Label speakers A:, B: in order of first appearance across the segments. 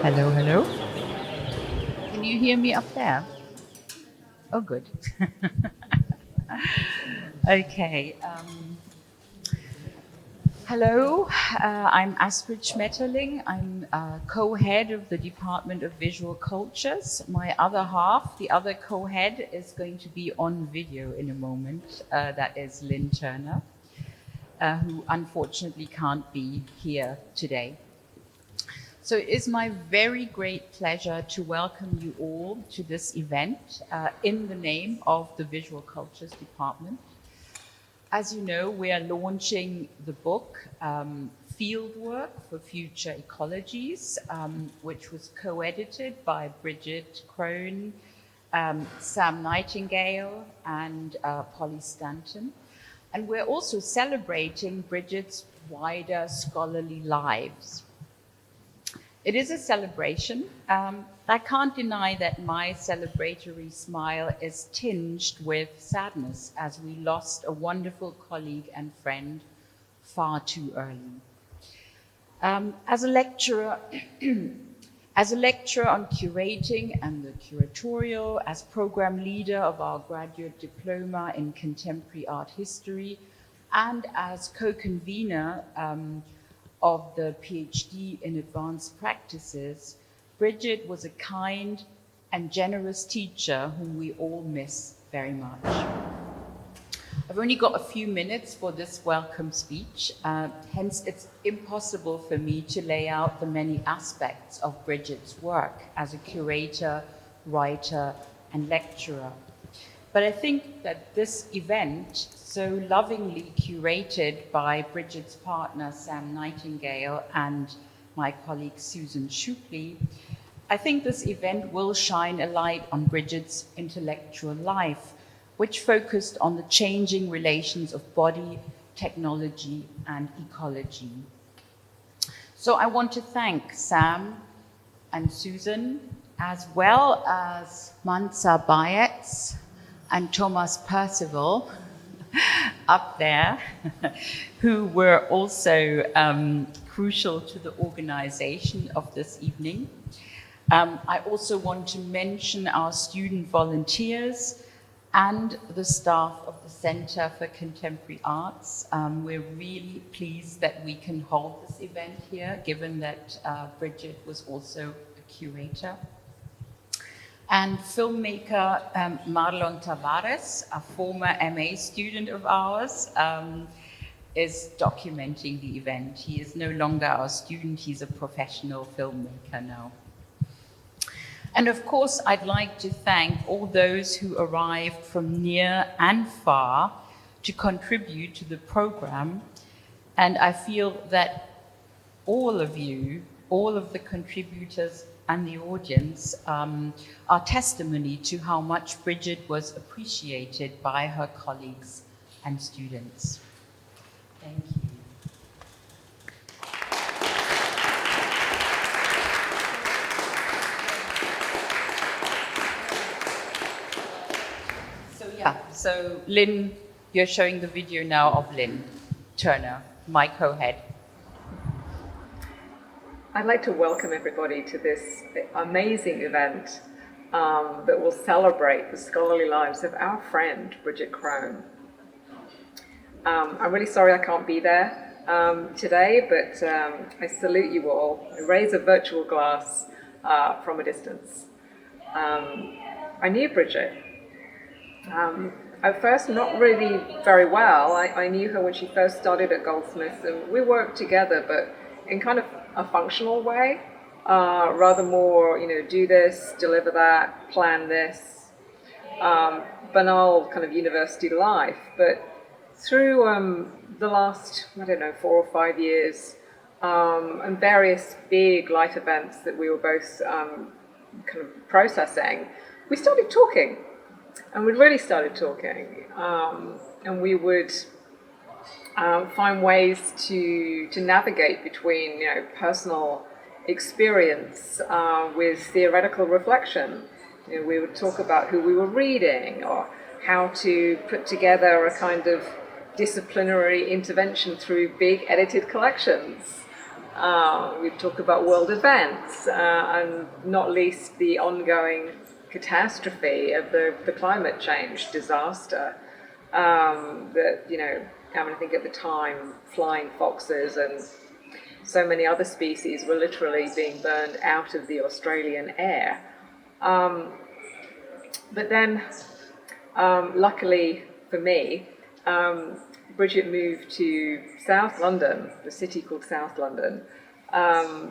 A: Hello, hello. Can you hear me up there? Oh, good. Okay. Hello, I'm Astrid Schmetterling. I'm co-head of the Department of Visual Cultures. My other half, the other co-head, is going to be on video in a moment. That is Lynn Turner, who unfortunately can't be here today. So it is my very great pleasure to welcome you all to this event in the name of the Visual Cultures Department. As you know, we are launching the book Fieldwork for Future Ecologies, which was co-edited by Bridget Crone, Sam Nightingale, and Polly Stanton. And we're also celebrating Bridget's wider scholarly lives. It is a celebration. I can't deny that my celebratory smile is tinged with sadness as we lost a wonderful colleague and friend far too early. As a lecturer on curating and the curatorial, as program leader of our graduate diploma in contemporary art history, and as co-convener of the PhD in Advanced Practices, Bridget was a kind and generous teacher whom we all miss very much. I've only got a few minutes for this welcome speech, hence it's impossible for me to lay out the many aspects of Bridget's work as a curator, writer, and lecturer. But I think that this event, so lovingly curated by Bridget's partner, Sam Nightingale, and my colleague, Susan Shupley, I think this event will shine a light on Bridget's intellectual life, which focused on the changing relations of body, technology, and ecology. So I want to thank Sam and Susan, as well as Mansa Bayetz and Thomas Percival up there, who were also crucial to the organization of this evening. I also want to mention our student volunteers and the staff of the Center for Contemporary Arts. We're really pleased that we can hold this event here, given that Bridget was also a curator. And filmmaker Marlon Tavares, a former MA student of ours, is documenting the event. He is no longer our student, he's a professional filmmaker now. And of course, I'd like to thank all those who arrived from near and far to contribute to the program. And I feel that all of you, all of the contributors and the audience are testimony to how much Bridget was appreciated by her colleagues and students. Thank you. So Lynn, you're showing the video now of Lynn Turner, my co-head.
B: I'd like to welcome everybody to this amazing event that will celebrate the scholarly lives of our friend, Bridget Crone. I'm really sorry I can't be there today, but I salute you all. I raise a virtual glass from a distance. I knew Bridget. At first, not really very well. I knew her when she first started at Goldsmiths, and we worked together, but in kind of a functional way, rather more, do this, deliver that, plan this, banal kind of university life. But through the last, 4 or 5 years, and various big life events that we were both kind of processing, we started talking. And we really started talking, and we would find ways to navigate between personal experience with theoretical reflection. We would talk about who we were reading or how to put together a kind of disciplinary intervention through big edited collections. We'd talk about world events, and not least the ongoing catastrophe of the climate change disaster. That, you know, I think at the time, flying foxes and so many other species were literally being burned out of the Australian air. But then, luckily for me, Bridget moved to South London, the city called South London,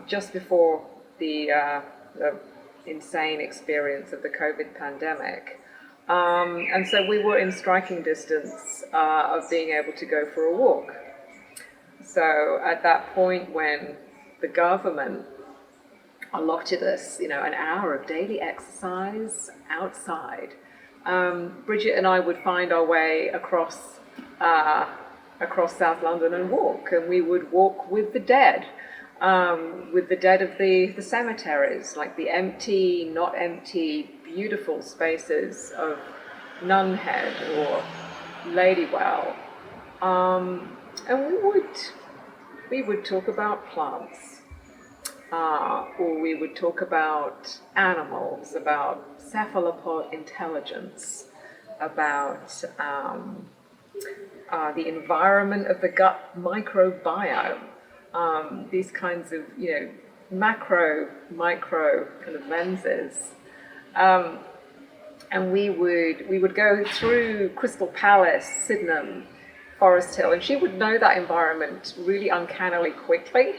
B: just before the insane experience of the COVID pandemic. And so we were in striking distance of being able to go for a walk. So at that point, when the government allotted us, you know, an hour of daily exercise outside, Bridget and I would find our way across South London and walk, and we would walk with the dead of the cemeteries, like the empty, not empty, beautiful spaces of Nunhead or Ladywell, and we would talk about plants, or we would talk about animals, about cephalopod intelligence, about the environment of the gut microbiome, these kinds of, you know, macro, micro kind of lenses. And we would go through Crystal Palace, Sydenham, Forest Hill, and she would know that environment really uncannily quickly,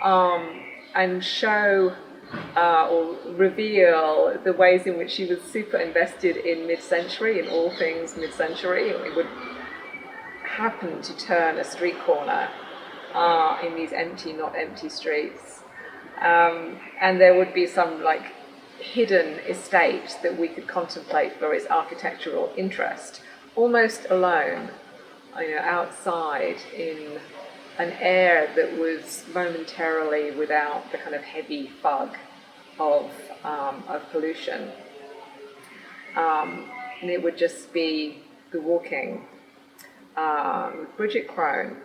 B: and show or reveal the ways in which she was super invested in mid-century, in all things mid-century. We would happen to turn a street corner in these empty, not empty streets, and there would be some like hidden estate that we could contemplate for its architectural interest, almost alone, you know, outside in an air that was momentarily without the kind of heavy fog of pollution. And it would just be the walking with Bridget Crone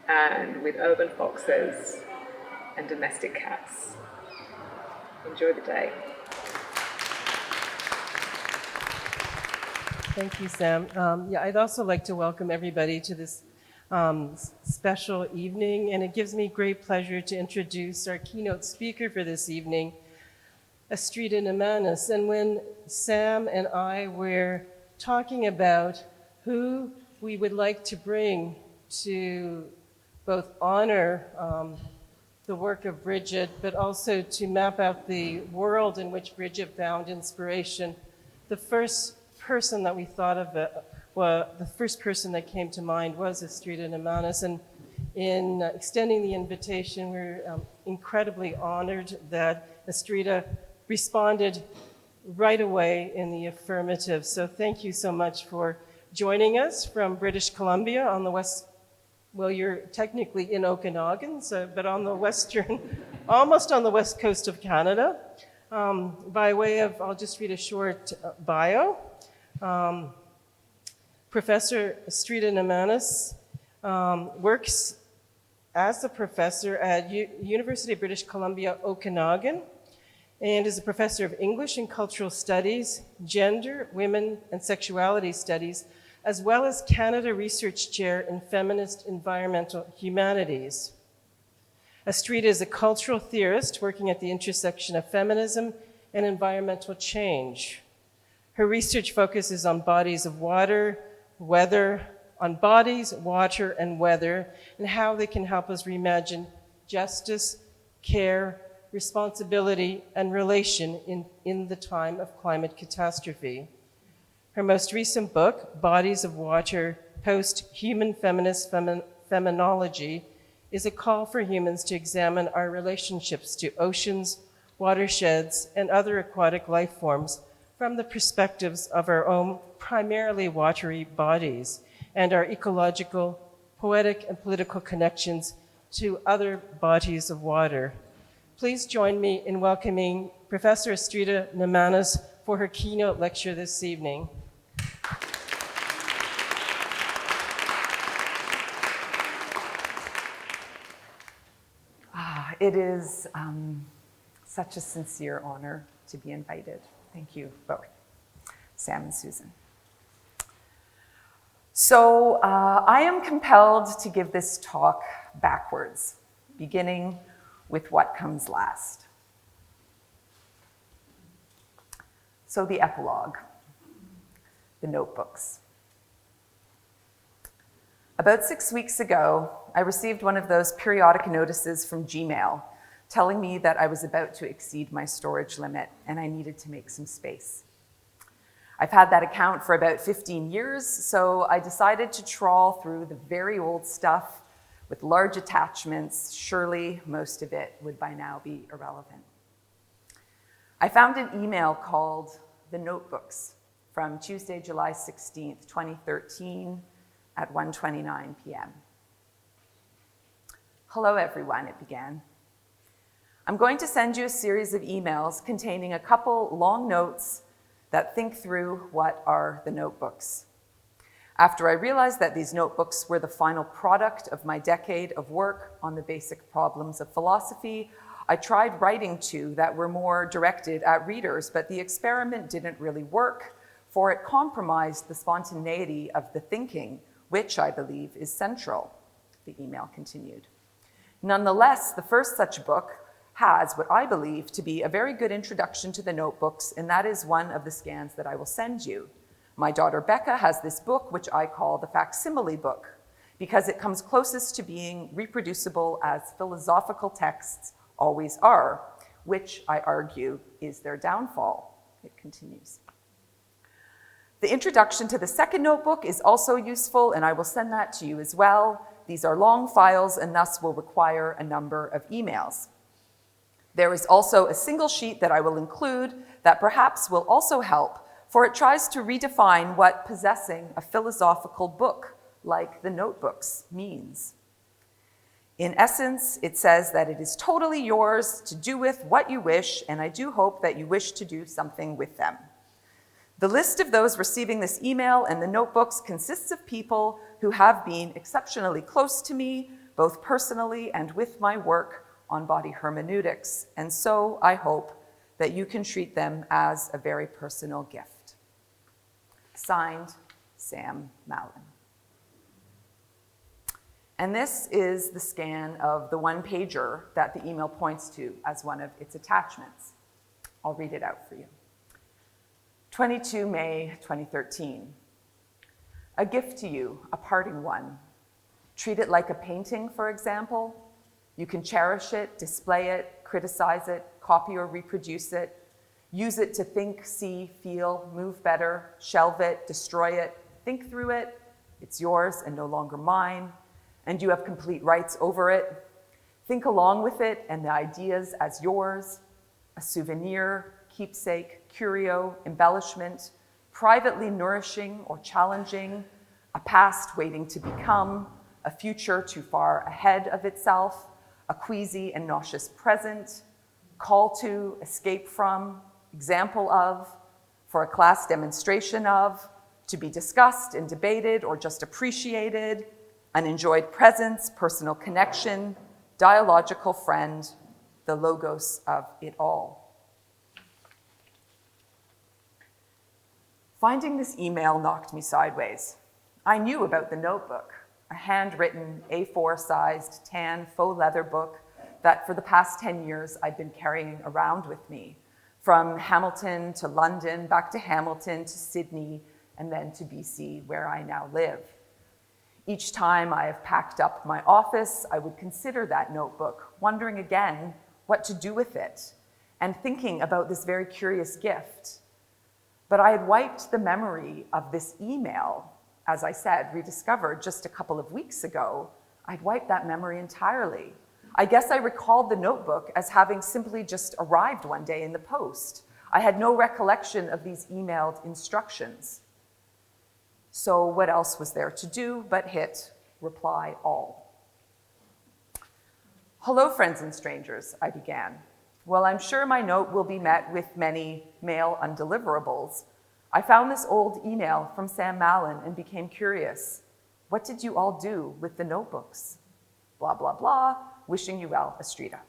B: and with urban foxes and domestic cats. Enjoy the day.
C: Thank you, Sam. I'd also like to welcome everybody to this special evening, and it gives me great pleasure to introduce our keynote speaker for this evening, Astrida Nemanis. And when Sam and I were talking about who we would like to bring to both honor the work of Bridget, but also to map out the world in which Bridget found inspiration, the first person that we thought of, the first person that came to mind was Astrida Nemanis. And in extending the invitation, we're incredibly honored that Astrida responded right away in the affirmative. So thank you so much for joining us from British Columbia on the west. Well, you're technically in Okanagan, but on the western, almost on the west coast of Canada. By way of, I'll just read a short bio. Professor Astrida Nemanis works as a professor at University of British Columbia, Okanagan, and is a professor of English and Cultural Studies, Gender, Women, and Sexuality Studies, as well as Canada Research Chair in Feminist Environmental Humanities. Astrida is a cultural theorist working at the intersection of feminism and environmental change. Her research focuses on bodies of water, weather, on bodies, water, and weather, and how they can help us reimagine justice, care, responsibility, and relation in the time of climate catastrophe. Her most recent book, Bodies of Water, Post-Human Feminist Feminology, is a call for humans to examine our relationships to oceans, watersheds, and other aquatic life forms from the perspectives of our own primarily watery bodies and our ecological, poetic, and political connections to other bodies of water. Please join me in welcoming Professor Astrida Nemanis for her keynote lecture this evening.
D: it is such a sincere honor to be invited. Thank you both, Sam and Susan. So I am compelled to give this talk backwards, beginning with what comes last. So the epilogue, the notebooks. About 6 weeks ago, I received one of those periodic notices from Gmail telling me that I was about to exceed my storage limit and I needed to make some space. I've had that account for about 15 years, so I decided to trawl through the very old stuff with large attachments. Surely most of it would by now be irrelevant. I found an email called The Notebooks from Tuesday, July 16th, 2013 at 1:29 p.m. Hello everyone, it began. I'm going to send you a series of emails containing a couple long notes that think through what are the notebooks. After I realized that these notebooks were the final product of my decade of work on the basic problems of philosophy, I tried writing two that were more directed at readers, but the experiment didn't really work, for it compromised the spontaneity of the thinking, which I believe is central, the email continued. Nonetheless, the first such book has what I believe to be a very good introduction to the notebooks, and that is one of the scans that I will send you. My daughter Becca has this book, which I call the facsimile book, because it comes closest to being reproducible as philosophical texts always are, which I argue is their downfall. It continues. The introduction to the second notebook is also useful, and I will send that to you as well. These are long files and thus will require a number of emails. There is also a single sheet that I will include that perhaps will also help, for it tries to redefine what possessing a philosophical book like the notebooks means. In essence, it says that it is totally yours to do with what you wish, and I do hope that you wish to do something with them. The list of those receiving this email and the notebooks consists of people who have been exceptionally close to me, both personally and with my work on body hermeneutics, and so I hope that you can treat them as a very personal gift. Signed, Sam Mallon. And this is the scan of the one-pager that the email points to as one of its attachments. I'll read it out for you. 22 May 2013. A gift to you, a parting one. Treat it like a painting, for example. You can cherish it, display it, criticize it, copy or reproduce it, use it to think, see, feel, move better, shelve it, destroy it, think through it. It's yours and no longer mine, and you have complete rights over it. Think along with it and the ideas as yours, a souvenir, keepsake, curio, embellishment, privately nourishing or challenging, a past waiting to become, a future too far ahead of itself, a queasy and nauseous present, call to, escape from, example of, for a class demonstration of, to be discussed and debated or just appreciated, an enjoyed presence, personal connection, dialogical friend, the logos of it all. Finding this email knocked me sideways. I knew about the notebook, a handwritten A4-sized tan faux leather book that for the past 10 years I'd been carrying around with me, from Hamilton to London, back to Hamilton to Sydney, and then to BC, where I now live. Each time I have packed up my office, I would consider that notebook, wondering again what to do with it, and thinking about this very curious gift. But I had wiped the memory of this email, as I said, rediscovered just a couple of weeks ago. I'd wiped that memory entirely. I guess I recalled the notebook as having simply just arrived one day in the post. I had no recollection of these emailed instructions. So what else was there to do but hit reply all? Hello, friends and strangers, I began. Well, I'm sure my note will be met with many mail undeliverables. I found this old email from Sam Mallon and became curious. What did you all do with the notebooks? Blah, blah, blah. Wishing you well, Astrida.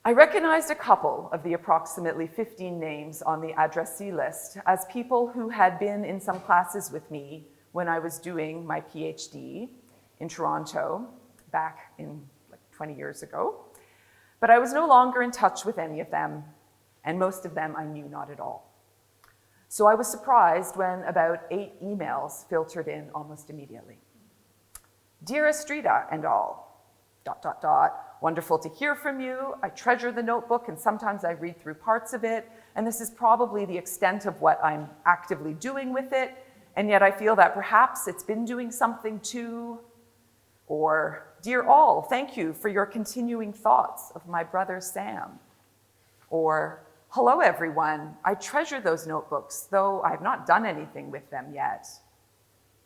D: I recognized a couple of the approximately 15 names on the addressee list as people who had been in some classes with me when I was doing my PhD in Toronto back in like 20 years ago. But I was no longer in touch with any of them, and most of them I knew not at all. So I was surprised when about 8 emails filtered in almost immediately. Dear Estrida and all, ... Wonderful to hear from you. I treasure the notebook and sometimes I read through parts of it, and this is probably the extent of what I'm actively doing with it, and yet I feel that perhaps it's been doing something too. Or, dear all, thank you for your continuing thoughts of my brother Sam. Or, hello everyone, I treasure those notebooks, though I've not done anything with them yet.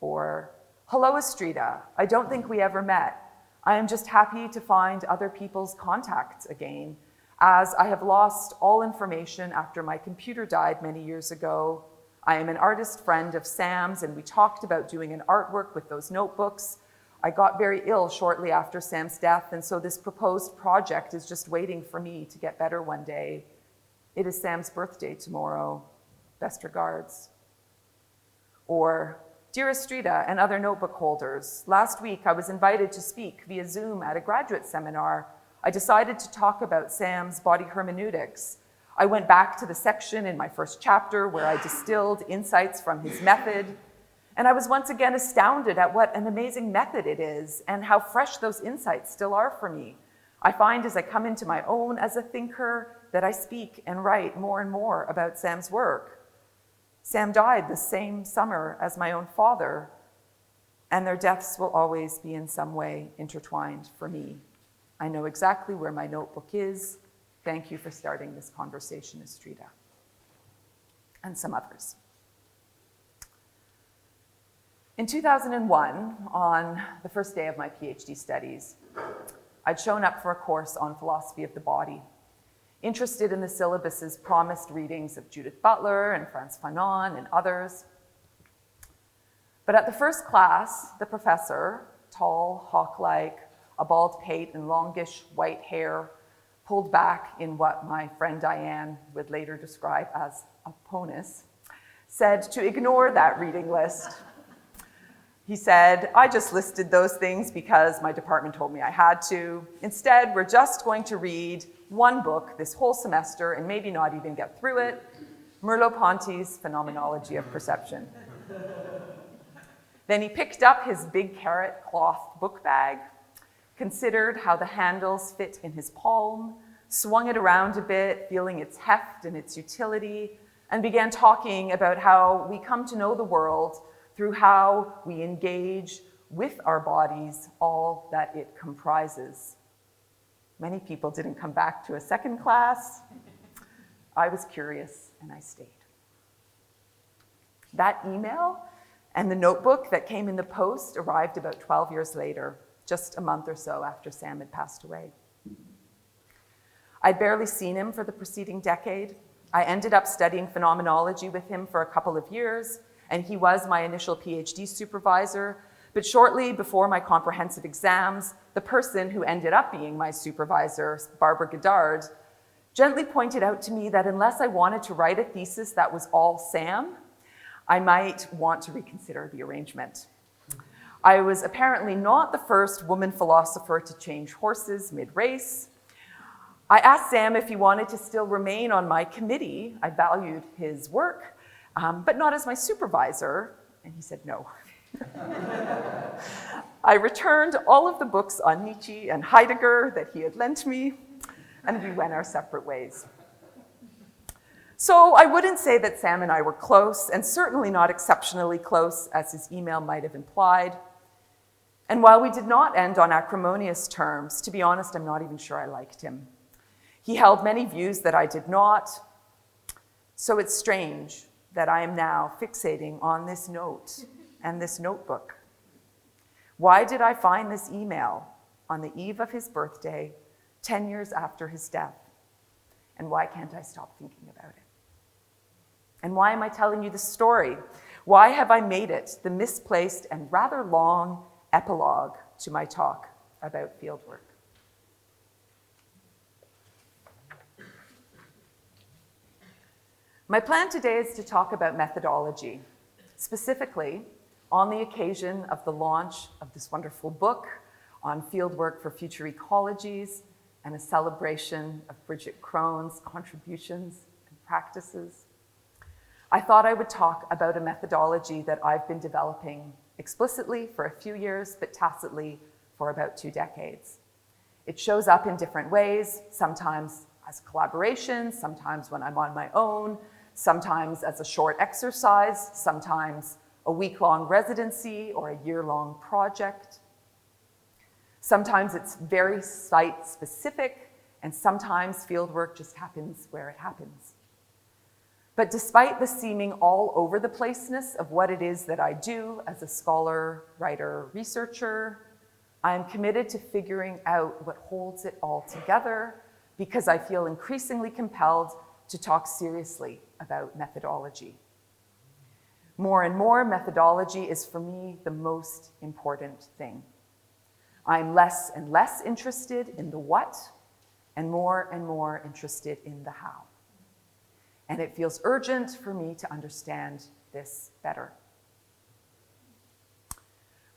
D: Or, hello Estrida, I don't think we ever met. I am just happy to find other people's contacts again, as I have lost all information after my computer died many years ago. I am an artist friend of Sam's, and we talked about doing an artwork with those notebooks. I got very ill shortly after Sam's death, and so this proposed project is just waiting for me to get better one day. It is Sam's birthday tomorrow. Best regards. Or, dear Estrida and other notebook holders, last week I was invited to speak via Zoom at a graduate seminar. I decided to talk about Sam's body hermeneutics. I went back to the section in my first chapter where I distilled insights from his method, and I was once again astounded at what an amazing method it is and how fresh those insights still are for me. I find as I come into my own as a thinker that I speak and write more and more about Sam's work. Sam died the same summer as my own father, and their deaths will always be in some way intertwined for me. I know exactly where my notebook is. Thank you for starting this conversation, Estrida. And some others. In 2001, on the first day of my PhD studies, I'd shown up for a course on philosophy of the body, interested in the syllabus's promised readings of Judith Butler and Frantz Fanon and others. But at the first class, the professor, tall, hawk-like, a bald pate and longish white hair, pulled back in what my friend Diane would later describe as a ponus, said to ignore that reading list. He said, I just listed those things because my department told me I had to. Instead, we're just going to read one book this whole semester and maybe not even get through it, Merleau-Ponty's Phenomenology of Perception. Then he picked up his big carrot cloth book bag, considered how the handles fit in his palm, swung it around a bit, feeling its heft and its utility, and began talking about how we come to know the world through how we engage with our bodies, all that it comprises. Many people didn't come back to a second class. I was curious and I stayed. That email and the notebook that came in the post arrived about 12 years later, just a month or so after Sam had passed away. I'd barely seen him for the preceding decade. I ended up studying phenomenology with him for a couple of years, and he was my initial PhD supervisor. But shortly before my comprehensive exams, the person who ended up being my supervisor, Barbara Goddard, gently pointed out to me that unless I wanted to write a thesis that was all Sam, I might want to reconsider the arrangement. I was apparently not the first woman philosopher to change horses mid-race. I asked Sam if he wanted to still remain on my committee. I valued his work, but not as my supervisor, and he said no. I returned all of the books on Nietzsche and Heidegger that he had lent me, and we went our separate ways. So I wouldn't say that Sam and I were close, and certainly not exceptionally close, as his email might have implied. And while we did not end on acrimonious terms, to be honest, I'm not even sure I liked him. He held many views that I did not, so it's strange that I am now fixating on this note and this notebook. Why did I find this email on the eve of his birthday, 10 years after his death? And why can't I stop thinking about it? And why am I telling you this story? Why have I made it the misplaced and rather long epilogue to my talk about fieldwork? My plan today is to talk about methodology, specifically on the occasion of the launch of this wonderful book on fieldwork for future ecologies and a celebration of Bridget Crone's contributions and practices. I thought I would talk about a methodology that I've been developing explicitly for a few years, but tacitly for about 2 decades. It shows up in different ways, sometimes as collaboration, sometimes when I'm on my own, sometimes as a short exercise, sometimes a week-long residency or a year-long project. Sometimes it's very site-specific, and sometimes fieldwork just happens where it happens. But despite the seeming all over the placeness of what it is that I do as a scholar, writer, researcher, I am committed to figuring out what holds it all together because I feel increasingly compelled to talk seriously about methodology. More and more, methodology is for me the most important thing. I'm less and less interested in the what and more interested in the how. And it feels urgent for me to understand this better.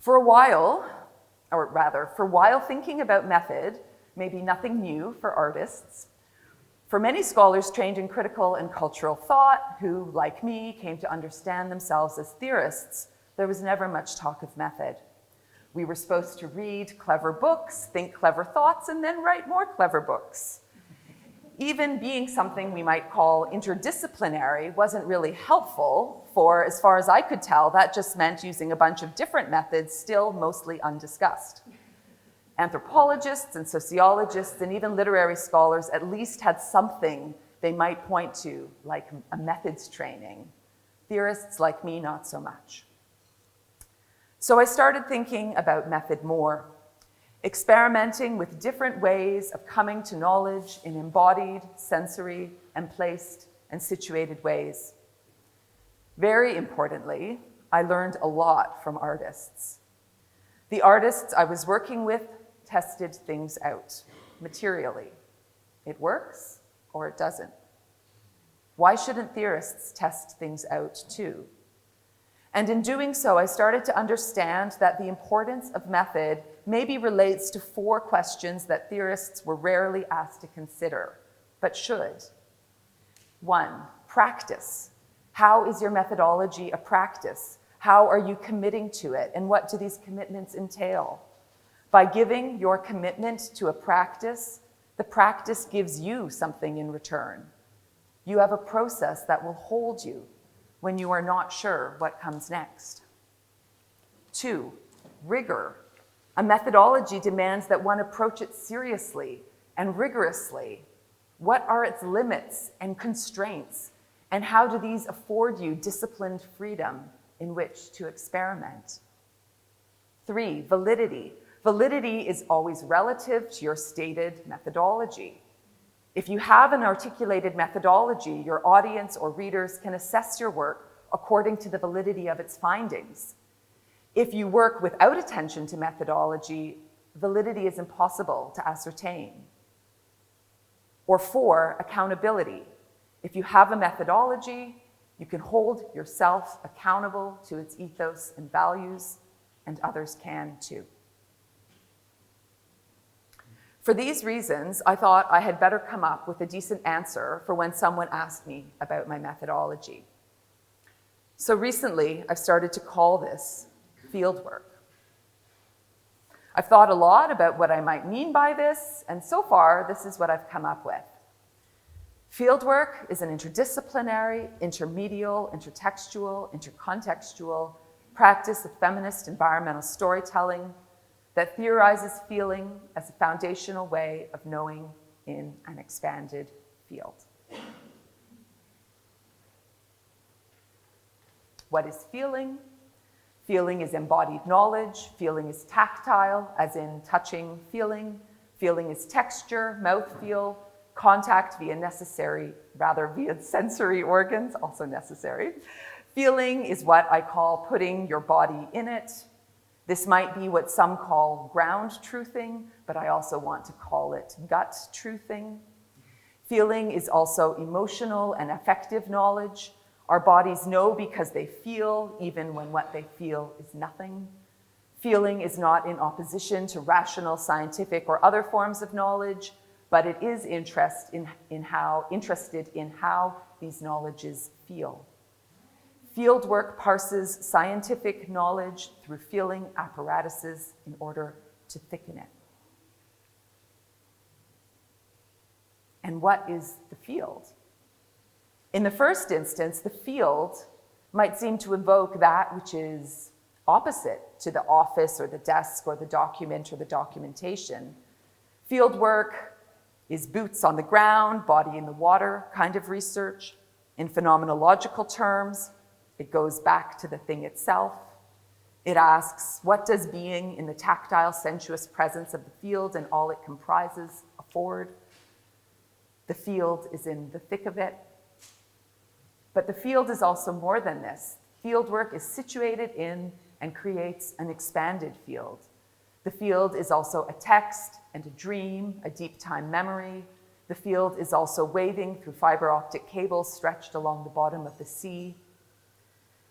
D: For while thinking about method may be nothing new for artists, for many scholars trained in critical and cultural thought who, like me, came to understand themselves as theorists, there was never much talk of method. We were supposed to read clever books, think clever thoughts, and then write more clever books. Even being something we might call interdisciplinary wasn't really helpful, for as far as I could tell, that just meant using a bunch of different methods still mostly undiscussed. Anthropologists and sociologists and even literary scholars at least had something they might point to, like a methods training. Theorists like me, not so much. So I started thinking about method more, experimenting with different ways of coming to knowledge in embodied, sensory, and placed and situated ways. Very importantly, I learned a lot from artists. The artists I was working with tested things out materially. It works or it doesn't. Why shouldn't theorists test things out too? And in doing so, I started to understand that the importance of method maybe relates to 4 questions that theorists were rarely asked to consider, but should. 1, practice. How is your methodology a practice? How are you committing to it? And what do these commitments entail? By giving your commitment to a practice, the practice gives you something in return. You have a process that will hold you when you are not sure what comes next. 2, rigor. A methodology demands that one approach it seriously and rigorously. What are its limits and constraints, and how do these afford you disciplined freedom in which to experiment? 3, validity. Validity is always relative to your stated methodology. If you have an articulated methodology, your audience or readers can assess your work according to the validity of its findings. If you work without attention to methodology, validity is impossible to ascertain. Or 4, accountability. If you have a methodology, you can hold yourself accountable to its ethos and values, and others can too. For these reasons, I thought I had better come up with a decent answer for when someone asked me about my methodology. So recently, I've started to call this fieldwork. I've thought a lot about what I might mean by this, and so far, this is what I've come up with. Fieldwork is an interdisciplinary, intermedial, intertextual, intercontextual practice of feminist environmental storytelling that theorizes feeling as a foundational way of knowing in an expanded field. What is feeling? Feeling is embodied knowledge. Feeling is tactile, as in touching, feeling. Feeling is texture, mouthfeel, contact via sensory organs, also necessary. Feeling is what I call putting your body in it. This might be what some call ground truthing, but I also want to call it gut truthing. Feeling is also emotional and affective knowledge. Our bodies know because they feel, even when what they feel is nothing. Feeling is not in opposition to rational, scientific, or other forms of knowledge, but it is interested in how these knowledges feel. Fieldwork parses scientific knowledge through feeling apparatuses in order to thicken it. And what is the field? In the first instance, the field might seem to evoke that which is opposite to the office or the desk or the document or the documentation. Field work is boots on the ground, body in the water kind of research. In phenomenological terms, it goes back to the thing itself. It asks, what does being in the tactile, sensuous presence of the field and all it comprises afford? The field is in the thick of it. But the field is also more than this. Fieldwork is situated in and creates an expanded field. The field is also a text and a dream, a deep time memory. The field is also waving through fiber optic cables stretched along the bottom of the sea.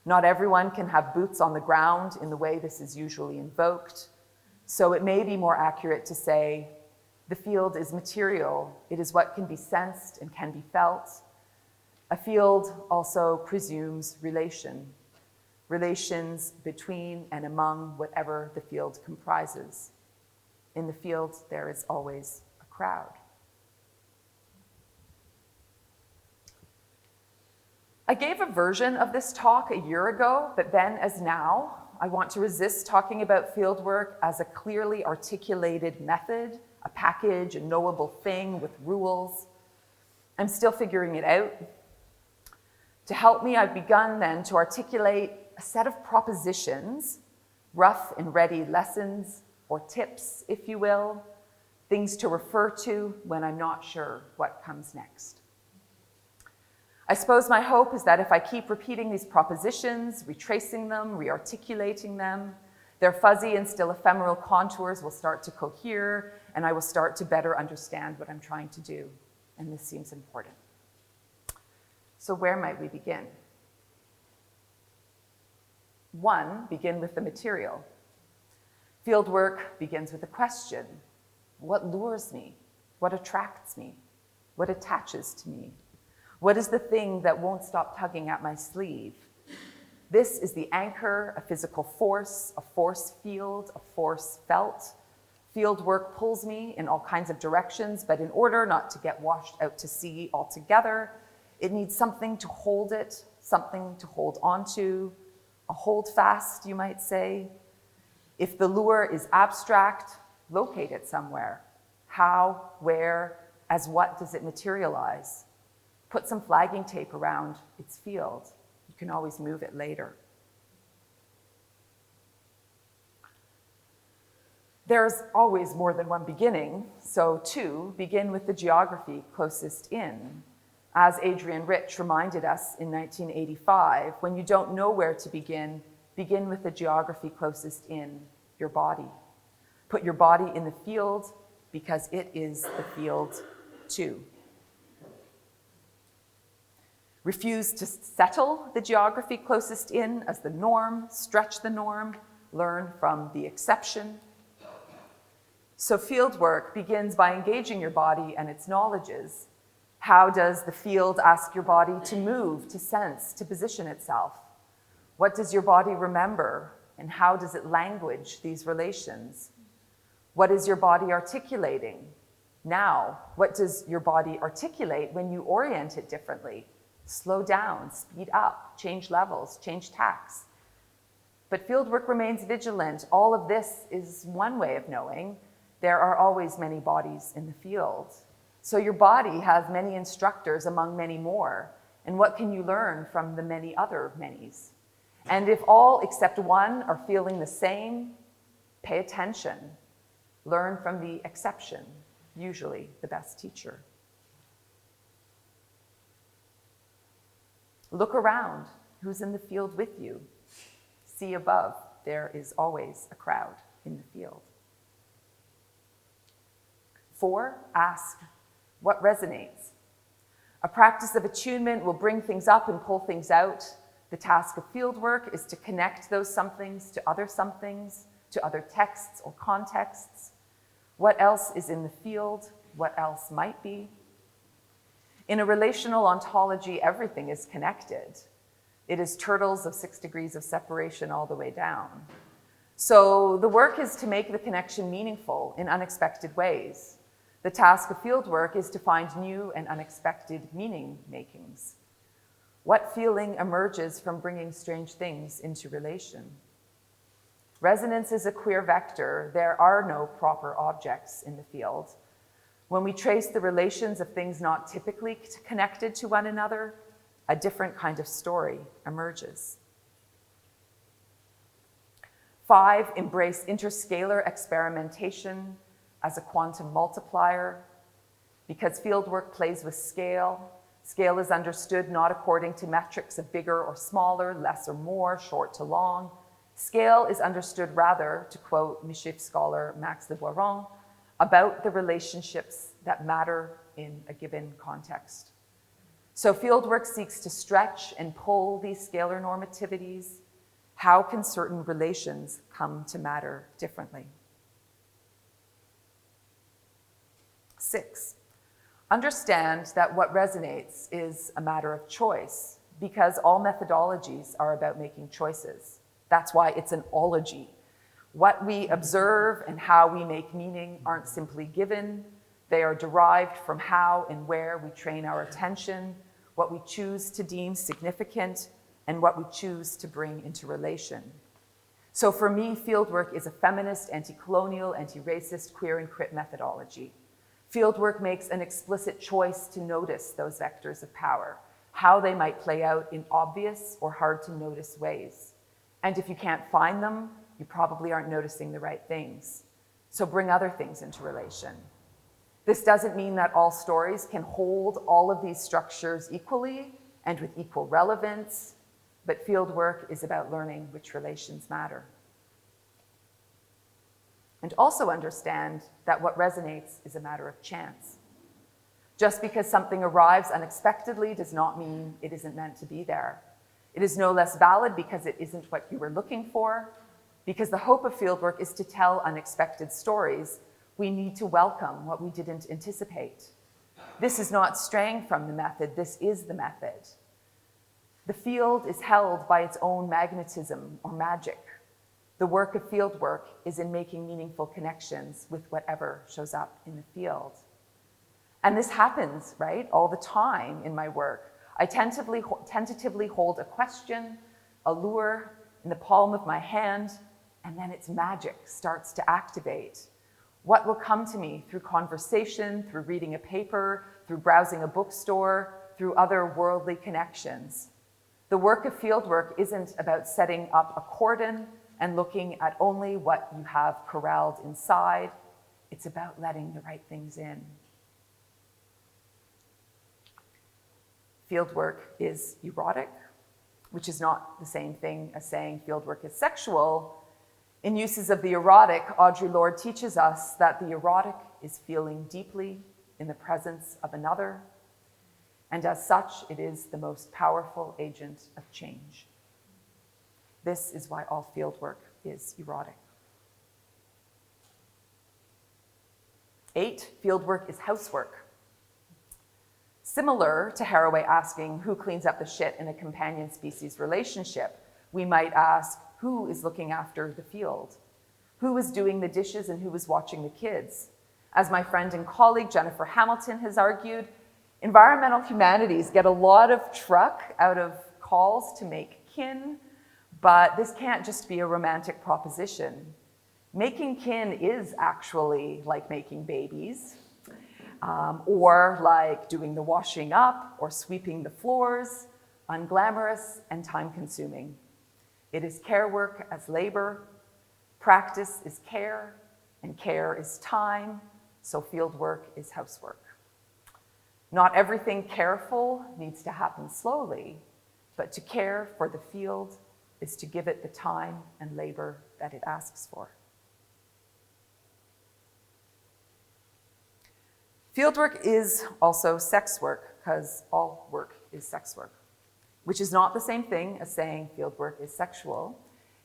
D: Not everyone can have boots on the ground in the way this is usually invoked. So it may be more accurate to say, the field is material. It is what can be sensed and can be felt. A field also presumes relations between and among whatever the field comprises. In the field, there is always a crowd. I gave a version of this talk a year ago, but then as now, I want to resist talking about fieldwork as a clearly articulated method, a package, a knowable thing with rules. I'm still figuring it out. To help me, I've begun then to articulate a set of propositions, rough and ready lessons or tips, if you will, things to refer to when I'm not sure what comes next. I suppose my hope is that if I keep repeating these propositions, retracing them, rearticulating them, their fuzzy and still ephemeral contours will start to cohere, and I will start to better understand what I'm trying to do. And this seems important. So where might we begin? 1, begin with the material. Fieldwork begins with a question. What lures me? What attracts me? What attaches to me? What is the thing that won't stop tugging at my sleeve? This is the anchor, a physical force, a force field, a force felt. Fieldwork pulls me in all kinds of directions, but in order not to get washed out to sea altogether, it needs something to hold it, something to hold onto, a hold fast, you might say. If the lure is abstract, locate it somewhere. How, where, as what does it materialize? Put some flagging tape around its field. You can always move it later. There's always more than one beginning, so 2, begin with the geography closest in. As Adrienne Rich reminded us in 1985, when you don't know where to begin, begin with the geography closest in, your body. Put your body in the field because it is the field too. Refuse to settle the geography closest in as the norm, stretch the norm, learn from the exception. So fieldwork begins by engaging your body and its knowledges. How does the field ask your body to move, to sense, to position itself? What does your body remember, and how does it language these relations? What is your body articulating? Now, what does your body articulate when you orient it differently? Slow down, speed up, change levels, change tacks. But fieldwork remains vigilant. All of this is one way of knowing. There are always many bodies in the field. So your body has many instructors among many more. And what can you learn from the many other manys? And if all except one are feeling the same, pay attention. Learn from the exception, usually the best teacher. Look around. Who's in the field with you? See above. There is always a crowd in the field. 4, ask what resonates. A practice of attunement will bring things up and pull things out. The task of fieldwork is to connect those somethings to other somethings, to other texts or contexts. What else is in the field? What else might be? In a relational ontology, everything is connected. It is turtles of 6 degrees of separation all the way down. So the work is to make the connection meaningful in unexpected ways. The task of fieldwork is to find new and unexpected meaning makings. What feeling emerges from bringing strange things into relation? Resonance is a queer vector. There are no proper objects in the field. When we trace the relations of things not typically connected to one another, a different kind of story emerges. 5, embrace interscalar experimentation as a quantum multiplier. Because fieldwork plays with scale, scale is understood not according to metrics of bigger or smaller, less or more, short to long. Scale is understood rather, to quote Michif scholar Max de Boiron, about the relationships that matter in a given context. So fieldwork seeks to stretch and pull these scalar normativities. How can certain relations come to matter differently? 6, understand that what resonates is a matter of choice, because all methodologies are about making choices. That's why it's an ology. What we observe and how we make meaning aren't simply given. They are derived from how and where we train our attention, what we choose to deem significant, and what we choose to bring into relation. So for me, fieldwork is a feminist, anti-colonial, anti-racist, queer and crit methodology. Fieldwork makes an explicit choice to notice those vectors of power, how they might play out in obvious or hard to notice ways. And if you can't find them, you probably aren't noticing the right things. So bring other things into relation. This doesn't mean that all stories can hold all of these structures equally and with equal relevance, but fieldwork is about learning which relations matter. And also understand that what resonates is a matter of chance. Just because something arrives unexpectedly does not mean it isn't meant to be there. It is no less valid because it isn't what you were looking for. Because the hope of fieldwork is to tell unexpected stories, we need to welcome what we didn't anticipate. This is not straying from the method, this is the method. The field is held by its own magnetism or magic. The work of fieldwork is in making meaningful connections with whatever shows up in the field. And this happens, right, all the time in my work. I tentatively hold a question, a lure, in the palm of my hand, and then its magic starts to activate. What will come to me through conversation, through reading a paper, through browsing a bookstore, through other worldly connections? The work of fieldwork isn't about setting up a cordon and looking at only what you have corralled inside. It's about letting the right things in. Fieldwork is erotic, which is not the same thing as saying fieldwork is sexual. In Uses of the Erotic, Audre Lorde teaches us that the erotic is feeling deeply in the presence of another, and as such, it is the most powerful agent of change. This is why all fieldwork is erotic. 8, fieldwork is housework. Similar to Haraway asking who cleans up the shit in a companion species relationship, we might ask who is looking after the field? Who is doing the dishes and who is watching the kids? As my friend and colleague Jennifer Hamilton has argued, environmental humanities get a lot of truck out of calls to make kin, but this can't just be a romantic proposition. Making kin is actually like making babies, or like doing the washing up or sweeping the floors, unglamorous and time-consuming. It is care work as labor, practice is care, and care is time, so field work is housework. Not everything careful needs to happen slowly, but to care for the field is to give it the time and labor that it asks for. Fieldwork is also sex work, because all work is sex work, which is not the same thing as saying fieldwork is sexual.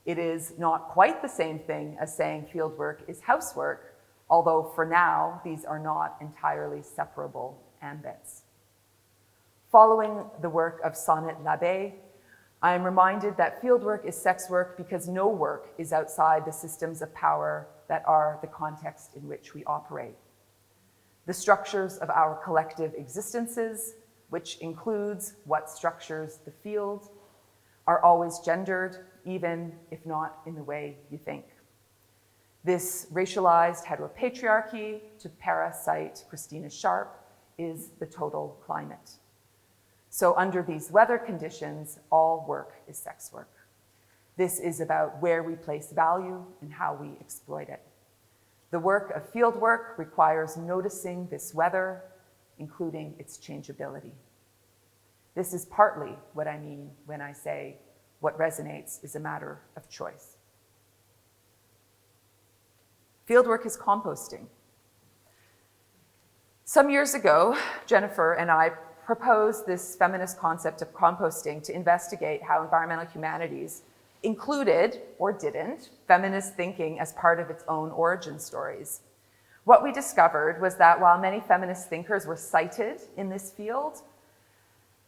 D: It is not quite the same thing as saying fieldwork is housework, although for now, these are not entirely separable ambits. Following the work of Sonnet Labbé, I am reminded that fieldwork is sex work because no work is outside the systems of power that are the context in which we operate. The structures of our collective existences, which includes what structures the field, are always gendered, even if not in the way you think. This racialized heteropatriarchy, to paracite Christina Sharp, is the total climate. So under these weather conditions, all work is sex work. This is about where we place value and how we exploit it. The work of field work requires noticing this weather, including its changeability. This is partly what I mean when I say what resonates is a matter of choice. Fieldwork is composting. Some years ago, Jennifer and I proposed this feminist concept of composting to investigate how environmental humanities included, or didn't, feminist thinking as part of its own origin stories. What we discovered was that while many feminist thinkers were cited in this field,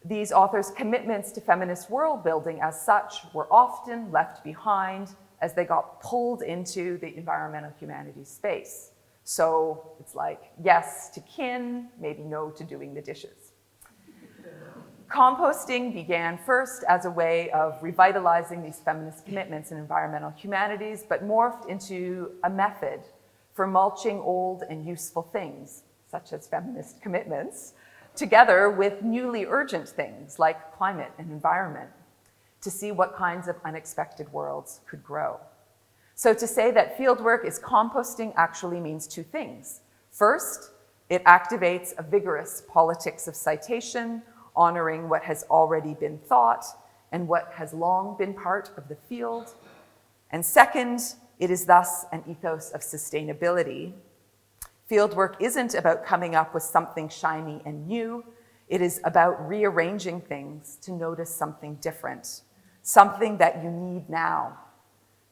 D: these authors' commitments to feminist world building as such were often left behind as they got pulled into the environmental humanities space. So it's like yes to kin, maybe no to doing the dishes. Composting began first as a way of revitalizing these feminist commitments in environmental humanities, but morphed into a method for mulching old and useful things, such as feminist commitments, together with newly urgent things like climate and environment, to see what kinds of unexpected worlds could grow. So to say that fieldwork is composting actually means two things. First, it activates a vigorous politics of citation, honoring what has already been thought and what has long been part of the field. And second, it is thus an ethos of sustainability. Fieldwork isn't about coming up with something shiny and new. It is about rearranging things to notice something different, something that you need now.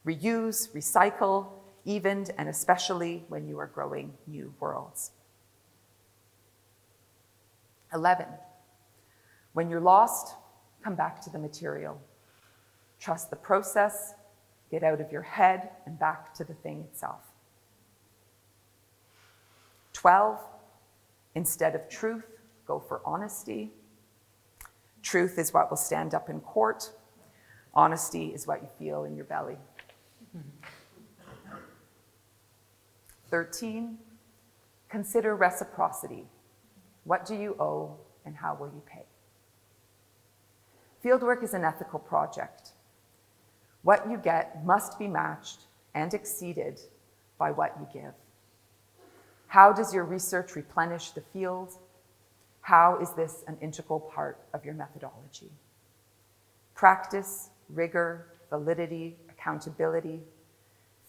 D: Reuse, recycle, even and especially when you are growing new worlds. 11. When you're lost, come back to the material. Trust the process, get out of your head and back to the thing itself. 12, instead of truth, go for honesty. Truth is what will stand up in court. Honesty is what you feel in your belly. 13, consider reciprocity. What do you owe and how will you pay? Fieldwork is an ethical project. What you get must be matched and exceeded by what you give. How does your research replenish the field? How is this an integral part of your methodology? Practice, rigor, validity, accountability.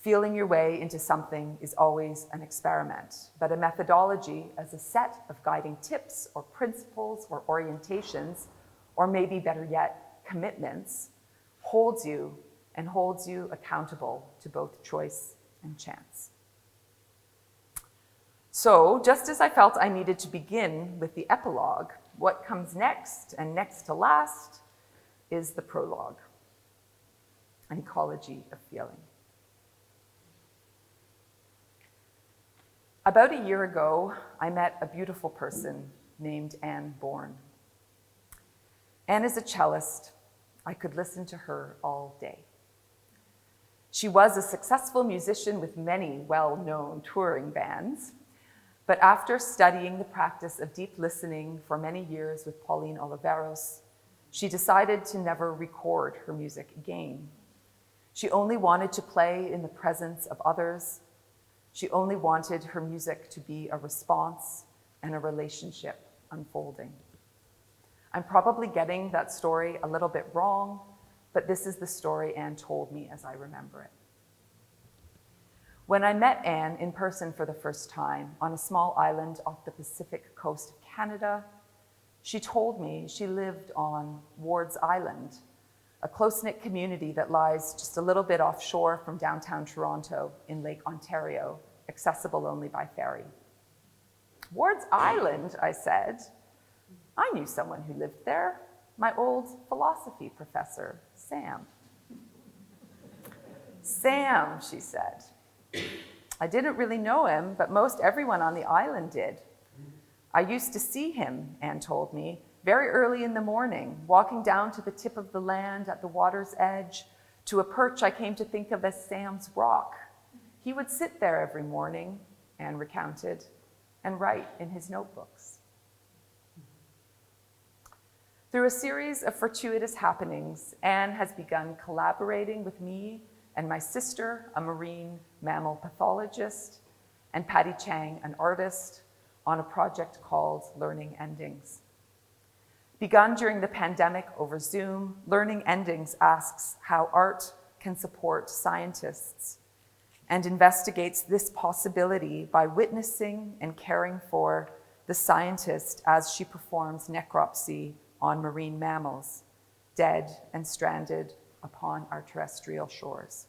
D: Feeling your way into something is always an experiment, but a methodology as a set of guiding tips or principles or orientations, or maybe better yet, commitments, holds you accountable to both choice and chance. So, just as I felt I needed to begin with the epilogue, what comes next and next to last is the prologue, an ecology of feeling. About a year ago, I met a beautiful person named Anne Bourne. Anne is a cellist. I could listen to her all day. She was a successful musician with many well-known touring bands, but after studying the practice of deep listening for many years with Pauline Oliveros, she decided to never record her music again. She only wanted to play in the presence of others. She only wanted her music to be a response and a relationship unfolding. I'm probably getting that story a little bit wrong, but this is the story Anne told me as I remember it. When I met Anne in person for the first time on a small island off the Pacific coast of Canada, She told me she lived on Ward's Island, a close-knit community that lies just a little bit offshore from downtown Toronto in Lake Ontario, accessible only by ferry. Ward's Island, I said. I knew someone who lived there, my old philosophy professor, Sam. Sam, she said. I didn't really know him, but most everyone on the island did. I used to see him, Anne told me, very early in the morning, walking down to the tip of the land at the water's edge, to a perch I came to think of as Sam's Rock. He would sit there every morning, Anne recounted, and write in his notebooks. Through a series of fortuitous happenings, Anne has begun collaborating with me and my sister, a marine mammal pathologist, and Patty Chang, an artist, on a project called Learning Endings. Begun during the pandemic over Zoom, Learning Endings asks how art can support scientists and investigates this possibility by witnessing and caring for the scientist as she performs necropsy on marine mammals, dead and stranded upon our terrestrial shores.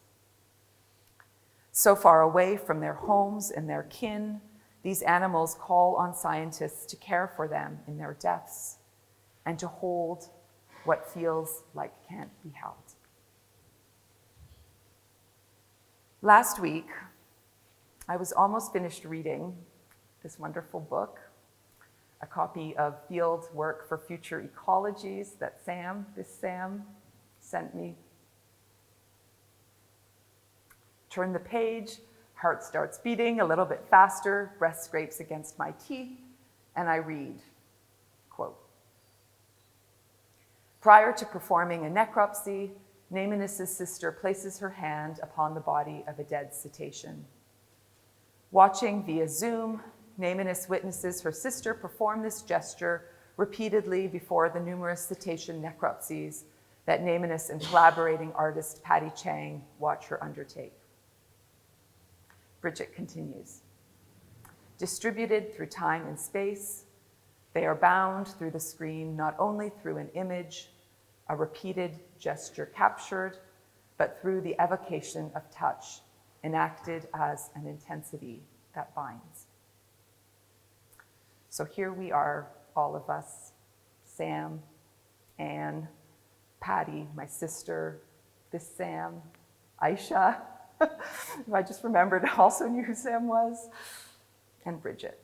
D: So far away from their homes and their kin, these animals call on scientists to care for them in their deaths and to hold what feels like can't be held. Last week, I was almost finished reading this wonderful book, a copy of Field Work for Future Ecologies that Sam sent me. Turn the page, heart starts beating a little bit faster, breath scrapes against my teeth, and I read, quote, prior to performing a necropsy, Namenis's sister places her hand upon the body of a dead cetacean. Watching via Zoom, Namenis witnesses her sister perform this gesture repeatedly before the numerous cetacean necropsies that Namenis and collaborating artist Patty Chang watch her undertake. Bridget continues. Distributed through time and space, they are bound through the screen not only through an image, a repeated gesture captured, but through the evocation of touch, enacted as an intensity that binds. So here we are, all of us, Sam, Anne, Patty, my sister, this Sam, Aisha, who I just remembered also knew who Sam was, and Bridget,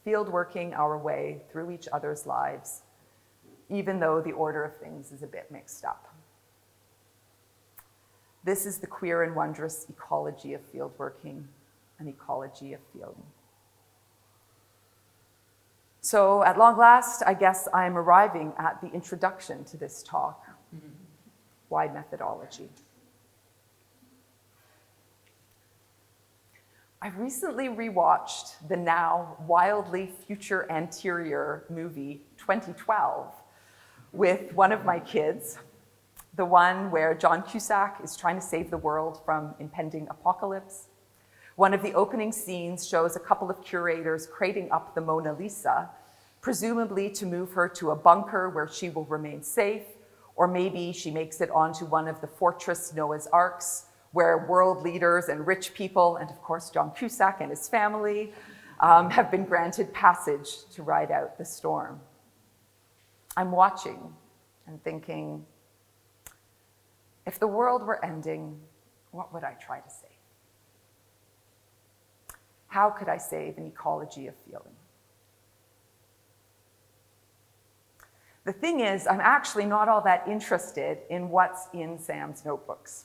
D: field working our way through each other's lives, even though the order of things is a bit mixed up. This is the queer and wondrous ecology of field working, an ecology of feeling. So at long last, I guess I'm arriving at the introduction to this talk. Why methodology? I recently rewatched the now wildly future anterior movie 2012 with one of my kids, the one where John Cusack is trying to save the world from impending apocalypse. One of the opening scenes shows a couple of curators crating up the Mona Lisa, presumably to move her to a bunker where she will remain safe, or maybe she makes it onto one of the fortress Noah's Arks, where world leaders and rich people, and of course John Cusack and his family, have been granted passage to ride out the storm. I'm watching and thinking, if the world were ending, what would I try to save? How could I save an ecology of feeling? The thing is, I'm actually not all that interested in what's in Sam's notebooks.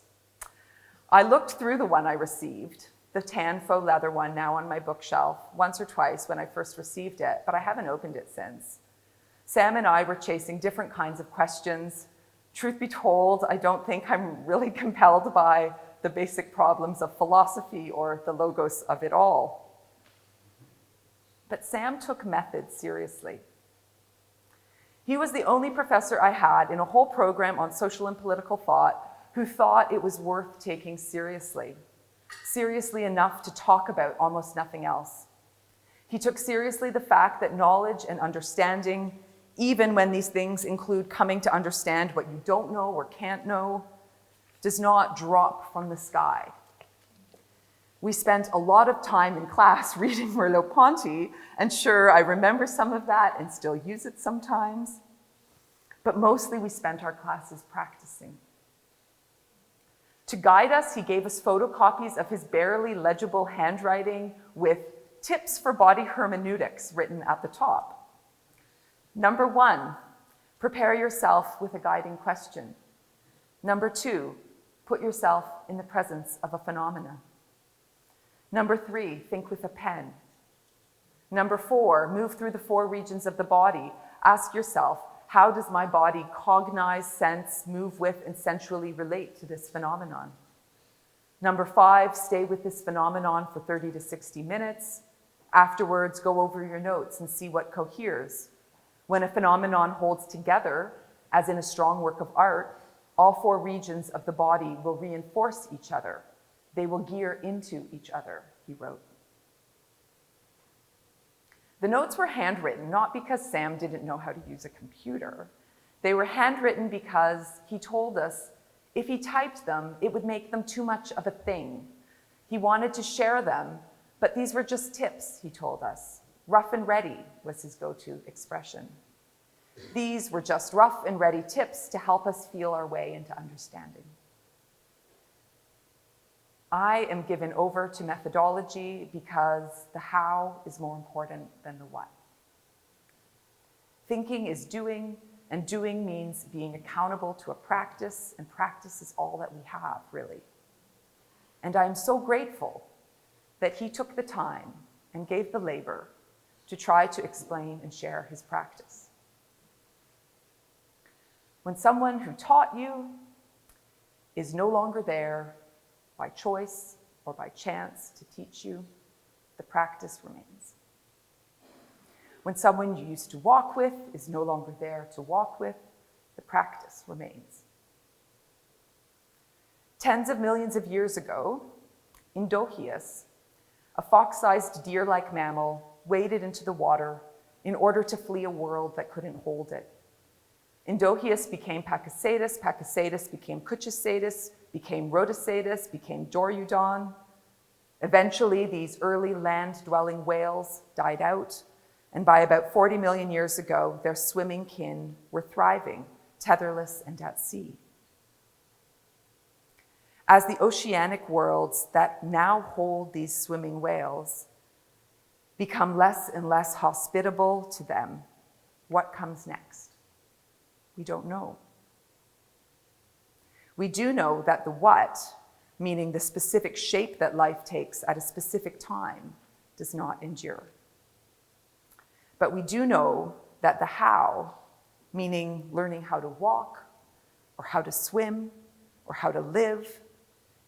D: I looked through the one I received, the tan faux leather one now on my bookshelf, once or twice when I first received it, but I haven't opened it since. Sam and I were chasing different kinds of questions. Truth be told, I don't think I'm really compelled by the basic problems of philosophy or the logos of it all. But Sam took method seriously. He was the only professor I had in a whole program on social and political thought who thought it was worth taking seriously enough to talk about almost nothing else. He took seriously the fact that knowledge and understanding even when these things include coming to understand what you don't know or can't know, does not drop from the sky. We spent a lot of time in class reading Merleau-Ponty, and sure, I remember some of that and still use it sometimes, but mostly we spent our classes practicing. To guide us, he gave us photocopies of his barely legible handwriting with tips for body hermeneutics written at the top. Number 1, prepare yourself with a guiding question. Number 2, put yourself in the presence of a phenomena. Number 3, think with a pen. Number 4, move through the 4 regions of the body. Ask yourself, how does my body cognize, sense, move with, and sensually relate to this phenomenon? Number 5, stay with this phenomenon for 30 to 60 minutes. Afterwards, go over your notes and see what coheres. When a phenomenon holds together, as in a strong work of art, all 4 regions of the body will reinforce each other. They will gear into each other, he wrote. The notes were handwritten, not because Sam didn't know how to use a computer. They were handwritten because he told us if he typed them, it would make them too much of a thing. He wanted to share them, but these were just tips, he told us. Rough and ready was his go-to expression. These were just rough and ready tips to help us feel our way into understanding. I am given over to methodology because the how is more important than the what. Thinking is doing, and doing means being accountable to a practice, and practice is all that we have, really. And I am so grateful that he took the time and gave the labor to try to explain and share his practice. When someone who taught you is no longer there by choice or by chance to teach you, the practice remains. When someone you used to walk with is no longer there to walk with, the practice remains. Tens of millions of years ago, Indochius, a fox-sized deer-like mammal, waded into the water in order to flee a world that couldn't hold it. Indochius became Pakicetus, Pakicetus became Kuchicetus, became Rhodocetus, became Doryudon. Eventually, these early land-dwelling whales died out, and by about 40 million years ago, their swimming kin were thriving, tetherless and at sea. As the oceanic worlds that now hold these swimming whales become less and less hospitable to them, what comes next? We don't know. We do know that the what, meaning the specific shape that life takes at a specific time, does not endure. But we do know that the how, meaning learning how to walk, or how to swim, or how to live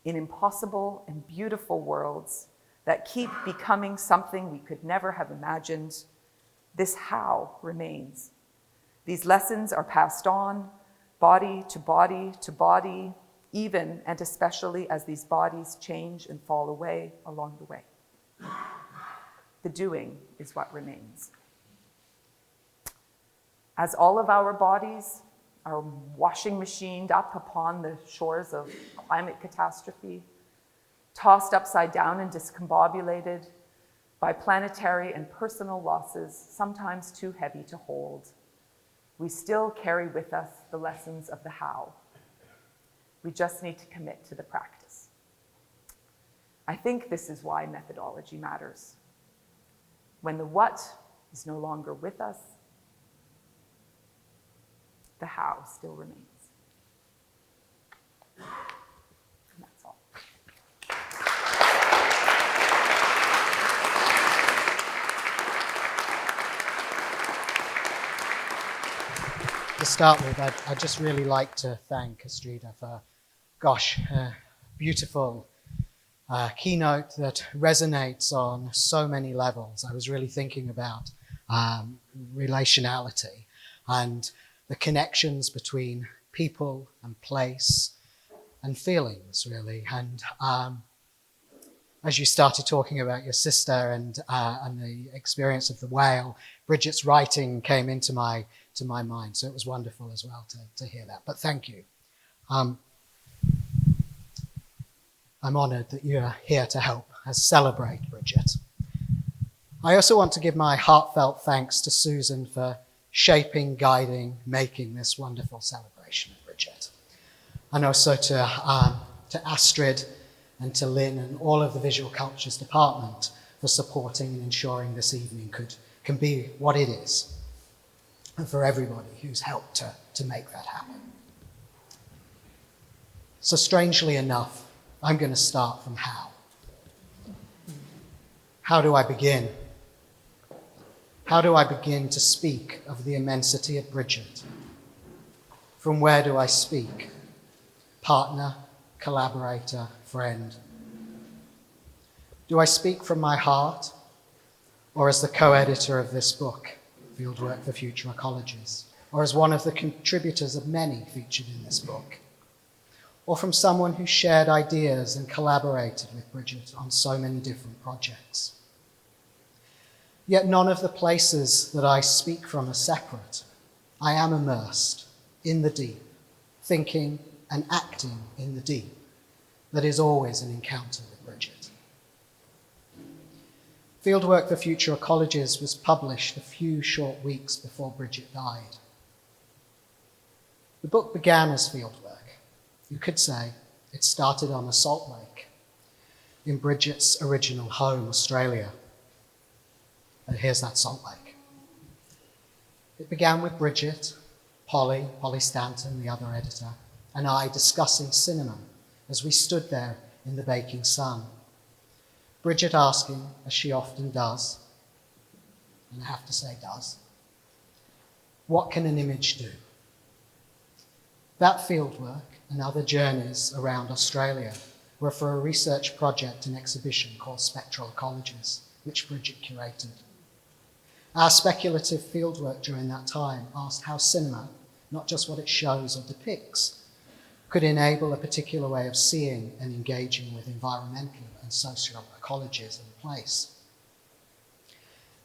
D: in impossible and beautiful worlds that keep becoming something we could never have imagined, this how remains. These lessons are passed on, body to body to body, even and especially as these bodies change and fall away along the way. The doing is what remains. As all of our bodies are washing machined up upon the shores of climate catastrophe, tossed upside down and discombobulated by planetary and personal losses, sometimes too heavy to hold, we still carry with us the lessons of the how. We just need to commit to the practice. I think this is why methodology matters. When the what is no longer with us, the how still remains. And that's all.
E: To start with, I'd just really like to thank Astrida for, a beautiful keynote that resonates on so many levels. I was really thinking about relationality and the connections between people and place and feelings, really. And as you started talking about your sister and the experience of the whale, Bridget's writing came into my to my mind. So it was wonderful as well to hear that. But thank you. I'm honoured that you're here to help us celebrate Bridget. I also want to give my heartfelt thanks to Susan for shaping, guiding, making this wonderful celebration of Bridget. And also to Astrid and to Lynn and all of the Visual Cultures Department for supporting and ensuring this evening can be what it is, and for everybody who's helped to make that happen. So strangely enough, I'm going to start from how. How do I begin? How do I begin to speak of the immensity of Bridget? From where do I speak? Partner, collaborator, friend. Do I speak from my heart, or as the co-editor of this book, Fieldwork for Future Ecologies, or as one of the contributors of many featured in this book, or from someone who shared ideas and collaborated with Bridget on so many different projects? Yet none of the places that I speak from are separate. I am immersed in the deep, thinking and acting in the deep. That is always an encounter with Bridget. Fieldwork for Future Ecologies was published a few short weeks before Bridget died. The book began as fieldwork. You could say it started on a salt lake in Bridget's original home, Australia. And here's that salt lake. It began with Bridget, Polly Stanton, the other editor, and I discussing cinema as we stood there in the baking sun. Bridget asking, as she often does, and I have to say does, what can an image do? That fieldwork and other journeys around Australia were for a research project and exhibition called Spectral Ecologies, which Bridget curated. Our speculative fieldwork during that time asked how cinema, not just what it shows or depicts, could enable a particular way of seeing and engaging with environmental and social ecologies in place.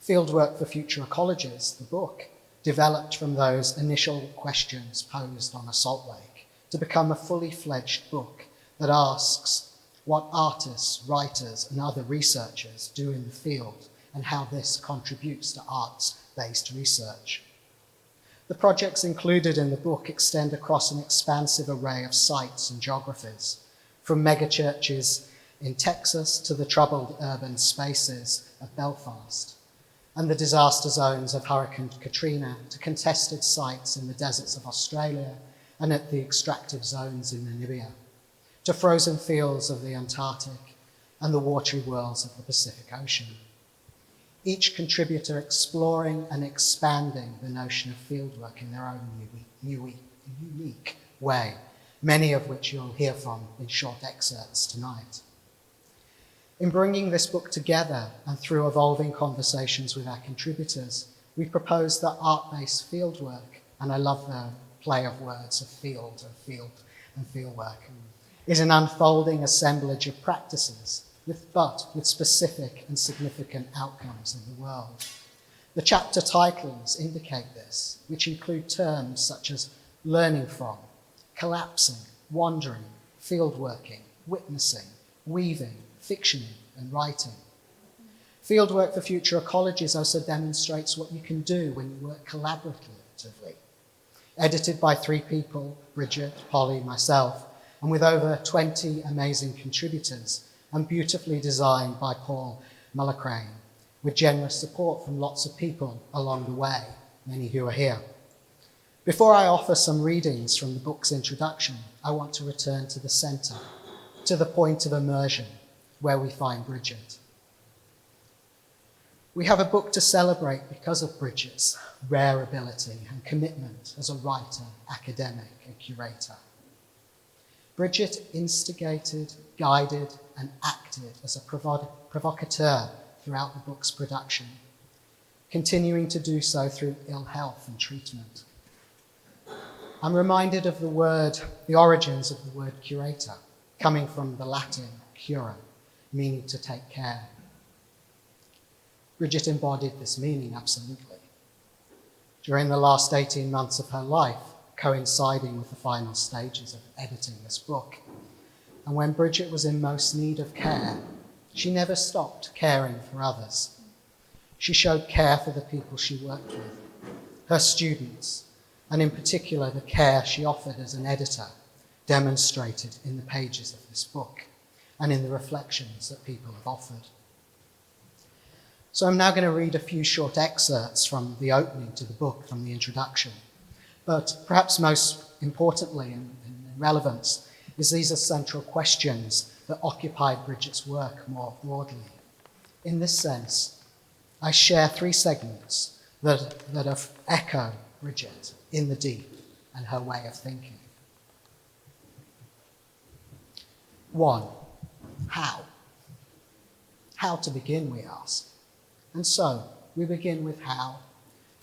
E: Fieldwork for Future Ecologies, the book, developed from those initial questions posed on a salt lake to become a fully fledged book that asks what artists, writers, and other researchers do in the field and how this contributes to arts-based research. The projects included in the book extend across an expansive array of sites and geographies, from megachurches in Texas to the troubled urban spaces of Belfast, and the disaster zones of Hurricane Katrina to contested sites in the deserts of Australia and at the extractive zones in Namibia, to frozen fields of the Antarctic and the watery worlds of the Pacific Ocean. Each contributor exploring and expanding the notion of fieldwork in their own unique way, many of which you'll hear from in short excerpts tonight. In bringing this book together and through evolving conversations with our contributors, we propose that art-based fieldwork, and I love the play of words of field and fieldwork, is an unfolding assemblage of practices with specific and significant outcomes in the world. The chapter titles indicate this, which include terms such as learning from, collapsing, wandering, fieldworking, witnessing, weaving, fictioning, and writing. Fieldwork for Future Ecologies also demonstrates what you can do when you work collaboratively. Edited by 3 people, Bridget, Polly, myself, and with over 20 amazing contributors, and beautifully designed by Paul Mullikrane, with generous support from lots of people along the way, many who are here. Before I offer some readings from the book's introduction, I want to return to the centre, to the point of immersion, where we find Bridget. We have a book to celebrate because of Bridget's rare ability and commitment as a writer, academic, and curator. Bridget instigated, guided, and acted as a provocateur throughout the book's production, continuing to do so through ill health and treatment. I'm reminded of the origins of the word curator, coming from the Latin cura, meaning to take care. Bridget embodied this meaning absolutely. during the last 18 months of her life, coinciding with the final stages of editing this book. And when Bridget was in most need of care, she never stopped caring for others. She showed care for the people she worked with, her students, and in particular the care she offered as an editor, demonstrated in the pages of this book and in the reflections that people have offered. So I'm now going to read a few short excerpts from the opening to the book, from the introduction. But perhaps most importantly in relevance is these are central questions that occupied Bridget's work more broadly. In this sense, I share three segments that echo Bridget in the deep and her way of thinking. 1. How? How to begin, we ask. And so, we begin with how,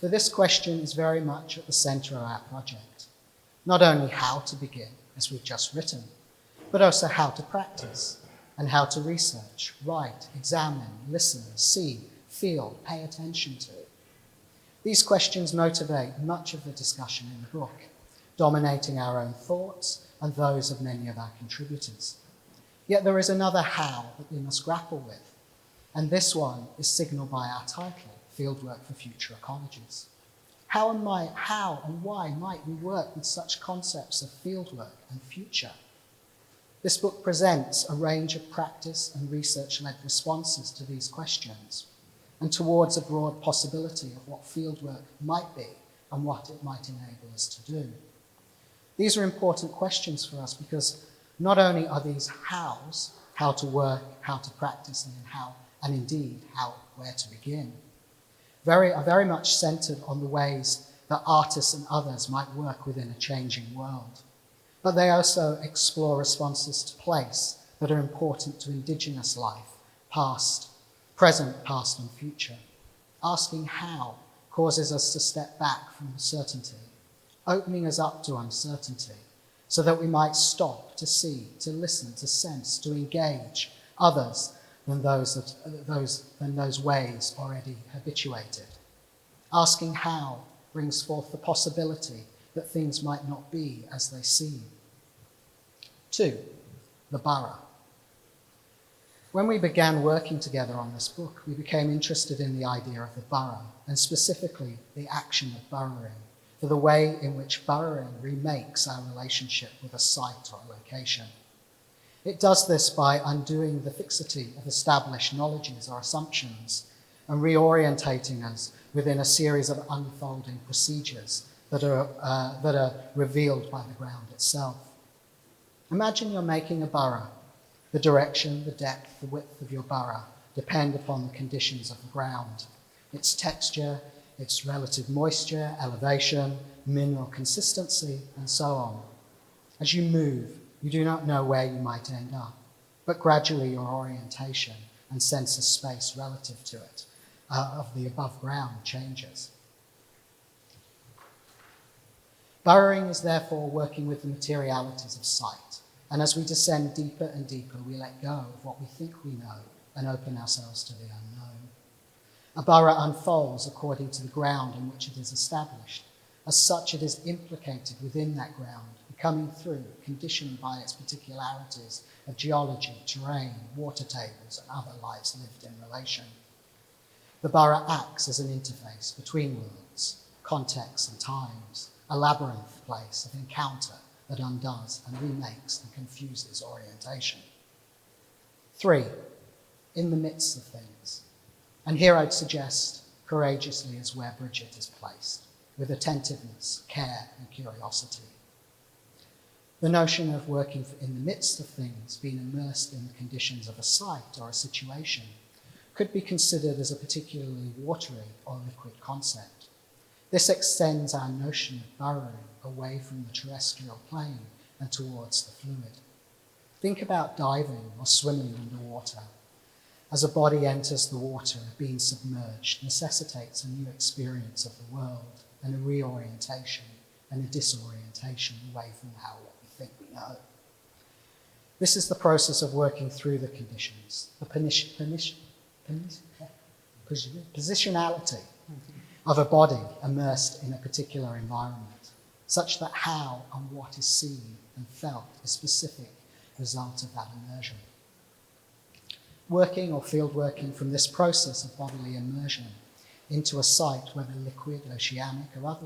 E: for this question is very much at the centre of our project. Not only how to begin, as we've just written, but also how to practice, and how to research, write, examine, listen, see, feel, pay attention to. These questions motivate much of the discussion in the book, dominating our own thoughts and those of many of our contributors. Yet there is another how that we must grapple with, and this one is signalled by our title, Fieldwork for Future Ecologies. How and why might we work with such concepts of fieldwork and future? This book presents a range of practice and research-led responses to these questions and towards a broad possibility of what fieldwork might be and what it might enable us to do. These are important questions for us because not only are these hows, how to work, how to practice, and indeed where to begin, are very much centred on the ways that artists and others might work within a changing world. But they also explore responses to place that are important to Indigenous life, present, past and future. Asking how causes us to step back from certainty, opening us up to uncertainty, so that we might stop to see, to listen, to sense, to engage others than those ways already habituated. Asking how brings forth the possibility that things might not be as they seem. 2, the borough. When we began working together on this book, we became interested in the idea of the borough, and specifically the action of burrowing, for the way in which burrowing remakes our relationship with a site or a location. It does this by undoing the fixity of established knowledges or assumptions and reorientating us within a series of unfolding procedures that are revealed by the ground itself. Imagine you're making a borough. The direction, the depth, the width of your borough depend upon the conditions of the ground, its texture, its relative moisture, elevation, mineral consistency, and so on. As you move, you do not know where you might end up, but gradually your orientation and sense of space relative to it, of the above ground, changes. Burrowing is therefore working with the materialities of sight, and as we descend deeper and deeper, we let go of what we think we know and open ourselves to the unknown. A borough unfolds according to the ground in which it is established. As such, it is implicated within that ground, coming through, conditioned by its particularities of geology, terrain, water tables, and other lives lived in relation. The borough acts as an interface between worlds, contexts and times, a labyrinth place of encounter that undoes and remakes and confuses orientation. 3, in the midst of things. And here I'd suggest courageously is where Bridget is placed, with attentiveness, care, and curiosity. The notion of working in the midst of things, being immersed in the conditions of a site or a situation, could be considered as a particularly watery or liquid concept. This extends our notion of burrowing away from the terrestrial plane and towards the fluid. Think about diving or swimming underwater. As a body enters the water, being submerged necessitates a new experience of the world and a reorientation and a disorientation away from what we think we know. This is the process of working through the conditions, the positionality of a body immersed in a particular environment, such that how and what is seen and felt is a specific result of that immersion. Working or field working from this process of bodily immersion into a site, whether liquid, oceanic, or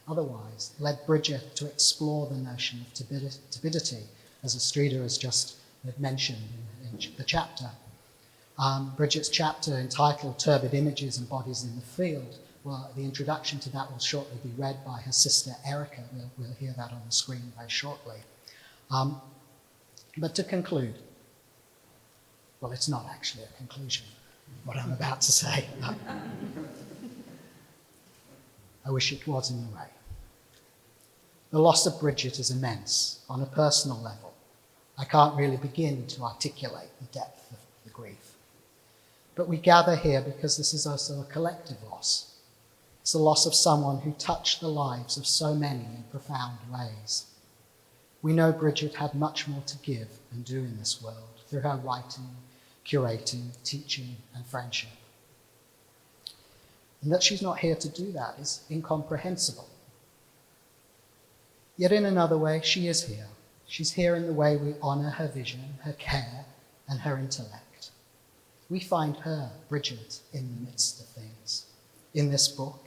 E: otherwise, led Bridget to explore the notion of turbidity, as Astrida has just mentioned in the chapter. Bridget's chapter entitled Turbid Images and Bodies in the Field, well, the introduction to that will shortly be read by her sister Erica. We'll hear that on the screen very shortly. But to conclude, well, it's not actually a conclusion, what I'm about to say. I wish it was in a way. The loss of Bridget is immense on a personal level. I can't really begin to articulate the depth of the grief. But we gather here because this is also a collective loss. It's the loss of someone who touched the lives of so many in profound ways. We know Bridget had much more to give and do in this world through her writing, curating, teaching, and friendship. And that she's not here to do that is incomprehensible. Yet in another way, she is here. She's here in the way we honour her vision, her care, and her intellect. We find her, Bridget, in the midst of things, in this book,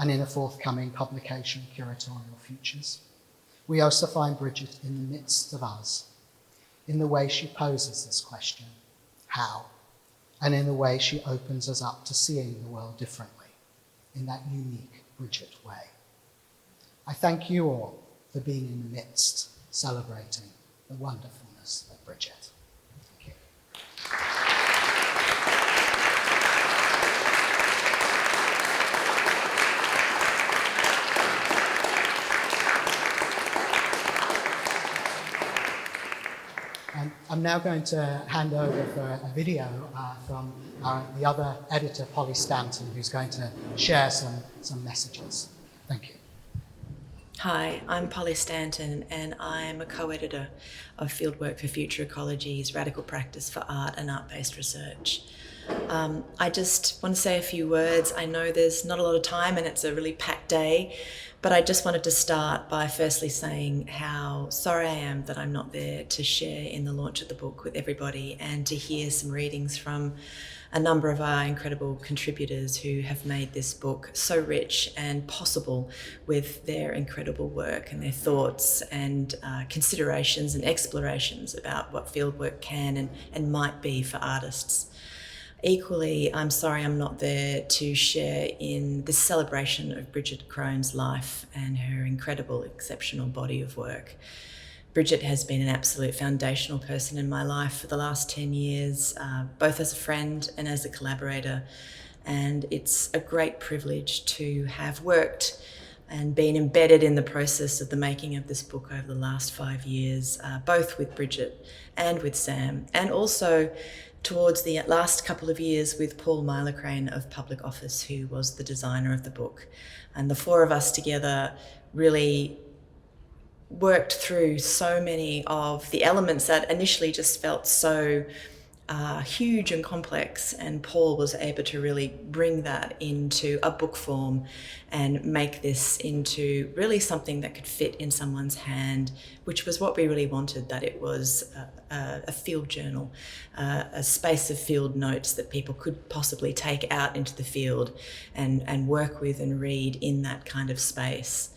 E: and in a forthcoming publication, Curatorial Futures. We also find Bridget in the midst of us, in the way she poses this question, how, and in the way she opens us up to seeing the world differently, in that unique Bridget way. I thank you all for being in the midst, celebrating the wonderfulness of Bridget. Thank you. I'm now going to hand over for a video from the other editor, Polly Stanton, who's going to share some messages. Thank you.
F: Hi, I'm Polly Stanton, and I'm a co-editor of Fieldwork for Future Ecology's Radical Practice for Art and Art-Based Research. I just want to say a few words. I know there's not a lot of time and it's a really packed day, but I just wanted to start by firstly saying how sorry I am that I'm not there to share in the launch of the book with everybody and to hear some readings from a number of our incredible contributors who have made this book so rich and possible with their incredible work and their thoughts and considerations and explorations about what fieldwork can and might be for artists. Equally, I'm sorry I'm not there to share in this celebration of Bridget Crone's life and her incredible, exceptional body of work. Bridget has been an absolute foundational person in my life for the last 10 years, both as a friend and as a collaborator. And it's a great privilege to have worked and been embedded in the process of the making of this book over the last 5 years, both with Bridget and with Sam, and also towards the last couple of years with Paul Milacrane of Public Office, who was the designer of the book. And the four of us together really worked through so many of the elements that initially just felt so huge and complex, and Paul was able to really bring that into a book form and make this into really something that could fit in someone's hand, which was what we really wanted, that it was a field journal, a space of field notes that people could possibly take out into the field and work with and read in that kind of space.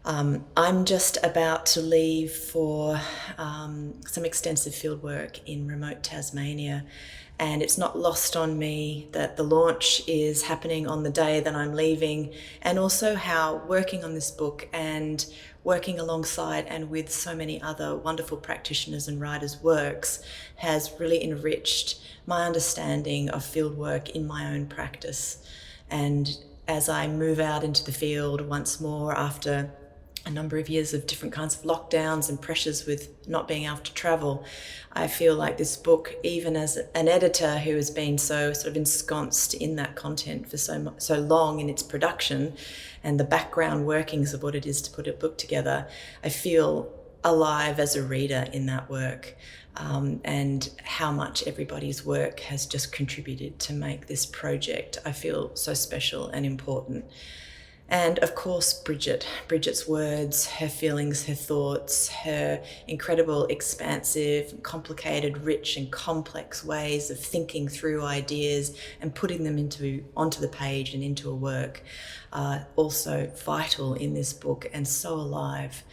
F: I'm just about to leave for some extensive fieldwork in remote Tasmania, and it's not lost on me that the launch is happening on the day that I'm leaving, and also how working on this book and working alongside and with so many other wonderful practitioners and writers' works has really enriched my understanding of fieldwork in my own practice. And as I move out into the field once more after a number of years of different kinds of lockdowns and pressures with not being able to travel, I feel like this book, even as an editor who has been so sort of ensconced in that content for so long in its production and the background workings of what it is to put a book together, I feel alive as a reader in that work. and how much everybody's work has just contributed to make this project, I feel, so special and important. And of course, Bridget's words, her feelings, her thoughts, her incredible, expansive, complicated, rich and complex ways of thinking through ideas and putting them onto the page and into a work are also vital in this book and so alive.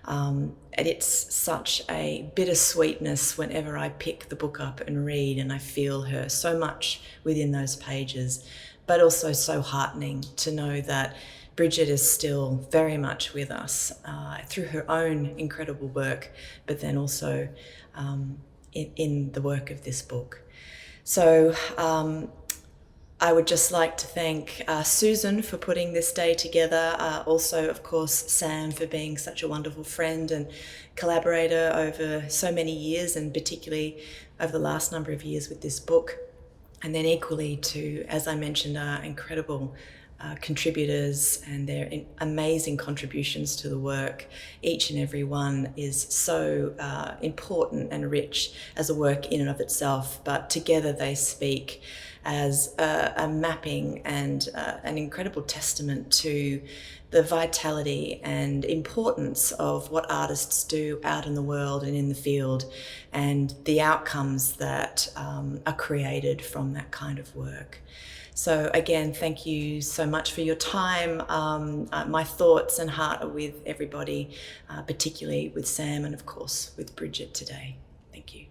F: And it's such a bittersweetness whenever I pick the book up and read, and I feel her so much within those pages, but also so heartening to know that Bridget is still very much with us through her own incredible work, but then also in the work of this book. So I would just like to thank Susan for putting this day together. Also, of course, Sam for being such a wonderful friend and collaborator over so many years, and particularly over the last number of years with this book. And then equally to, as I mentioned, our incredible contributors and their amazing contributions to the work. Each and every one is so important and rich as a work in and of itself, but together they speak as a mapping and an incredible testament to the vitality and importance of what artists do out in the world and in the field, and the outcomes that are created from that kind of work. So again, thank you so much for your time. My thoughts and heart are with everybody, particularly with Sam and of course with Bridget today. Thank you.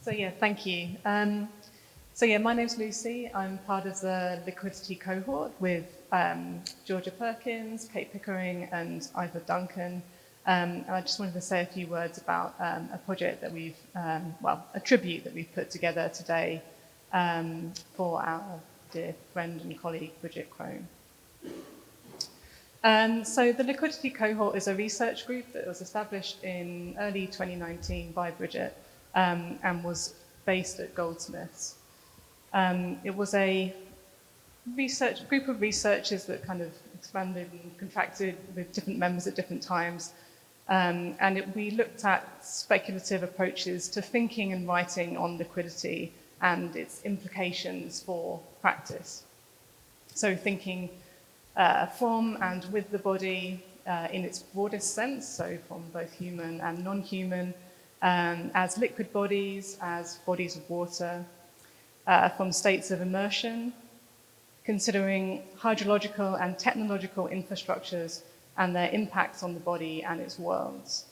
G: So yeah, thank you. My name's Lucy. I'm part of the liquidity cohort with Georgia Perkins, Kate Pickering and Ivor Duncan. And I just wanted to say a few words about a project that we've, a tribute that we've put together today for our dear friend and colleague, Bridget Crone. So the liquidity cohort is a research group that was established in early 2019 by Bridget and was based at Goldsmiths. It was a group of researchers that kind of expanded and contracted with different members at different times. We looked at speculative approaches to thinking and writing on liquidity and its implications for practice. So thinking from and with the body in its broadest sense, so from both human and non-human, as liquid bodies, as bodies of water, from states of immersion, considering hydrological and technological infrastructures and their impacts on the body and its worlds,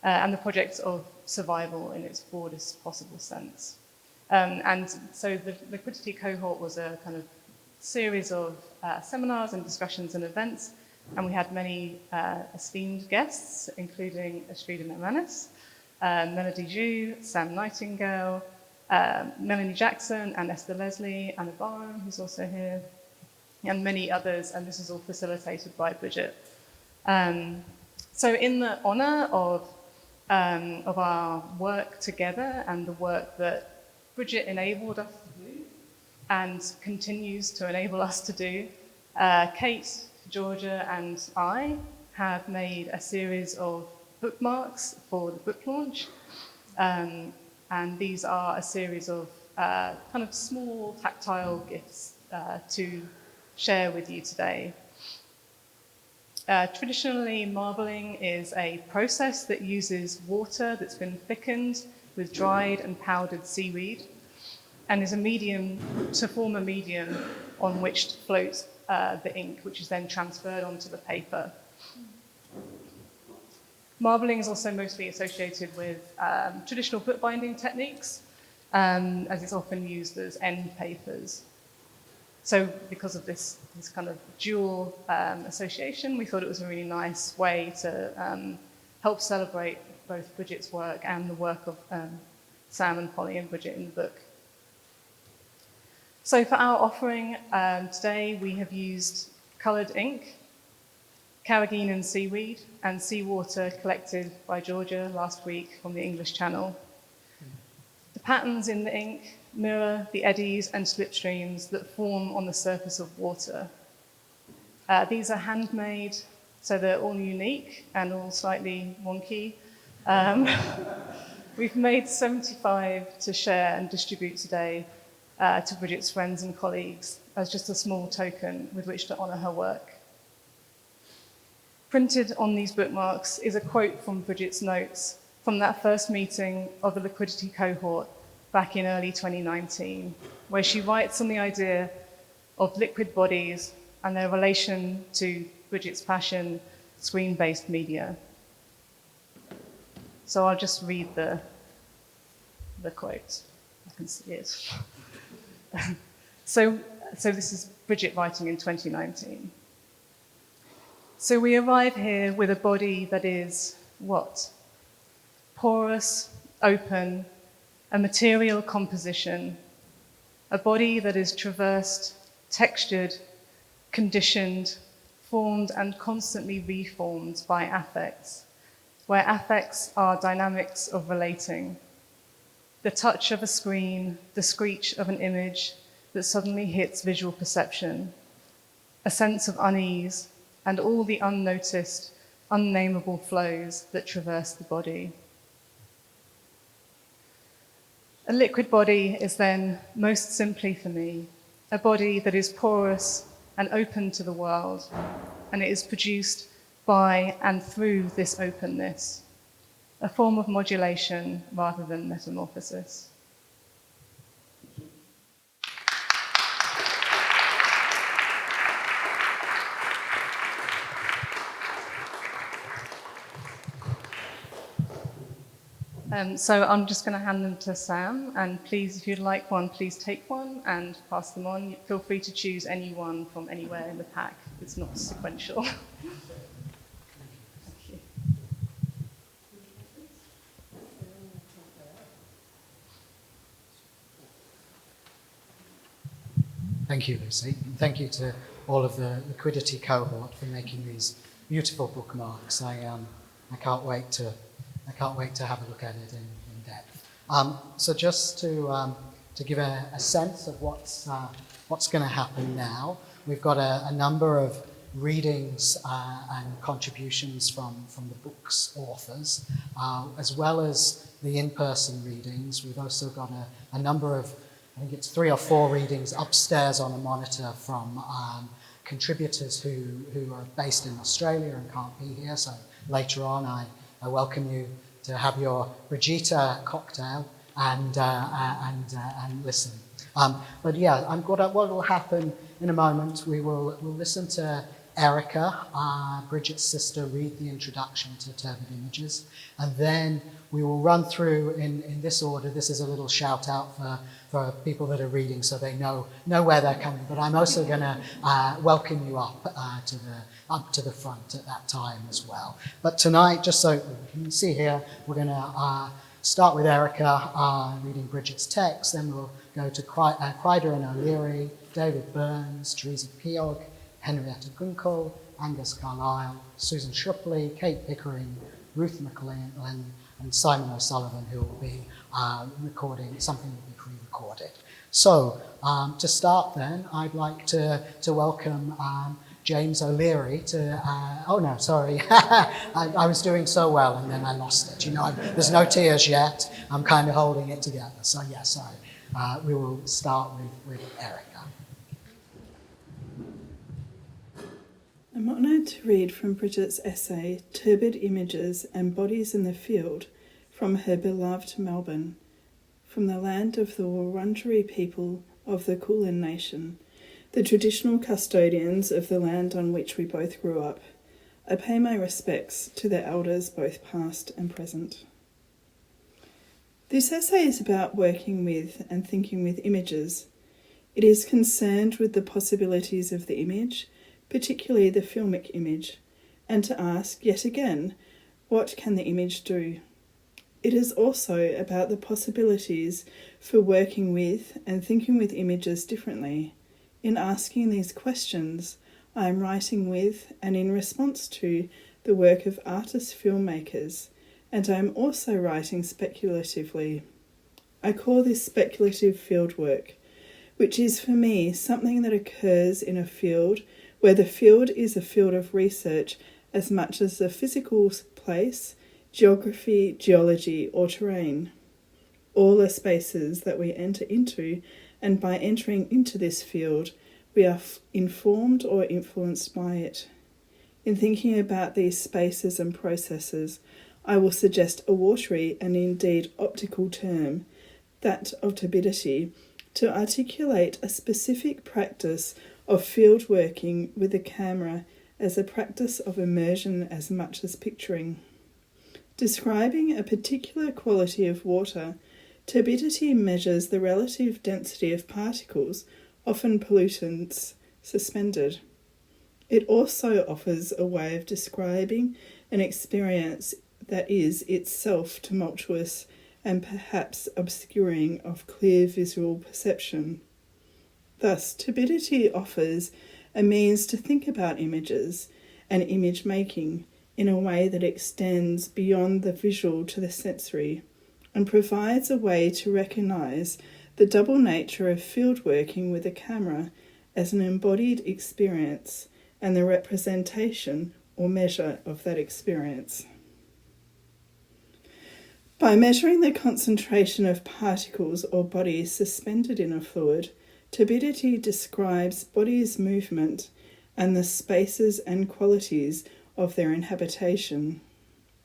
G: and the projects of survival in its broadest possible sense. So the liquidity cohort was a kind of series of seminars and discussions and events, and we had many esteemed guests, including Astrida McManus, Melody Ju, Sam Nightingale, Melanie Jackson and Esther Leslie, Anna Barham, who's also here, and many others, and this is all facilitated by Bridget. So in the honour of our work together and the work that Bridget enabled us to do and continues to enable us to do, Kate, Georgia and I have made a series of bookmarks for the book launch. And these are a series of kind of small tactile gifts to share with you today. Traditionally, marbling is a process that uses water that's been thickened with dried and powdered seaweed and is to form a medium on which to float the ink, which is then transferred onto the paper. Marbling is also mostly associated with traditional bookbinding techniques, as it's often used as end papers. So because of this kind of dual association, we thought it was a really nice way to help celebrate both Bridget's work and the work of Sam and Polly and Bridget in the book. So for our offering today, we have used coloured ink, Carrageenan seaweed, and seawater collected by Georgia last week from the English Channel. The patterns in the ink mirror the eddies and slipstreams that form on the surface of water. These are handmade, so they're all unique and all slightly wonky. We've made 75 to share and distribute today to Bridget's friends and colleagues as just a small token with which to honour her work. Printed on these bookmarks is a quote from Bridget's notes from that first meeting of the liquidity cohort back in early 2019, where she writes on the idea of liquid bodies and their relation to Bridget's passion, screen-based media. So I'll just read the quote. I can see it. So this is Bridget writing in 2019. So we arrive here with a body that is what? Porous, open, a material composition, a body that is traversed, textured, conditioned, formed and constantly reformed by affects, where affects are dynamics of relating. The touch of a screen, the screech of an image that suddenly hits visual perception, a sense of unease, and all the unnoticed, unnameable flows that traverse the body. A liquid body is then, most simply for me, a body that is porous and open to the world, and it is produced by and through this openness, a form of modulation rather than metamorphosis. So I'm just going to hand them to Sam, and please, if you'd like one, please take one and pass them on. Feel free to choose any one from anywhere in the pack. It's not sequential. Thank you.
E: Thank you, Lucy. And thank you to all of the liquidity cohort for making these beautiful bookmarks. I can't wait to have a look at it in depth. So just to give a sense of what's going to happen now, we've got a number of readings and contributions from the book's authors, as well as the in-person readings. We've also got a number of, I think it's 3 or 4 readings upstairs on a monitor from contributors who are based in Australia and can't be here. So later on, I welcome you to have your Brigitte cocktail and listen. But yeah, what will happen in a moment, we'll listen to Erica, Bridget's sister, read the introduction to Turbid Images, and then we will run through in this order. This is a little shout out for people that are reading so they know where they're coming. But I'm also going to welcome you up to the front at that time as well. But tonight, just so you can see here, we're going to start with Erica reading Bridget's text. Then we'll go to Crider and O'Leary, David Burns, Teresa Epilogue, Henrietta Gunkel, Angus Carlyle, Susan Shrupley, Kate Pickering, Ruth McLean, and Simon O'Sullivan, who will be recording, something will be pre-recorded. So to start then, I'd like to welcome James O'Leary to, oh no, sorry, I was doing so well and then I lost it. You know, there's no tears yet, I'm kind of holding it together. So yeah, sorry. We will start with Erica.
H: I'm honoured to read from Bridget's essay, Turbid Images and Bodies in the Field, from her beloved Melbourne, from the land of the Wurundjeri people of the Kulin Nation, the traditional custodians of the land on which we both grew up. I pay my respects to their elders, both past and present. This essay is about working with and thinking with images. It is concerned with the possibilities of the image, particularly the filmic image, and to ask, yet again, what can the image do? It is also about the possibilities for working with and thinking with images differently. In asking these questions, I am writing with and in response to the work of artist filmmakers, and I am also writing speculatively. I call this speculative fieldwork, which is for me something that occurs in a field where the field is a field of research as much as the physical place, geography, geology, or terrain. All are spaces that we enter into, and by entering into this field, we are informed or influenced by it. In thinking about these spaces and processes, I will suggest a watery and indeed optical term, that of turbidity, to articulate a specific practice of field working with a camera as a practice of immersion as much as picturing. Describing a particular quality of water, turbidity measures the relative density of particles, often pollutants, suspended. It also offers a way of describing an experience that is itself tumultuous and perhaps obscuring of clear visual perception. Thus, turbidity offers a means to think about images and image making in a way that extends beyond the visual to the sensory, and provides a way to recognise the double nature of field working with a camera as an embodied experience and the representation or measure of that experience. By measuring the concentration of particles or bodies suspended in a fluid, turbidity describes bodies' movement and the spaces and qualities of their inhabitation.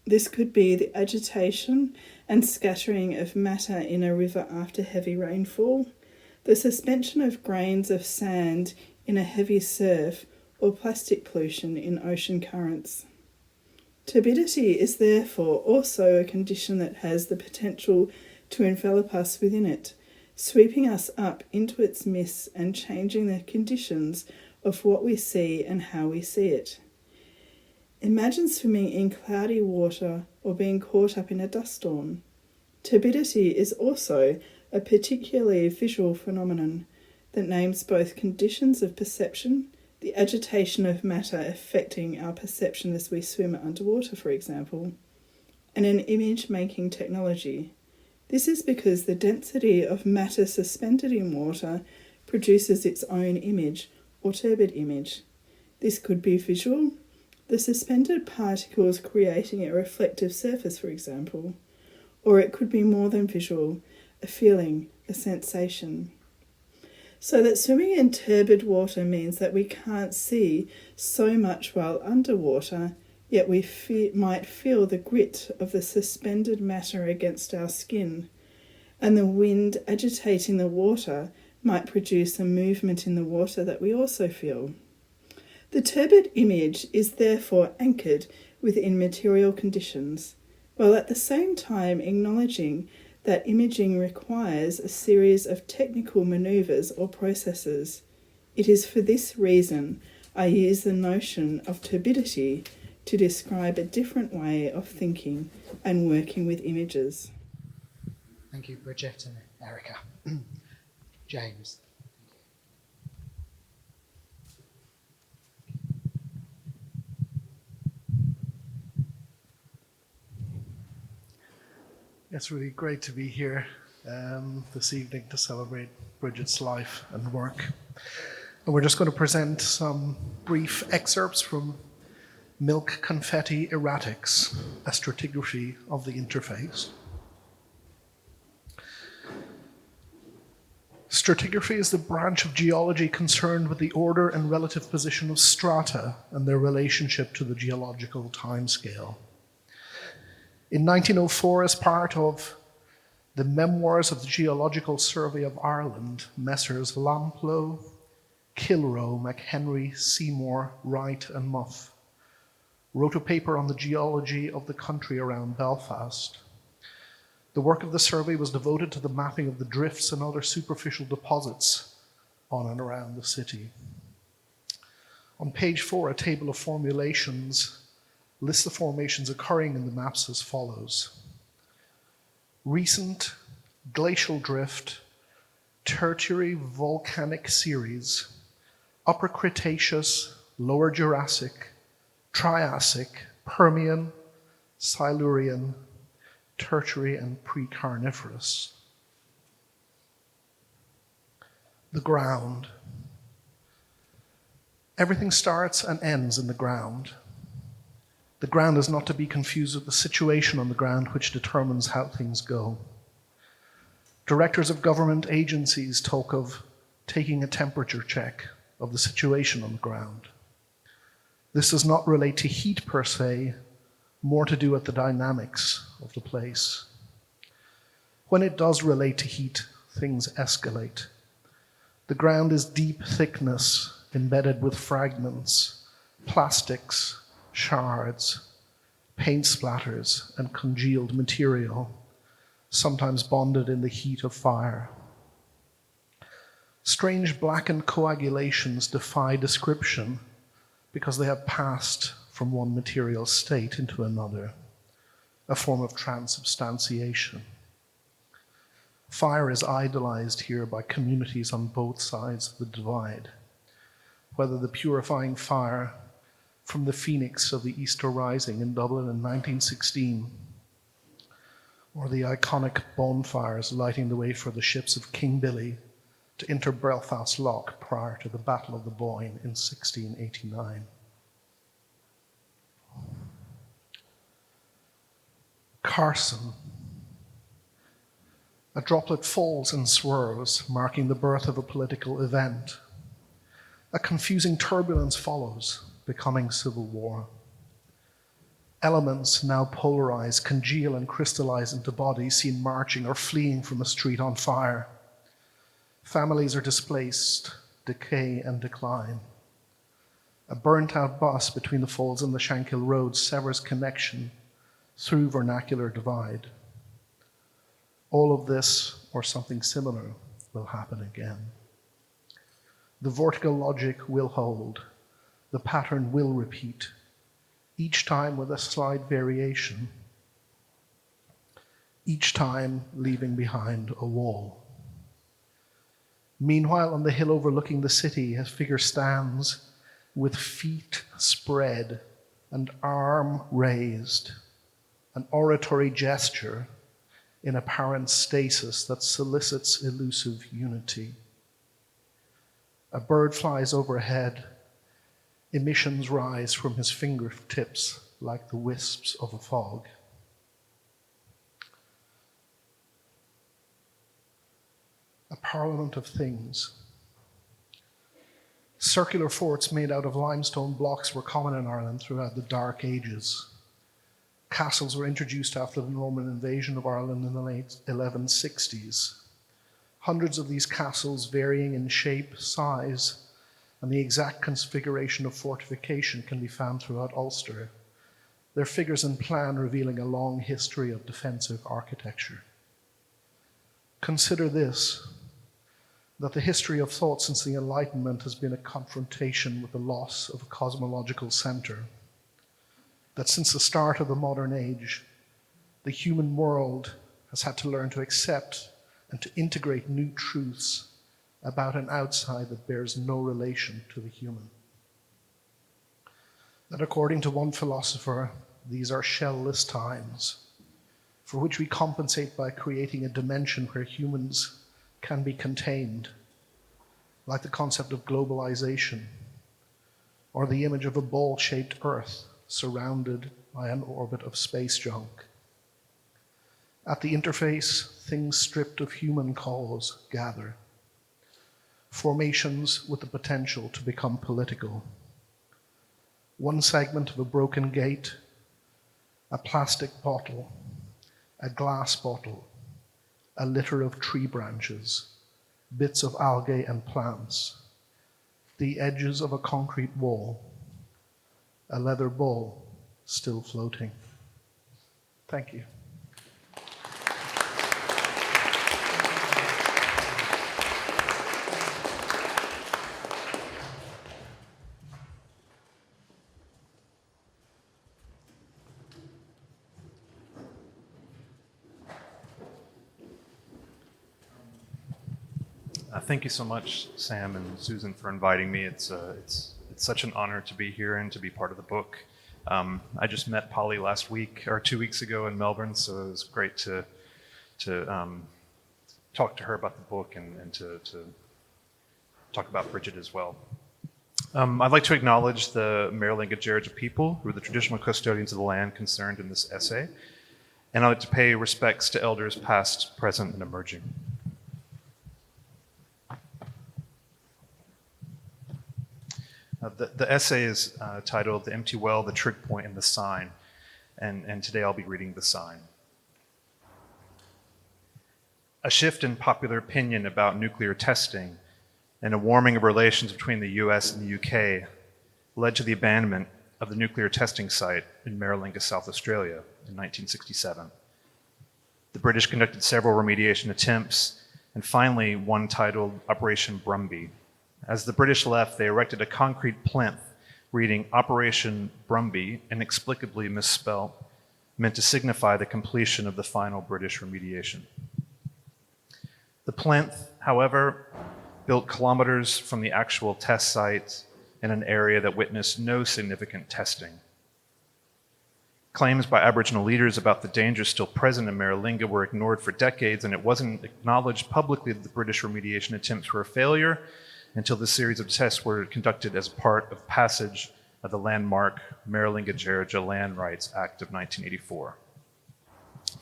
H: This could be the agitation and scattering of matter in a river after heavy rainfall, the suspension of grains of sand in a heavy surf, or plastic pollution in ocean currents. Turbidity is therefore also a condition that has the potential to envelop us within it, sweeping us up into its mists and changing the conditions of what we see and how we see it. Imagine swimming in cloudy water or being caught up in a dust storm. Turbidity is also a particularly visual phenomenon that names both conditions of perception, the agitation of matter affecting our perception as we swim underwater, for example, and an image-making technology. This is because the density of matter suspended in water produces its own image, or turbid image. This could be visual, the suspended particles creating a reflective surface, for example, or it could be more than visual, a feeling, a sensation. So that swimming in turbid water means that we can't see so much while underwater, yet we might feel the grit of the suspended matter against our skin, and the wind agitating the water might produce a movement in the water that we also feel. The turbid image is therefore anchored within material conditions, while at the same time acknowledging that imaging requires a series of technical manoeuvres or processes. It is for this reason I use the notion of turbidity to describe a different way of thinking and working with images.
E: Thank you, Bridget and Erica. James.
I: It's really great to be here this evening to celebrate Bridget's life and work. And we're just going to present some brief excerpts from Milk Confetti Erratics, a stratigraphy of the interface. Stratigraphy is the branch of geology concerned with the order and relative position of strata and their relationship to the geological timescale. In 1904, as part of the Memoirs of the Geological Survey of Ireland, Messrs. Lamplough, Kilroe, McHenry, Seymour, Wright, and Muff wrote a paper on the geology of the country around Belfast. The work of the survey was devoted to the mapping of the drifts and other superficial deposits on and around the city. On page 4, a table of formulations lists the formations occurring in the maps as follows. Recent glacial drift, tertiary volcanic series, Upper Cretaceous, Lower Jurassic, Triassic, Permian, Silurian, Tertiary and Pre-Carniferous. The ground. Everything starts and ends in the ground. The ground is not to be confused with the situation on the ground which determines how things go. Directors of government agencies talk of taking a temperature check of the situation on the ground. This does not relate to heat per se, more to do with the dynamics of the place. When it does relate to heat, things escalate. The ground is deep thickness embedded with fragments, plastics, shards, paint splatters, and congealed material, sometimes bonded in the heat of fire. Strange blackened coagulations defy description because they have passed from one material state into another, a form of transubstantiation. Fire is idolized here by communities on both sides of the divide, whether the purifying fire from the phoenix of the Easter Rising in Dublin in 1916, or the iconic bonfires lighting the way for the ships of King Billy to enter Belfast Lough prior to the Battle of the Boyne in 1689. Carson. A droplet falls and swirls, marking the birth of a political event. A confusing turbulence follows, becoming civil war. Elements now polarized, congeal and crystallize into bodies seen marching or fleeing from a street on fire. Families are displaced, decay and decline. A burnt-out bus between the Falls and the Shankill Road severs connection through vernacular divide. All of this, or something similar, will happen again. The vertical logic will hold. The pattern will repeat, each time with a slight variation, each time leaving behind a wall. Meanwhile, on the hill overlooking the city, a figure stands with feet spread and arm raised, an oratory gesture in apparent stasis that solicits elusive unity. A bird flies overhead. Emissions rise from his fingertips like the wisps of a fog. A parliament of things. Circular forts made out of limestone blocks were common in Ireland throughout the Dark Ages. Castles were introduced after the Norman invasion of Ireland in the late 1160s. Hundreds of these castles, varying in shape, size, and the exact configuration of fortification, can be found throughout Ulster, their figures and plan revealing a long history of defensive architecture. Consider this, that the history of thought since the Enlightenment has been a confrontation with the loss of a cosmological center, that since the start of the modern age, the human world has had to learn to accept and to integrate new truths about an outside that bears no relation to the human. That according to one philosopher, these are shell-less times, for which we compensate by creating a dimension where humans can be contained, like the concept of globalization, or the image of a ball-shaped Earth surrounded by an orbit of space junk. At the interface, things stripped of human cause gather. Formations with the potential to become political. One segment of a broken gate, a plastic bottle, a glass bottle, a litter of tree branches, bits of algae and plants, the edges of a concrete wall, a leather ball still floating. Thank you.
J: Thank you so much, Sam and Susan, for inviting me. It's such an honor to be here and to be part of the book. I just met Polly last week or 2 weeks ago in Melbourne, so it was great to talk to her about the book and to talk about Bridget as well. I'd like to acknowledge the Maralinga-Jaraja people, who are the traditional custodians of the land concerned in this essay, and I'd like to pay respects to elders past, present, and emerging. The essay is titled The Empty Well, the Trig Point, and the Sign, and today I'll be reading the sign. A shift in popular opinion about nuclear testing and a warming of relations between the US and the UK led to the abandonment of the nuclear testing site in Maralinga, South Australia in 1967. The British conducted several remediation attempts, and finally one titled Operation Brumby. As the British left, they erected a concrete plinth reading Operation Brumby, inexplicably misspelt, meant to signify the completion of the final British remediation. The plinth, however, built kilometers from the actual test site in an area that witnessed no significant testing. Claims by Aboriginal leaders about the dangers still present in Maralinga were ignored for decades, and it wasn't acknowledged publicly that the British remediation attempts were a failure until the series of tests were conducted as part of passage of the landmark Maralinga-Jaraja Land Rights Act of 1984.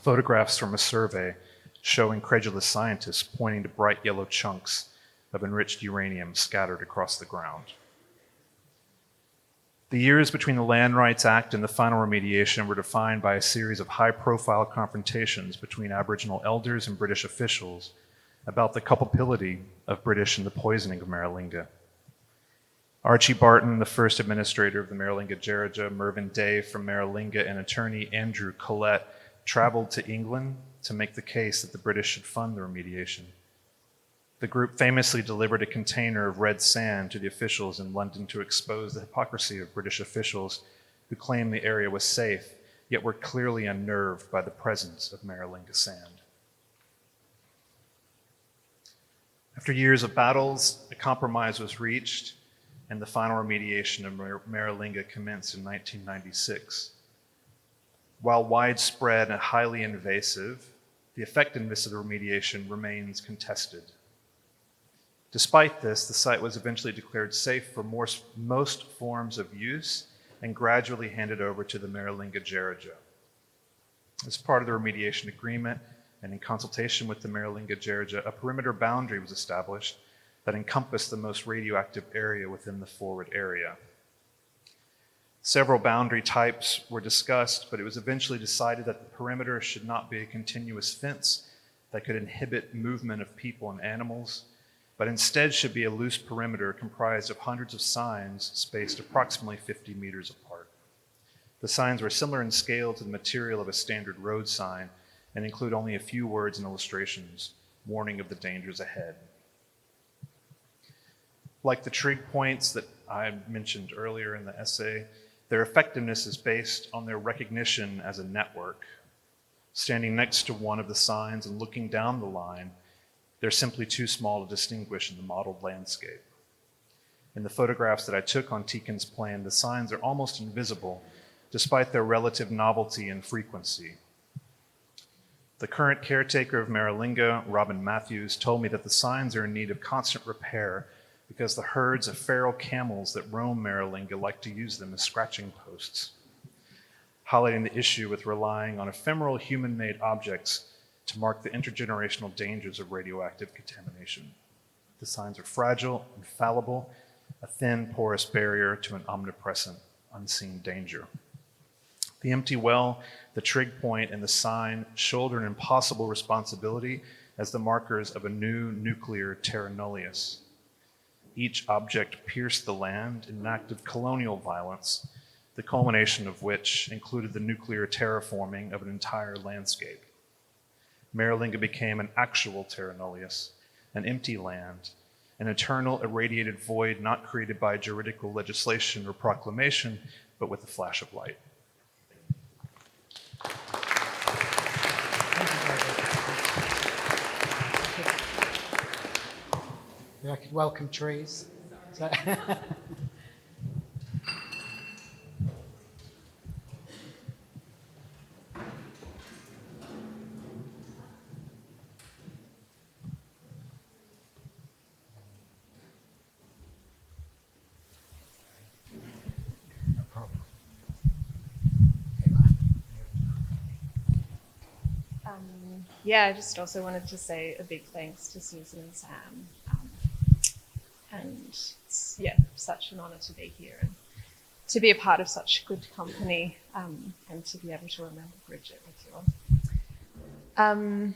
J: Photographs from a survey show incredulous scientists pointing to bright yellow chunks of enriched uranium scattered across the ground. The years between the Land Rights Act and the final remediation were defined by a series of high-profile confrontations between Aboriginal elders and British officials about the culpability of British in the poisoning of Maralinga. Archie Barton, the first administrator of the Maralinga-Jaraja, Mervyn Day from Maralinga, and attorney Andrew Collette traveled to England to make the case that the British should fund the remediation. The group famously delivered a container of red sand to the officials in London to expose the hypocrisy of British officials who claimed the area was safe, yet were clearly unnerved by the presence of Maralinga sand. After years of battles, a compromise was reached, and the final remediation of Maralinga commenced in 1996. While widespread and highly invasive, the effectiveness of the remediation remains contested. Despite this, the site was eventually declared safe for most forms of use and gradually handed over to the Maralinga-Jaraja. As part of the remediation agreement and in consultation with the Maralinga-Jaraja, a perimeter boundary was established that encompassed the most radioactive area within the forward area. Several boundary types were discussed, but it was eventually decided that the perimeter should not be a continuous fence that could inhibit movement of people and animals, but instead should be a loose perimeter comprised of hundreds of signs spaced approximately 50 meters apart. The signs were similar in scale to the material of a standard road sign and include only a few words and illustrations, warning of the dangers ahead. Like the trig points that I mentioned earlier in the essay, their effectiveness is based on their recognition as a network. Standing next to one of the signs and looking down the line, they're simply too small to distinguish in the modeled landscape. In the photographs that I took on Teakin's plan, the signs are almost invisible, despite their relative novelty and frequency. The current caretaker of Maralinga, Robin Matthews, told me that the signs are in need of constant repair because the herds of feral camels that roam Maralinga like to use them as scratching posts, highlighting the issue with relying on ephemeral human-made objects to mark the intergenerational dangers of radioactive contamination. The signs are fragile and fallible, a thin, porous barrier to an omnipresent, unseen danger. The empty well, the trig point, and the sign shoulder an impossible responsibility as the markers of a new nuclear terra nullius. Each object pierced the land in an act of colonial violence, the culmination of which included the nuclear terraforming of an entire landscape. Maralinga became an actual terra nullius, an empty land, an eternal irradiated void not created by juridical legislation or proclamation, but with a flash of light.
E: I could welcome trees. So
G: Yeah, I just also wanted to say a big thanks to Susan and Sam. And it's, yeah, such an honour to be here and to be a part of such good company, and to be able to remember Bridget with you all. I'm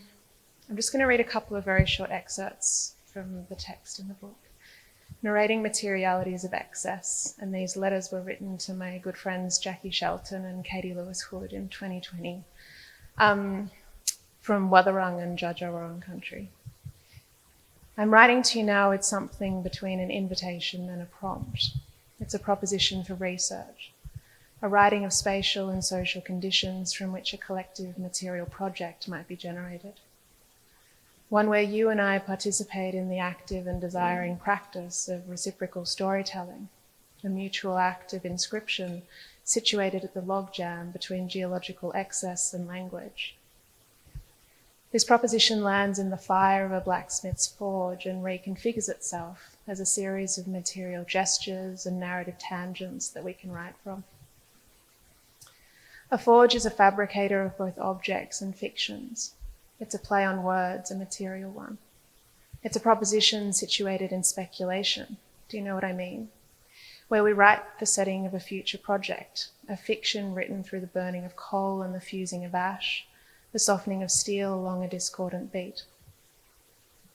G: just going to read a couple of very short excerpts from the text in the book. Narrating materialities of excess, and these letters were written to my good friends Jackie Shelton and Katie Lewis Hood in 2020, from Wathaurong and Dja Dja Wurrung country. I'm writing to you now with something between an invitation and a prompt. It's a proposition for research, a writing of spatial and social conditions from which a collective material project might be generated. One where you and I participate in the active and desiring practice of reciprocal storytelling, a mutual act of inscription situated at the logjam between geological excess and language. This proposition lands in the fire of a blacksmith's forge and reconfigures itself as a series of material gestures and narrative tangents that we can write from. A forge is a fabricator of both objects and fictions. It's a play on words, a material one. It's a proposition situated in speculation. Do you know what I mean? Where we write the setting of a future project, a fiction written through the burning of coal and the fusing of ash, the softening of steel along a discordant beat.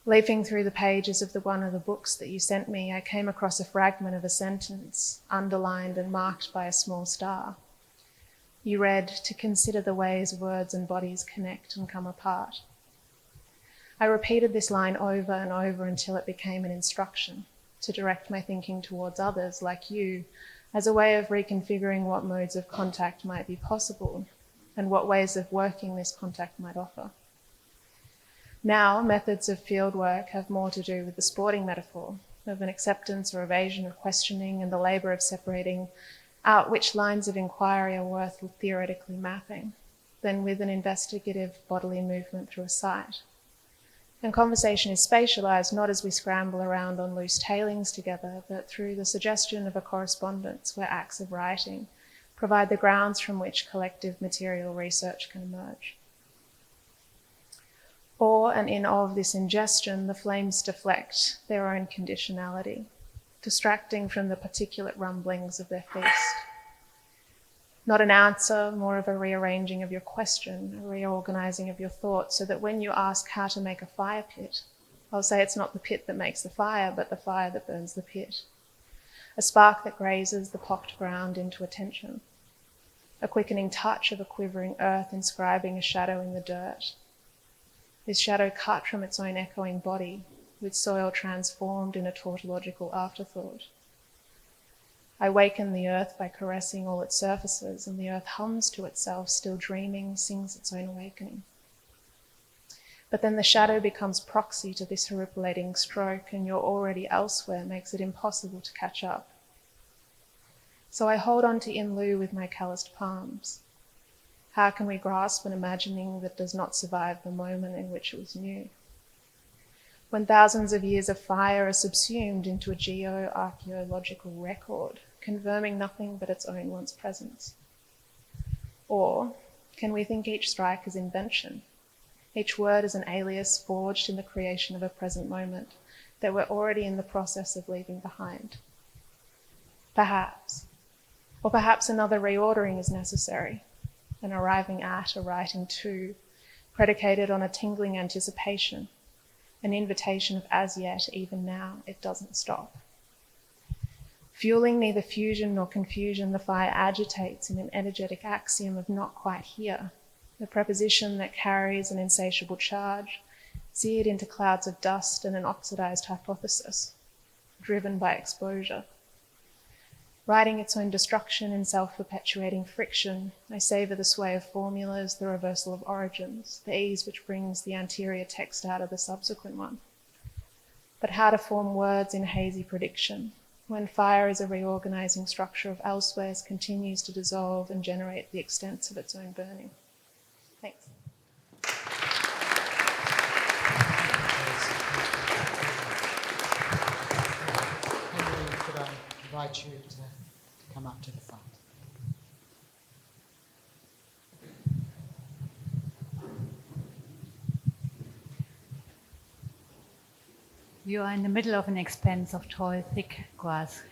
G: Leafing through the pages of one of the books that you sent me, I came across a fragment of a sentence, underlined and marked by a small star. You read, to consider the ways words and bodies connect and come apart. I repeated this line over and over until it became an instruction to direct my thinking towards others like you as a way of reconfiguring what modes of contact might be possible and what ways of working this contact might offer. Now, methods of fieldwork have more to do with the sporting metaphor of an acceptance or evasion of questioning and the labour of separating out which lines of inquiry are worth theoretically mapping than with an investigative bodily movement through a site. And conversation is spatialised not as we scramble around on loose tailings together, but through the suggestion of a correspondence where acts of writing provide the grounds from which collective material research can emerge. Or, and in of this ingestion, the flames deflect their own conditionality, distracting from the particulate rumblings of their feast. Not an answer, more of a rearranging of your question, a reorganising of your thoughts, so that when you ask how to make a fire pit, I'll say it's not the pit that makes the fire, but the fire that burns the pit. A spark that grazes the pocked ground into attention. A quickening touch of a quivering earth inscribing a shadow in the dirt. This shadow cut from its own echoing body, with soil transformed in a tautological afterthought. I waken the earth by caressing all its surfaces, and the earth hums to itself, still dreaming, sings its own awakening. But then the shadow becomes proxy to this horripilating stroke, and you're already elsewhere makes it impossible to catch up. So I hold on to in lieu with my calloused palms. How can we grasp an imagining that does not survive the moment in which it was new? When thousands of years of fire are subsumed into a geo-archaeological record, confirming nothing but its own once presence? Or can we think each strike as invention, each word as an alias forged in the creation of a present moment that we're already in the process of leaving behind? Perhaps. Or perhaps another reordering is necessary, an arriving at, a writing to, predicated on a tingling anticipation, an invitation of as yet, even now, it doesn't stop. Fueling neither fusion nor confusion, the fire agitates in an energetic axiom of not quite here, the preposition that carries an insatiable charge, seared into clouds of dust and an oxidized hypothesis, driven by exposure. Writing its own destruction in self-perpetuating friction, I savour the sway of formulas, the reversal of origins, the ease which brings the anterior text out of the subsequent one. But how to form words in hazy prediction, when fire is a reorganising structure of elsewheres continues to dissolve and generate the extents of its own burning. Thanks.
E: Could I invite you to come up to the front?
K: You are in the middle of an expanse of tall, thick grass,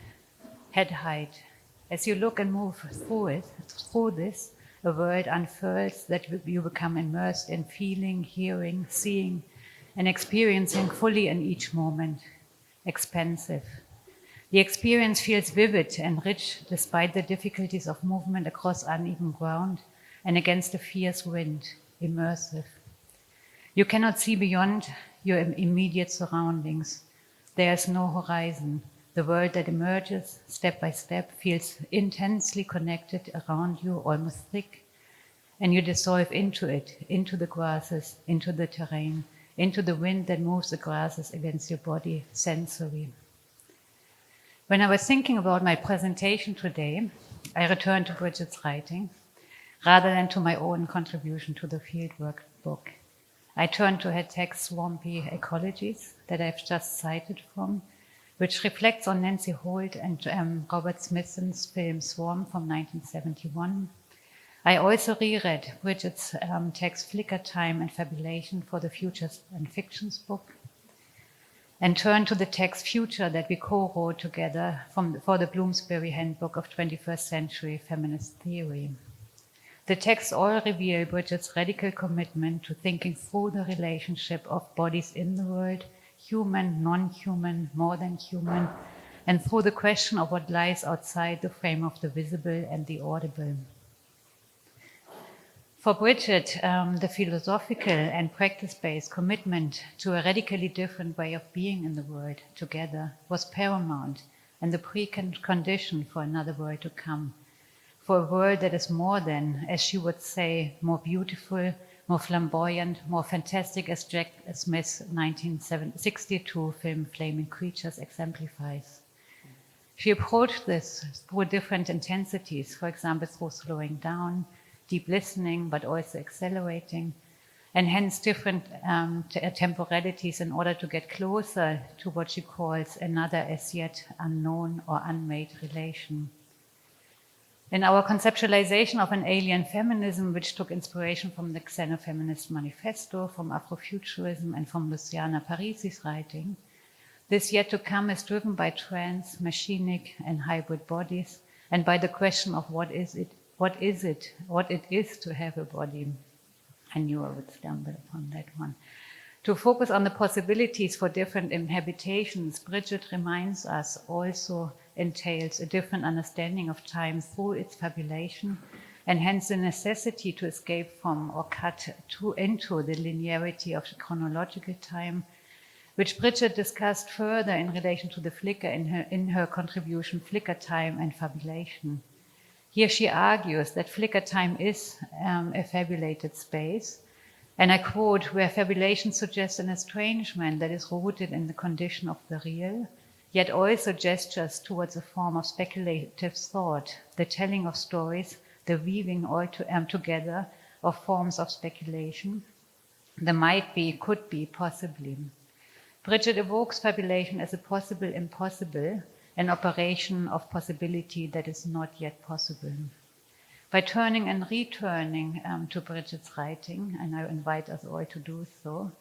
K: head height. As you look and move through this, a world unfurls that you become immersed in, feeling, hearing, seeing, and experiencing fully in each moment. Expansive. The experience feels vivid and rich despite the difficulties of movement across uneven ground and against a fierce wind. Immersive. You cannot see beyond your immediate surroundings. There is no horizon. The world that emerges step by step feels intensely connected around you, almost thick, and you dissolve into it, into the grasses, into the terrain, into the wind that moves the grasses against your body, sensory. When I was thinking about my presentation today, I returned to Bridget's writing rather than to my own contribution to the fieldwork book. I turned to her text, Swampy Ecologies, that I've just cited from, which reflects on Nancy Holt and Robert Smithson's film Swarm from 1971. I also reread Bridget's text Flicker Time and Fabulation for the Futures and Fictions book, and turned to the text Future that we co-wrote together for the Bloomsbury Handbook of 21st Century Feminist Theory. The texts all reveal Bridget's radical commitment to thinking through the relationship of bodies in the world, human, non-human, more than human, and through the question of what lies outside the frame of the visible and the audible. For Bridget, the philosophical and practice-based commitment to a radically different way of being in the world together was paramount and the precondition for another world to come, for a world that is more than, as she would say, more beautiful, more flamboyant, more fantastic, as Jack Smith's 1962 film Flaming Creatures exemplifies. She approached this through different intensities, for example, through slowing down, deep listening, but also accelerating, and hence different temporalities in order to get closer to what she calls another as yet unknown or unmade relation. In our conceptualization of an alien feminism, which took inspiration from the Xenofeminist Manifesto, from Afrofuturism, and from Luciana Parisi's writing, this yet to come is driven by trans, machinic, and hybrid bodies, and by the question of what it is to have a body. I knew I would stumble upon that one. To focus on the possibilities for different inhabitations, Bridget reminds us also entails a different understanding of time through its fabulation, and hence the necessity to escape from or cut into the linearity of the chronological time, which Bridget discussed further in relation to the flicker in her contribution Flicker Time and Fabulation. Here she argues that flicker time is a fabulated space, and I quote, where fabulation suggests an estrangement that is rooted in the condition of the real, yet also gestures towards a form of speculative thought, the telling of stories, the weaving all together of forms of speculation, the might be, could be, possibly. Bridget evokes fabulation as a possible impossible, an operation of possibility that is not yet possible. By turning and returning to Bridget's writing, and I invite us all to do so,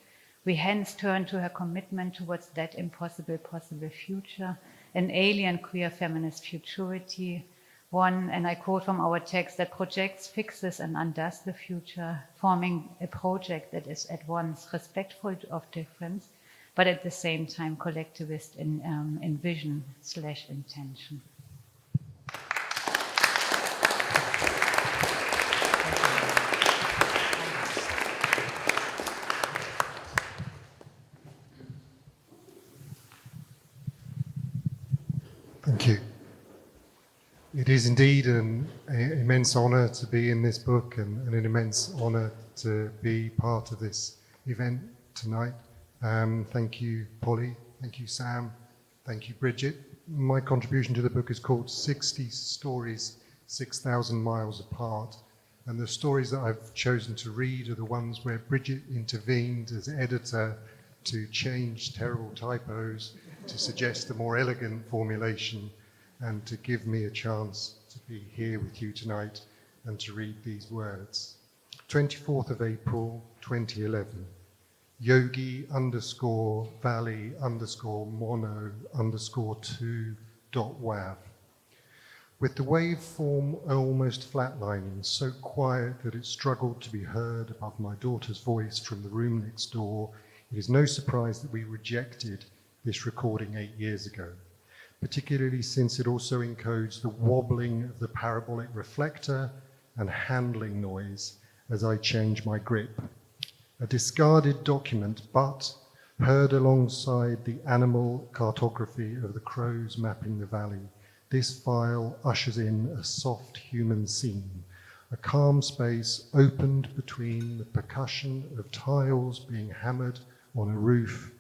K: we hence turn to her commitment towards that impossible possible future, an alien queer feminist futurity, one, and I quote from our text, that projects, fixes, and undoes the future, forming a project that is at once respectful of difference, but at the same time collectivist in vision/intention.
L: Thank you. It is indeed an immense honour to be in this book and an immense honour to be part of this event tonight. Thank you, Polly. Thank you, Sam. Thank you, Bridget. My contribution to the book is called 60 Stories 6,000 Miles Apart. And the stories that I've chosen to read are the ones where Bridget intervened as editor to change terrible typos, to suggest a more elegant formulation, and to give me a chance to be here with you tonight and to read these words. 24th of April, 2011. yogi_valley_mono_2.wav. With the waveform almost flatlining, so quiet that it struggled to be heard above my daughter's voice from the room next door, it is no surprise that we rejected this recording 8 years ago, particularly since it also encodes the wobbling of the parabolic reflector and handling noise as I change my grip. A discarded document, but heard alongside the animal cartography of the crows mapping the valley. This file ushers in a soft human scene, a calm space opened between the percussion of tiles being hammered on a roof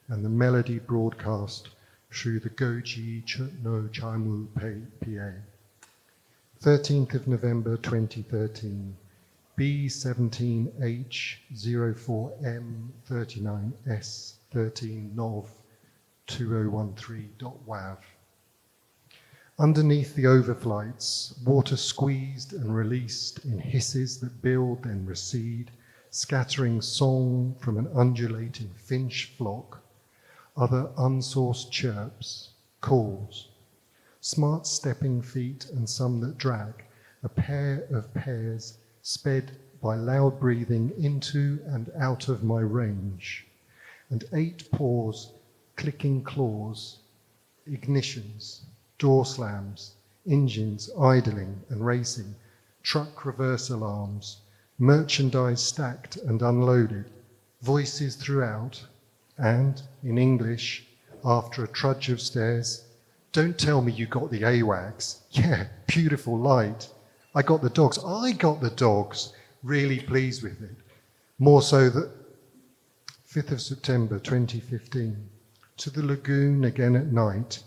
L: and the melody broadcast through the Goji no Chaimu PA. 13th of November 2013, B17H04M39S13NOV 2013.wav. Underneath the overflights, water squeezed and released in hisses that build then recede, scattering song from an undulating finch flock, other unsourced chirps, calls, smart stepping feet and some that drag, a pair of pairs sped by loud breathing into and out of my range, and 8 paws, clicking claws, ignitions, door slams, engines idling and racing, truck reverse alarms, merchandise stacked and unloaded, voices throughout, and, in English, after a trudge of stairs, "Don't tell me you got the AWACS. Yeah, beautiful light. I got the dogs. Really pleased with it. More so that 5th of September 2015, to the lagoon again at night,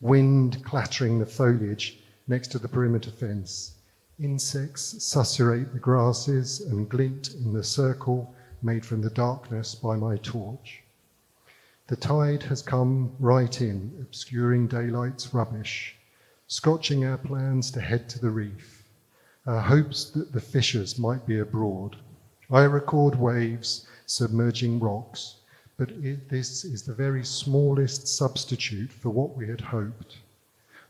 L: wind clattering the foliage next to the perimeter fence. Insects susurrate the grasses and glint in the circle made from the darkness by my torch. The tide has come right in, obscuring daylight's rubbish, scotching our plans to head to the reef, our hopes that the fishers might be abroad. I record waves submerging rocks, but this is the very smallest substitute for what we had hoped.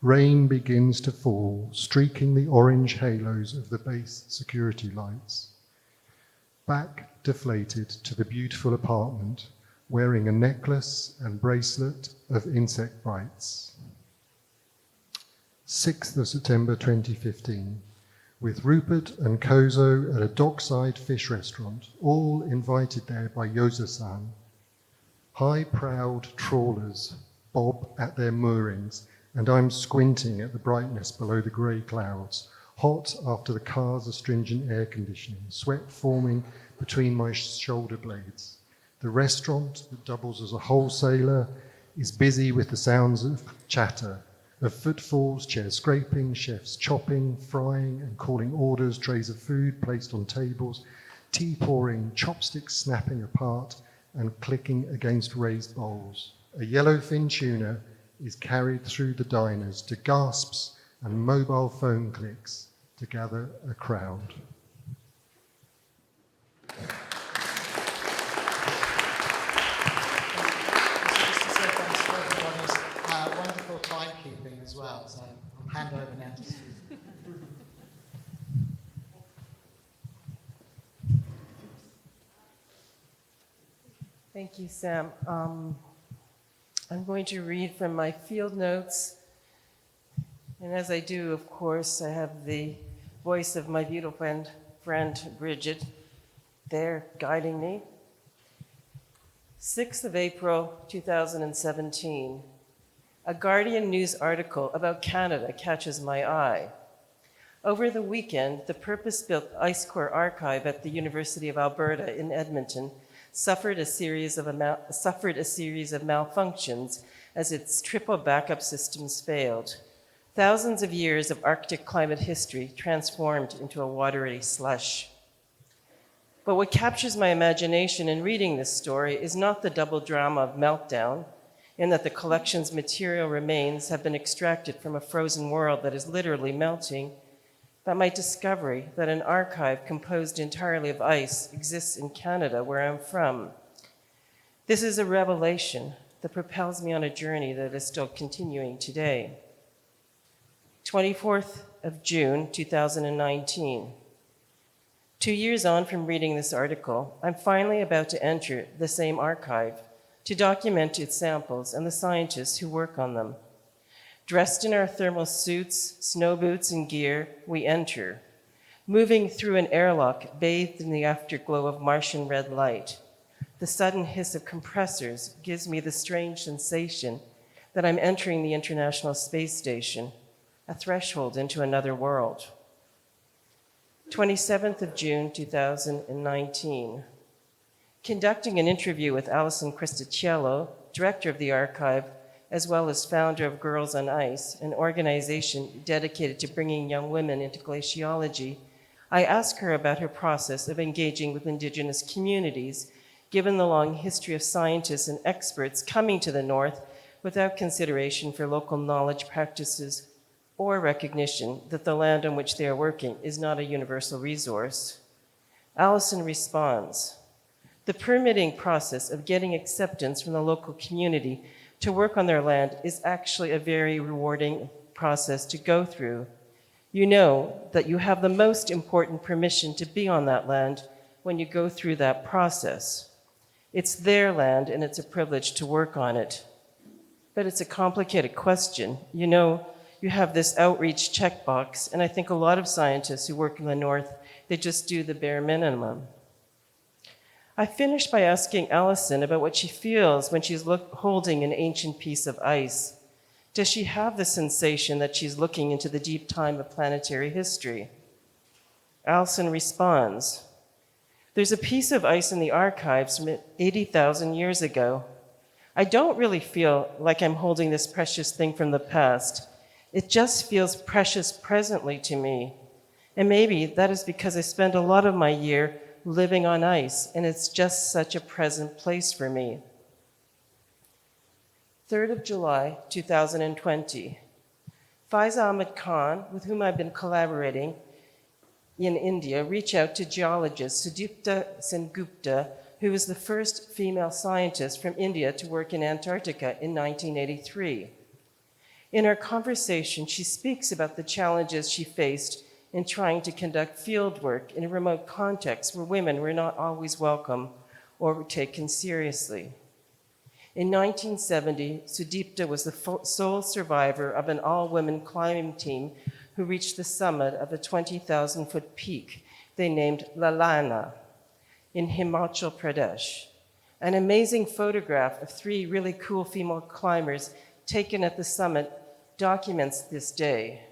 L: Rain begins to fall, streaking the orange halos of the base security lights. Back deflated to the beautiful apartment, wearing a necklace and bracelet of insect bites. 6th of September 2015, with Rupert and Kozo at a dockside fish restaurant, all invited there by Yosa-san. High-prowed trawlers bob at their moorings, and I'm squinting at the brightness below the grey clouds, hot after the car's astringent air conditioning, sweat forming between my shoulder blades. The restaurant that doubles as a wholesaler is busy with the sounds of chatter, of footfalls, chairs scraping, chefs chopping, frying and calling orders, trays of food placed on tables, tea pouring, chopsticks snapping apart and clicking against raised bowls. A yellowfin tuna is carried through the diners to gasps and mobile phone clicks to gather a crowd.
E: Wonderful timekeeping as well, so I'll hand over now to Susan.
C: Thank you, Sam. I'm going to read from my field notes, and as I do, of course, I have the voice of my beautiful friend Bridget there guiding me. 6th of April, 2017. A Guardian news article about Canada catches my eye. Over the weekend, the purpose-built Ice Core archive at the University of Alberta in Edmonton suffered a series of malfunctions as its triple backup systems failed. Thousands of years of Arctic climate history transformed into a watery slush. But what captures my imagination in reading this story is not the double drama of meltdown, in that the collection's material remains have been extracted from a frozen world that is literally melting, but my discovery that an archive composed entirely of ice exists in Canada, where I'm from. This is a revelation that propels me on a journey that is still continuing today. 24th of June, 2019. 2 years on from reading this article, I'm finally about to enter the same archive to document its samples and the scientists who work on them. Dressed in our thermal suits, snow boots, and gear, we enter, moving through an airlock bathed in the afterglow of Martian red light. The sudden hiss of compressors gives me the strange sensation that I'm entering the International Space Station, a threshold into another world. 27th of June, 2019. Conducting an interview with Alison Cristicello, director of the archive, as well as founder of Girls on Ice, an organization dedicated to bringing young women into glaciology, I asked her about her process of engaging with Indigenous communities, given the long history of scientists and experts coming to the North without consideration for local knowledge practices or recognition that the land on which they are working is not a universal resource. Alison responds, the permitting process of getting acceptance from the local community to work on their land is actually a very rewarding process to go through. You know that you have the most important permission to be on that land when you go through that process. It's their land and it's a privilege to work on it. But it's a complicated question. You know, you have this outreach checkbox, and I think a lot of scientists who work in the North, they just do the bare minimum. I finished by asking Alison about what she feels when she's holding an ancient piece of ice. Does she have the sensation that she's looking into the deep time of planetary history? Alison responds, there's a piece of ice in the archives from 80,000 years ago. I don't really feel like I'm holding this precious thing from the past. It just feels precious presently to me. And maybe that is because I spend a lot of my year living on ice, and it's just such a present place for me. 3rd of July, 2020. Faiza Ahmed Khan, with whom I've been collaborating in India, reached out to geologist Sudipta Sengupta, who was the first female scientist from India to work in Antarctica in 1983. In our conversation, she speaks about the challenges she faced in trying to conduct field work in a remote context where women were not always welcome or were taken seriously. In 1970, Sudipta was the sole survivor of an all-women climbing team who reached the summit of a 20,000-foot peak they named Lalana in Himachal Pradesh. An amazing photograph of 3 really cool female climbers taken at the summit documents this day.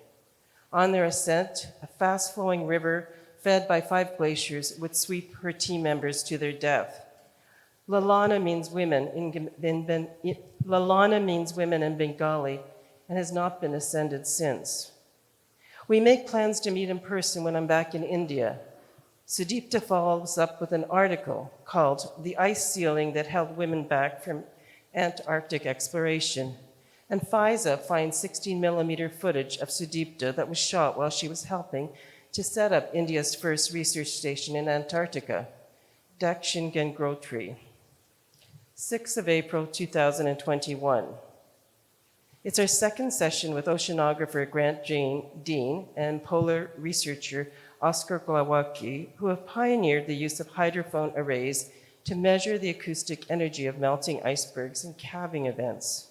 C: On their ascent, a fast-flowing river fed by 5 glaciers would sweep her team members to their death. Lalana means women in Bengali and has not been ascended since. We make plans to meet in person when I'm back in India. Sudipta follows up with an article called The Ice Ceiling That Held Women Back from Antarctic Exploration. And Faiza finds 16-millimeter footage of Sudipta that was shot while she was helping to set up India's first research station in Antarctica, Dakshin Gangotri. 6th of April, 2021. It's our second session with oceanographer Grant Dean and polar researcher Oscar Glowacki, who have pioneered the use of hydrophone arrays to measure the acoustic energy of melting icebergs and calving events.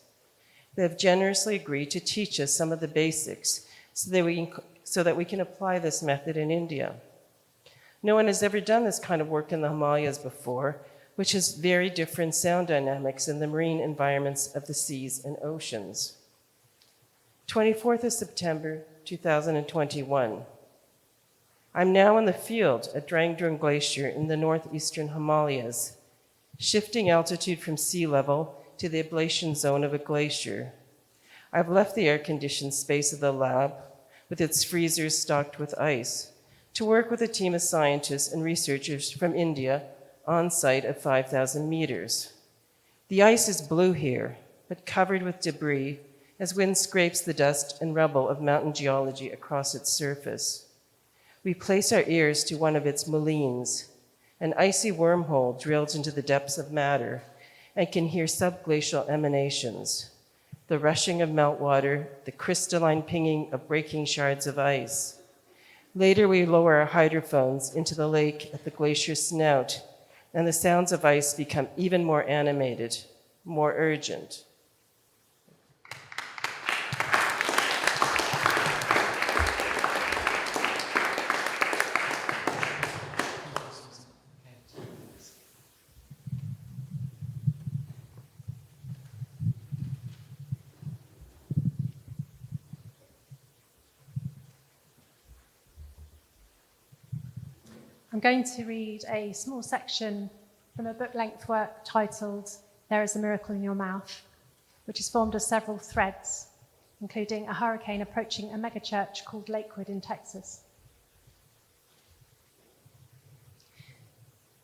C: They have generously agreed to teach us some of the basics so that we can apply this method in India. No one has ever done this kind of work in the Himalayas before, which has very different sound dynamics in the marine environments of the seas and oceans. 24th of September, 2021. I'm now in the field at Drangdrung Glacier in the northeastern Himalayas, shifting altitude from sea level to the ablation zone of a glacier. I've left the air-conditioned space of the lab, with its freezers stocked with ice, to work with a team of scientists and researchers from India on site at 5,000 meters. The ice is blue here, but covered with debris as wind scrapes the dust and rubble of mountain geology across its surface. We place our ears to one of its moulines, an icy wormhole drilled into the depths of matter, and can hear subglacial emanations, the rushing of meltwater, the crystalline pinging of breaking shards of ice. Later, we lower our hydrophones into the lake at the glacier's snout, and the sounds of ice become even more animated, more urgent.
M: I'm going to read a small section from a book-length work titled There is a Miracle in Your Mouth, which is formed of several threads, including a hurricane approaching a megachurch called Lakewood in Texas.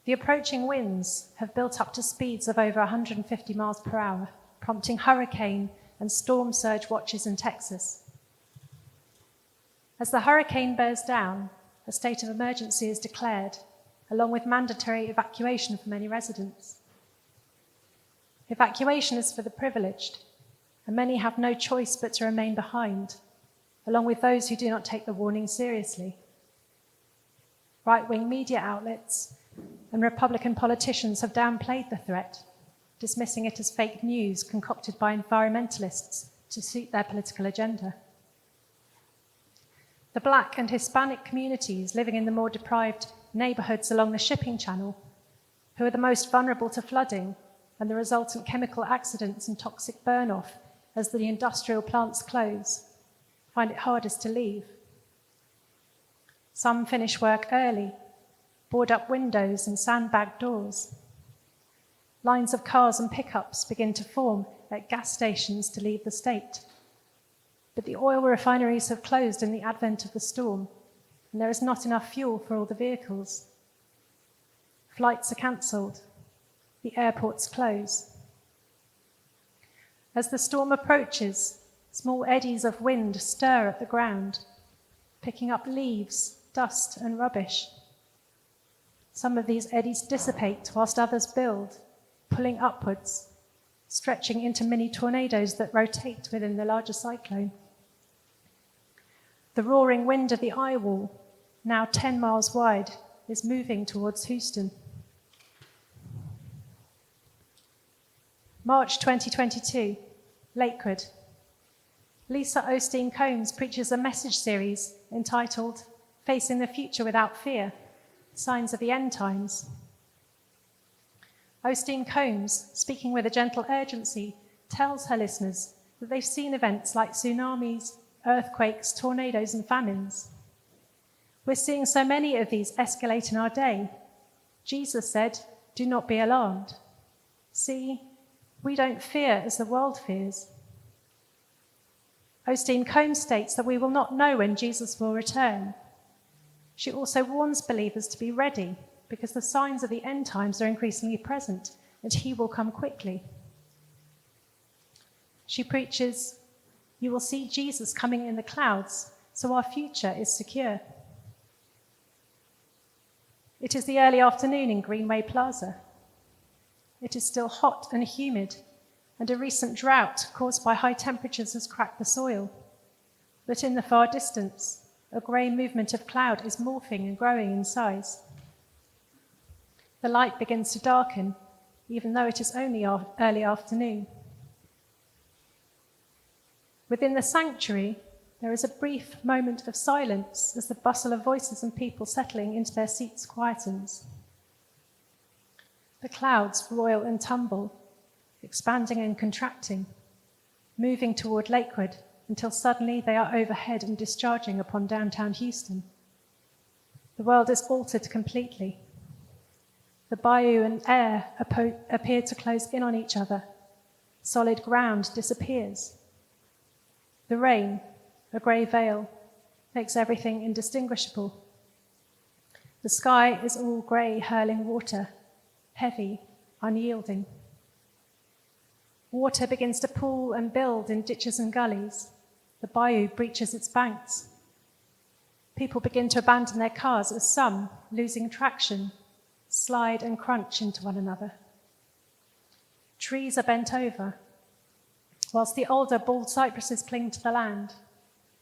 M: The approaching winds have built up to speeds of over 150 miles per hour, prompting hurricane and storm surge watches in Texas. As the hurricane bears down, a state of emergency is declared, along with mandatory evacuation for many residents. Evacuation is for the privileged, and many have no choice but to remain behind, along with those who do not take the warning seriously. Right-wing media outlets and Republican politicians have downplayed the threat, dismissing it as fake news concocted by environmentalists to suit their political agenda. The Black and Hispanic communities living in the more deprived neighbourhoods along the shipping channel, who are the most vulnerable to flooding and the resultant chemical accidents and toxic burn-off as the industrial plants close, find it hardest to leave. Some finish work early, board up windows and sandbag doors. Lines of cars and pickups begin to form at gas stations to leave the state. But the oil refineries have closed in the advent of the storm, and there is not enough fuel for all the vehicles. Flights are cancelled. The airports close. As the storm approaches, small eddies of wind stir at the ground, picking up leaves, dust, and rubbish. Some of these eddies dissipate whilst others build, pulling upwards, stretching into mini tornadoes that rotate within the larger cyclone. The roaring wind of the eye wall, now 10 miles wide, is moving towards Houston. March 2022, Lakewood. Lisa Osteen Combs preaches a message series entitled Facing the Future Without Fear, Signs of the End Times. Osteen Combs, speaking with a gentle urgency, tells her listeners that they've seen events like tsunamis, earthquakes, tornadoes, and famines. We're seeing so many of these escalate in our day. Jesus said, "Do not be alarmed." See, we don't fear as the world fears. Osteen Combs states that we will not know when Jesus will return. She also warns believers to be ready because the signs of the end times are increasingly present and he will come quickly. She preaches, "You will see Jesus coming in the clouds, so our future is secure." It is the early afternoon in Greenway Plaza. It is still hot and humid, and a recent drought caused by high temperatures has cracked the soil. But in the far distance, a grey movement of cloud is morphing and growing in size. The light begins to darken, even though it is only early afternoon. Within the sanctuary, there is a brief moment of silence as the bustle of voices and people settling into their seats quietens. The clouds roil and tumble, expanding and contracting, moving toward Lakewood until suddenly they are overhead and discharging upon downtown Houston. The world is altered completely. The bayou and air appear to close in on each other. Solid ground disappears. The rain, a grey veil, makes everything indistinguishable. The sky is all grey, hurling water, heavy, unyielding. Water begins to pool and build in ditches and gullies. The bayou breaches its banks. People begin to abandon their cars as some, losing traction, slide and crunch into one another. Trees are bent over, whilst the older bald cypresses cling to the land.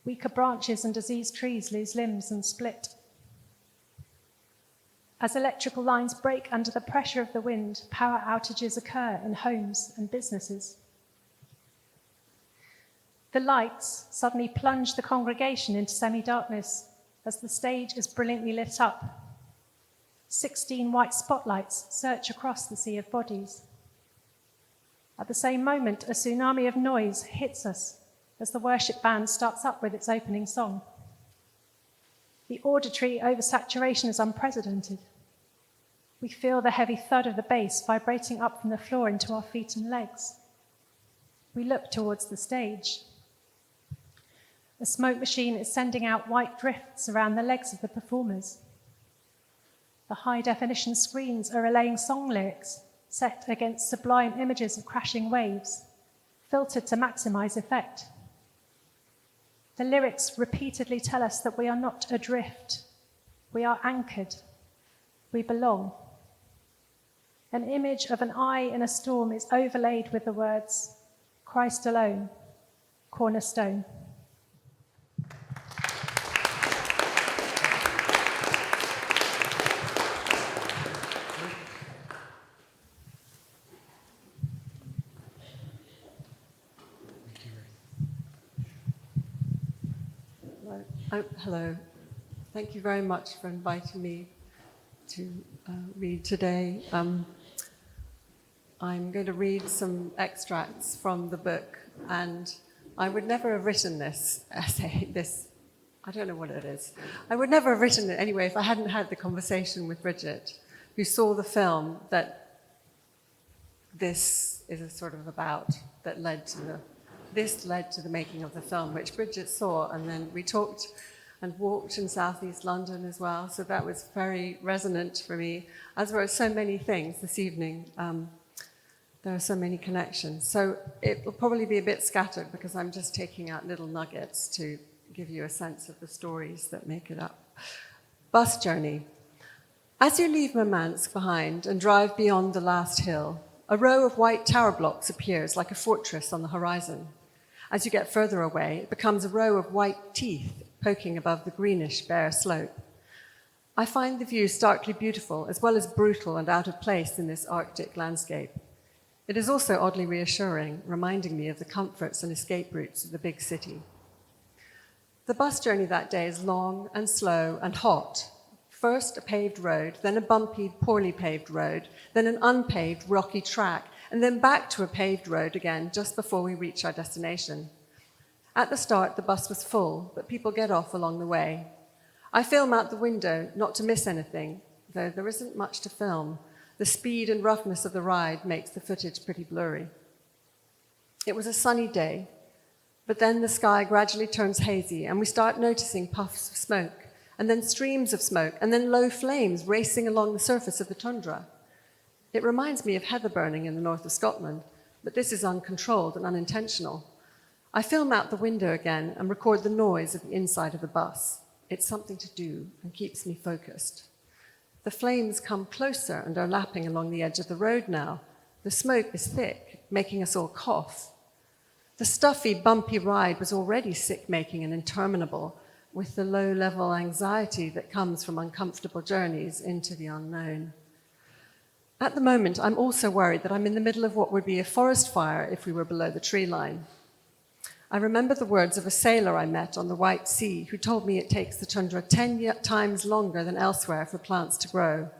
M: Weaker branches and diseased trees lose limbs and split. As electrical lines break under the pressure of the wind, power outages occur in homes and businesses. The lights suddenly plunge the congregation into semi-darkness as the stage is brilliantly lit up. 16 white spotlights search across the sea of bodies. At the same moment, a tsunami of noise hits us as the worship band starts up with its opening song. The auditory oversaturation is unprecedented. We feel the heavy thud of the bass vibrating up from the floor into our feet and legs. We look towards the stage. A smoke machine is sending out white drifts around the legs of the performers. The high-definition screens are relaying song lyrics set against sublime images of crashing waves, filtered to maximize effect. The lyrics repeatedly tell us that we are not adrift. We are anchored. We belong. An image of an eye in a storm is overlaid with the words, Christ alone, cornerstone.
N: Hello. Thank you very much for inviting me to read today. I'm going to read some extracts from the book, and I would never have written this essay, I don't know what it is. I would never have written it anyway if I hadn't had the conversation with Bridget, who saw the film that this is a sort of about, that led to the making of the film, which Bridget saw, and then we talked and walked in southeast London as well, so that was very resonant for me, as were so many things this evening. There are so many connections. So it will probably be a bit scattered because I'm just taking out little nuggets to give you a sense of the stories that make it up. Bus journey. As you leave Murmansk behind and drive beyond the last hill, a row of white tower blocks appears like a fortress on the horizon. As you get further away, it becomes a row of white teeth poking above the greenish bare slope. I find the view starkly beautiful, as well as brutal and out of place in this Arctic landscape. It is also oddly reassuring, reminding me of the comforts and escape routes of the big city. The bus journey that day is long and slow and hot. First a paved road, then a bumpy, poorly paved road, then an unpaved, rocky track, and then back to a paved road again just before we reach our destination. At the start, the bus was full, but people get off along the way. I film out the window, not to miss anything, though there isn't much to film. The speed and roughness of the ride makes the footage pretty blurry. It was a sunny day, but then the sky gradually turns hazy, and we start noticing puffs of smoke, and then streams of smoke, and then low flames racing along the surface of the tundra. It reminds me of heather burning in the north of Scotland, but this is uncontrolled and unintentional. I film out the window again and record the noise of the inside of the bus. It's something to do and keeps me focused. The flames come closer and are lapping along the edge of the road now. The smoke is thick, making us all cough. The stuffy, bumpy ride was already sick-making and interminable, with the low-level anxiety that comes from uncomfortable journeys into the unknown. At the moment, I'm also worried that I'm in the middle of what would be a forest fire if we were below the tree line. I remember the words of a sailor I met on the White Sea who told me it takes the tundra 10 times longer than elsewhere for plants to grow.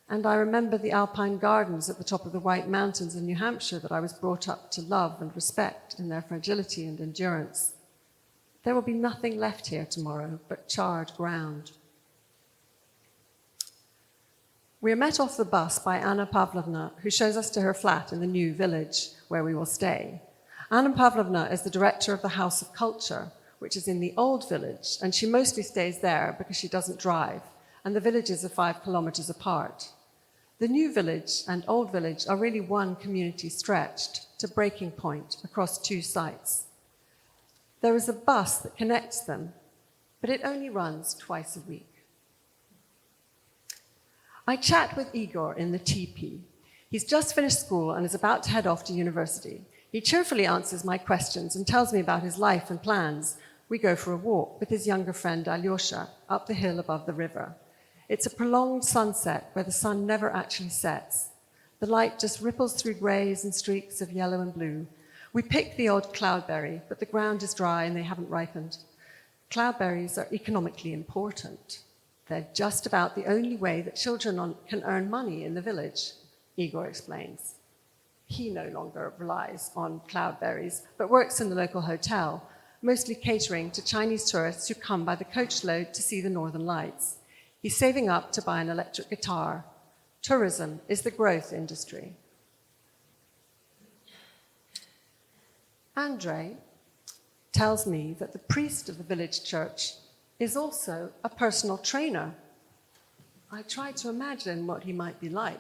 N: And I remember the alpine gardens at the top of the White Mountains in New Hampshire that I was brought up to love and respect in their fragility and endurance. There will be nothing left here tomorrow but charred ground. We are met off the bus by Anna Pavlovna, who shows us to her flat in the new village where we will stay. Anna Pavlovna is the director of the House of Culture, which is in the old village, and she mostly stays there because she doesn't drive, and the villages are 5 kilometers apart. The new village and old village are really one community stretched to breaking point across 2 sites. There is a bus that connects them, but it only runs twice a week. I chat with Igor in the teepee. He's just finished school and is about to head off to university. He cheerfully answers my questions and tells me about his life and plans. We go for a walk with his younger friend Alyosha up the hill above the river. It's a prolonged sunset where the sun never actually sets. The light just ripples through greys and streaks of yellow and blue. We pick the odd cloudberry, but the ground is dry and they haven't ripened. Cloudberries are economically important. They're just about the only way that children can earn money in the village, Igor explains. He no longer relies on cloudberries, but works in the local hotel, mostly catering to Chinese tourists who come by the coachload to see the northern lights. He's saving up to buy an electric guitar. Tourism is the growth industry. Andrei tells me that the priest of the village church is also a personal trainer. I try to imagine what he might be like.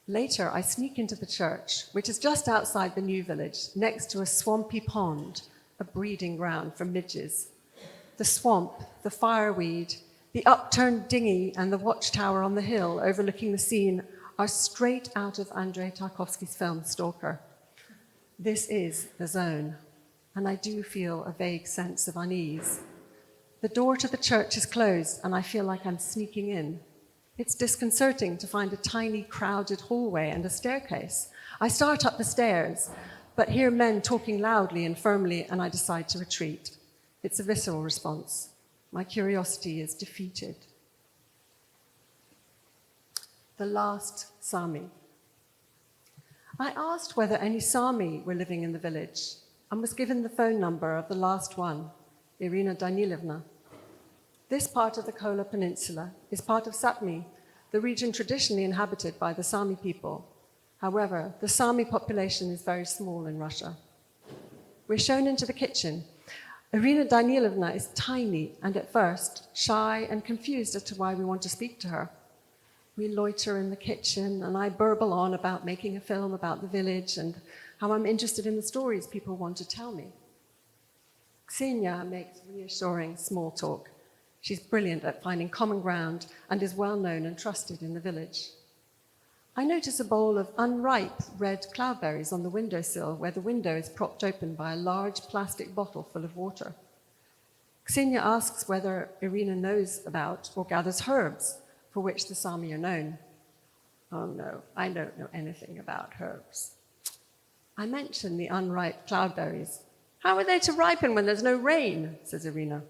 N: Later, I sneak into the church, which is just outside the new village, next to a swampy pond, a breeding ground for midges. The swamp, the fireweed, the upturned dinghy, and the watchtower on the hill overlooking the scene are straight out of Andrei Tarkovsky's film Stalker. This is the zone, and I do feel a vague sense of unease. The door to the church is closed, and I feel like I'm sneaking in. It's disconcerting to find a tiny, crowded hallway and a staircase. I start up the stairs, but hear men talking loudly and firmly, and I decide to retreat. It's a visceral response. My curiosity is defeated. The last Sami. I asked whether any Sami were living in the village and was given the phone number of the last one, Irina Danilevna. This part of the Kola Peninsula is part of Sapmi, the region traditionally inhabited by the Sami people. However, the Sami population is very small in Russia. We're shown into the kitchen. Irina Danilevna is tiny and at first shy and confused as to why we want to speak to her. We loiter in the kitchen and I burble on about making a film about the village and how I'm interested in the stories people want to tell me. Ksenia makes reassuring small talk. She's brilliant at finding common ground and is well known and trusted in the village. I notice a bowl of unripe red cloudberries on the windowsill where the window is propped open by a large plastic bottle full of water. Ksenia asks whether Irina knows about or gathers herbs for which the Sami are known. Oh no, I don't know anything about herbs. I mention the unripe cloudberries. How are they to ripen when there's no rain, says Irina.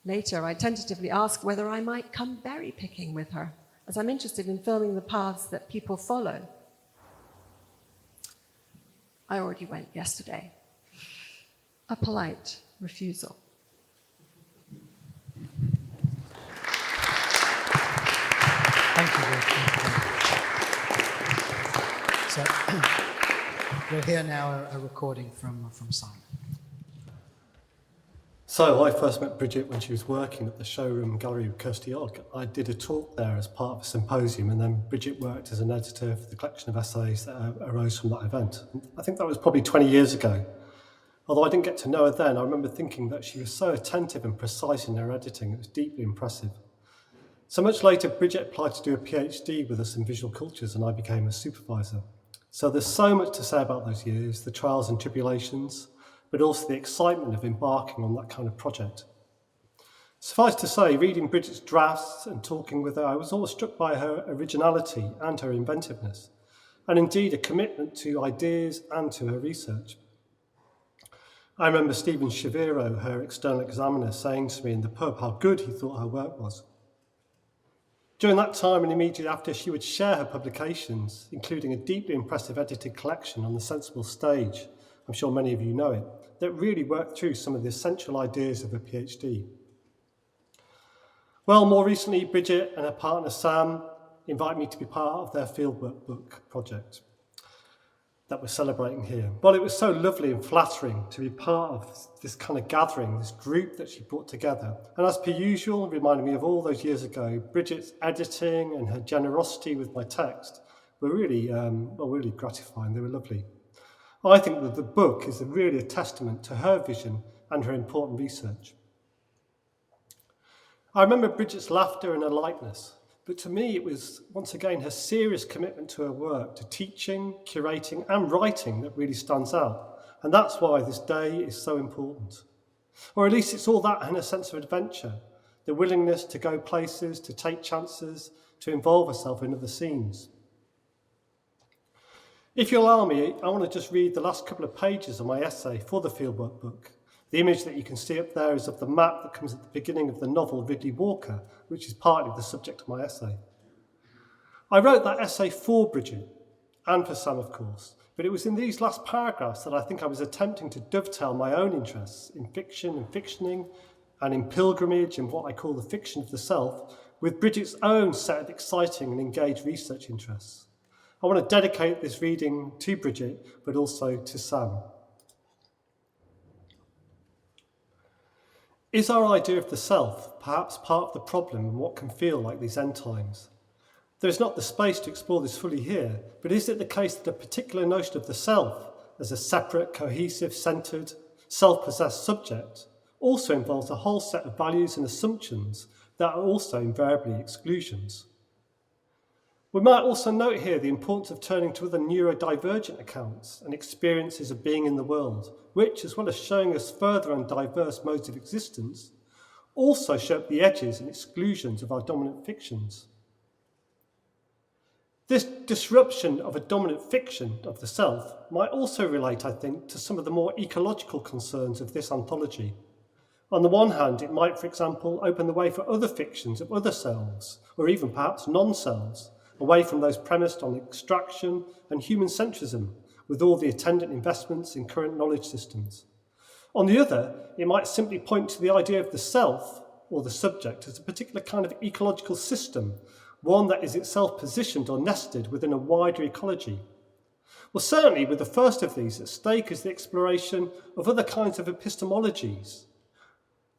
N: Later, I tentatively ask whether I might come berry picking with her, as I'm interested in filming the paths that people follow. I already went yesterday. A polite refusal.
E: Thank you. So we'll hear now a recording from Simon.
O: So I first met Bridget when she was working at the showroom gallery with Kirsty Ogg. I did a talk there as part of a symposium, and then Bridget worked as an editor for the collection of essays that arose from that event. And I think that was probably 20 years ago. Although I didn't get to know her then, I remember thinking that she was so attentive and precise in her editing. It was deeply impressive. So much later, Bridget applied to do a PhD with us in visual cultures, and I became a supervisor. So there's so much to say about those years, the trials and tribulations, but also the excitement of embarking on that kind of project. Suffice to say, reading Bridget's drafts and talking with her, I was always struck by her originality and her inventiveness, and indeed a commitment to ideas and to her research. I remember Stephen Shaviro, her external examiner, saying to me in the pub how good he thought her work was. During that time and immediately after, she would share her publications, including a deeply impressive edited collection on the Sensible Stage, I'm sure many of you know it, that really worked through some of the essential ideas of a PhD. Well, more recently, Bridget and her partner Sam invited me to be part of their fieldwork book project that we're celebrating here. Well, it was so lovely and flattering to be part of this kind of gathering, this group that she brought together. And as per usual, it reminded me of all those years ago, Bridget's editing and her generosity with my text were really, really gratifying. They were lovely. I think that the book is really a testament to her vision and her important research. I remember Bridget's laughter and her lightness. But to me, it was, once again, her serious commitment to her work, to teaching, curating, and writing that really stands out. And that's why this day is so important. Or at least it's all that and a sense of adventure, the willingness to go places, to take chances, to involve herself in other scenes. If you'll allow me, I want to just read the last couple of pages of my essay for the fieldwork book. The image that you can see up there is of the map that comes at the beginning of the novel Ridley Walker, which is partly the subject of my essay. I wrote that essay for Bridget, and for Sam, of course, but it was in these last paragraphs that I think I was attempting to dovetail my own interests in fiction and fictioning, and in pilgrimage and what I call the fiction of the self, with Bridget's own set of exciting and engaged research interests. I want to dedicate this reading to Bridget, but also to Sam. Is our idea of the self perhaps part of the problem in what can feel like these end times? There is not the space to explore this fully here, but is it the case that a particular notion of the self as a separate, cohesive, centred, self-possessed subject also involves a whole set of values and assumptions that are also invariably exclusions? We might also note here the importance of turning to other neurodivergent accounts and experiences of being in the world, which, as well as showing us further and diverse modes of existence, also show up the edges and exclusions of our dominant fictions. This disruption of a dominant fiction of the self might also relate, I think, to some of the more ecological concerns of this anthology. On the one hand, it might, for example, open the way for other fictions of other selves, or even perhaps non-selves, away from those premised on extraction and human centrism, with all the attendant investments in current knowledge systems. On the other, it might simply point to the idea of the self, or the subject, as a particular kind of ecological system, one that is itself positioned or nested within a wider ecology. Well, certainly with the first of these at stake is the exploration of other kinds of epistemologies.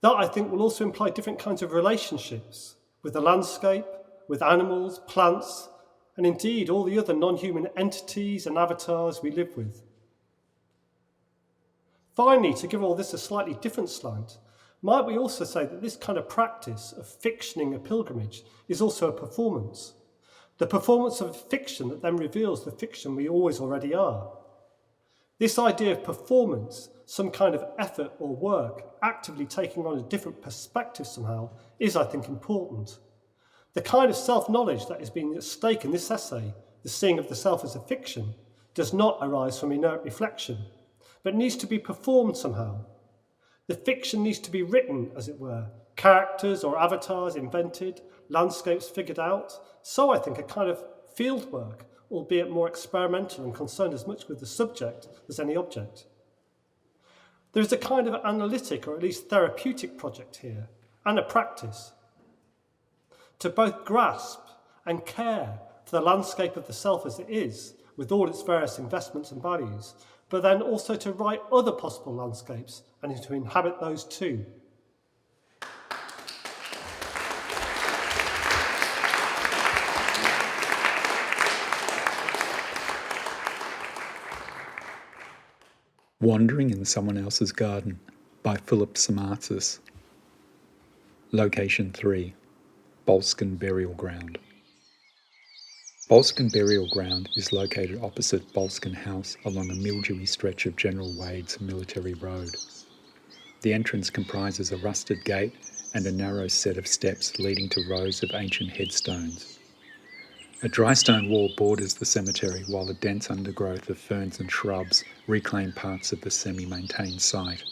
O: That, I think, will also imply different kinds of relationships with the landscape, with animals, plants, and indeed all the other non-human entities and avatars we live with. Finally, to give all this a slightly different slant, might we also say that this kind of practice of fictioning a pilgrimage is also a performance, the performance of a fiction that then reveals the fiction we always already are. This idea of performance, some kind of effort or work, actively taking on a different perspective somehow, is, I think, important. The kind of self-knowledge that is being at stake in this essay, the seeing of the self as a fiction, does not arise from inert reflection, but needs to be performed somehow. The fiction needs to be written, as it were, characters or avatars invented, landscapes figured out. So I think a kind of field work, albeit more experimental and concerned as much with the subject as any object. There is a kind of analytic or at least therapeutic project here, and a practice, to both grasp and care for the landscape of the self as it is, with all its various investments and values, but then also to write other possible landscapes and to inhabit those too.
P: Wandering in Someone Else's Garden by Philip Samatzis. Location 3, Bolskine Burial Ground. Bolskine Burial Ground is located opposite Bolskine House along a mildewy stretch of General Wade's Military Road. The entrance comprises a rusted gate and a narrow set of steps leading to rows of ancient headstones. A dry stone wall borders the cemetery while a dense undergrowth of ferns and shrubs reclaim parts of the semi-maintained site.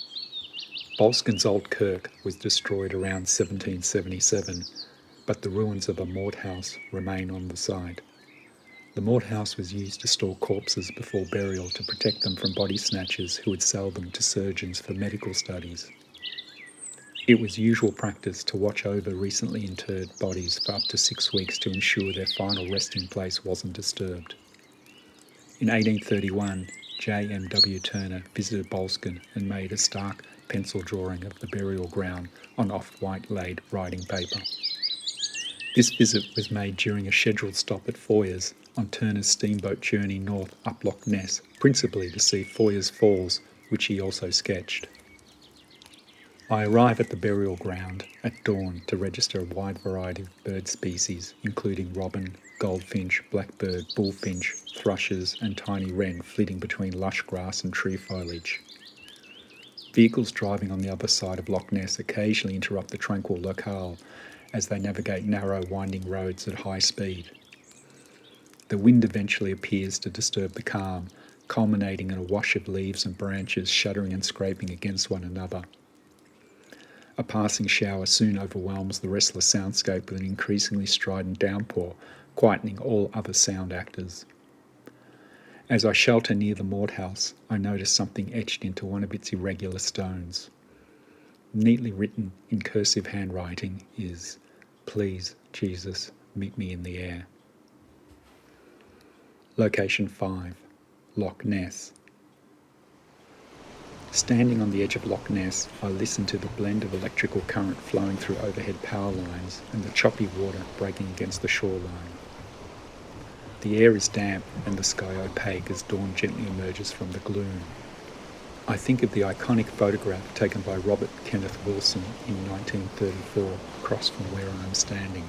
P: Bolskine's old kirk was destroyed around 1777, but the ruins of a mort house remain on the site. The mort house was used to store corpses before burial to protect them from body snatchers who would sell them to surgeons for medical studies. It was usual practice to watch over recently interred bodies for up to 6 weeks to ensure their final resting place wasn't disturbed. In 1831, J.M.W. Turner visited Bolskine and made a stark pencil drawing of the burial ground on off-white laid writing paper. This visit was made during a scheduled stop at Foyers on Turner's steamboat journey north up Loch Ness, principally to see Foyers Falls, which he also sketched. I arrive at the burial ground at dawn to register a wide variety of bird species, including robin, goldfinch, blackbird, bullfinch, thrushes, and tiny wren flitting between lush grass and tree foliage. Vehicles driving on the other side of Loch Ness occasionally interrupt the tranquil locale as they navigate narrow, winding roads at high speed. The wind eventually appears to disturb the calm, culminating in a wash of leaves and branches shuddering and scraping against one another. A passing shower soon overwhelms the restless soundscape with an increasingly strident downpour, quietening all other sound actors. As I shelter near the Maud house, I notice something etched into one of its irregular stones. Neatly written in cursive handwriting is, "Please, Jesus, meet me in the air." Location 5, Loch Ness. Standing on the edge of Loch Ness, I listen to the blend of electrical current flowing through overhead power lines and the choppy water breaking against the shoreline. The air is damp and the sky opaque as dawn gently emerges from the gloom. I think of the iconic photograph taken by Robert Kenneth Wilson in 1934 across from where I am standing.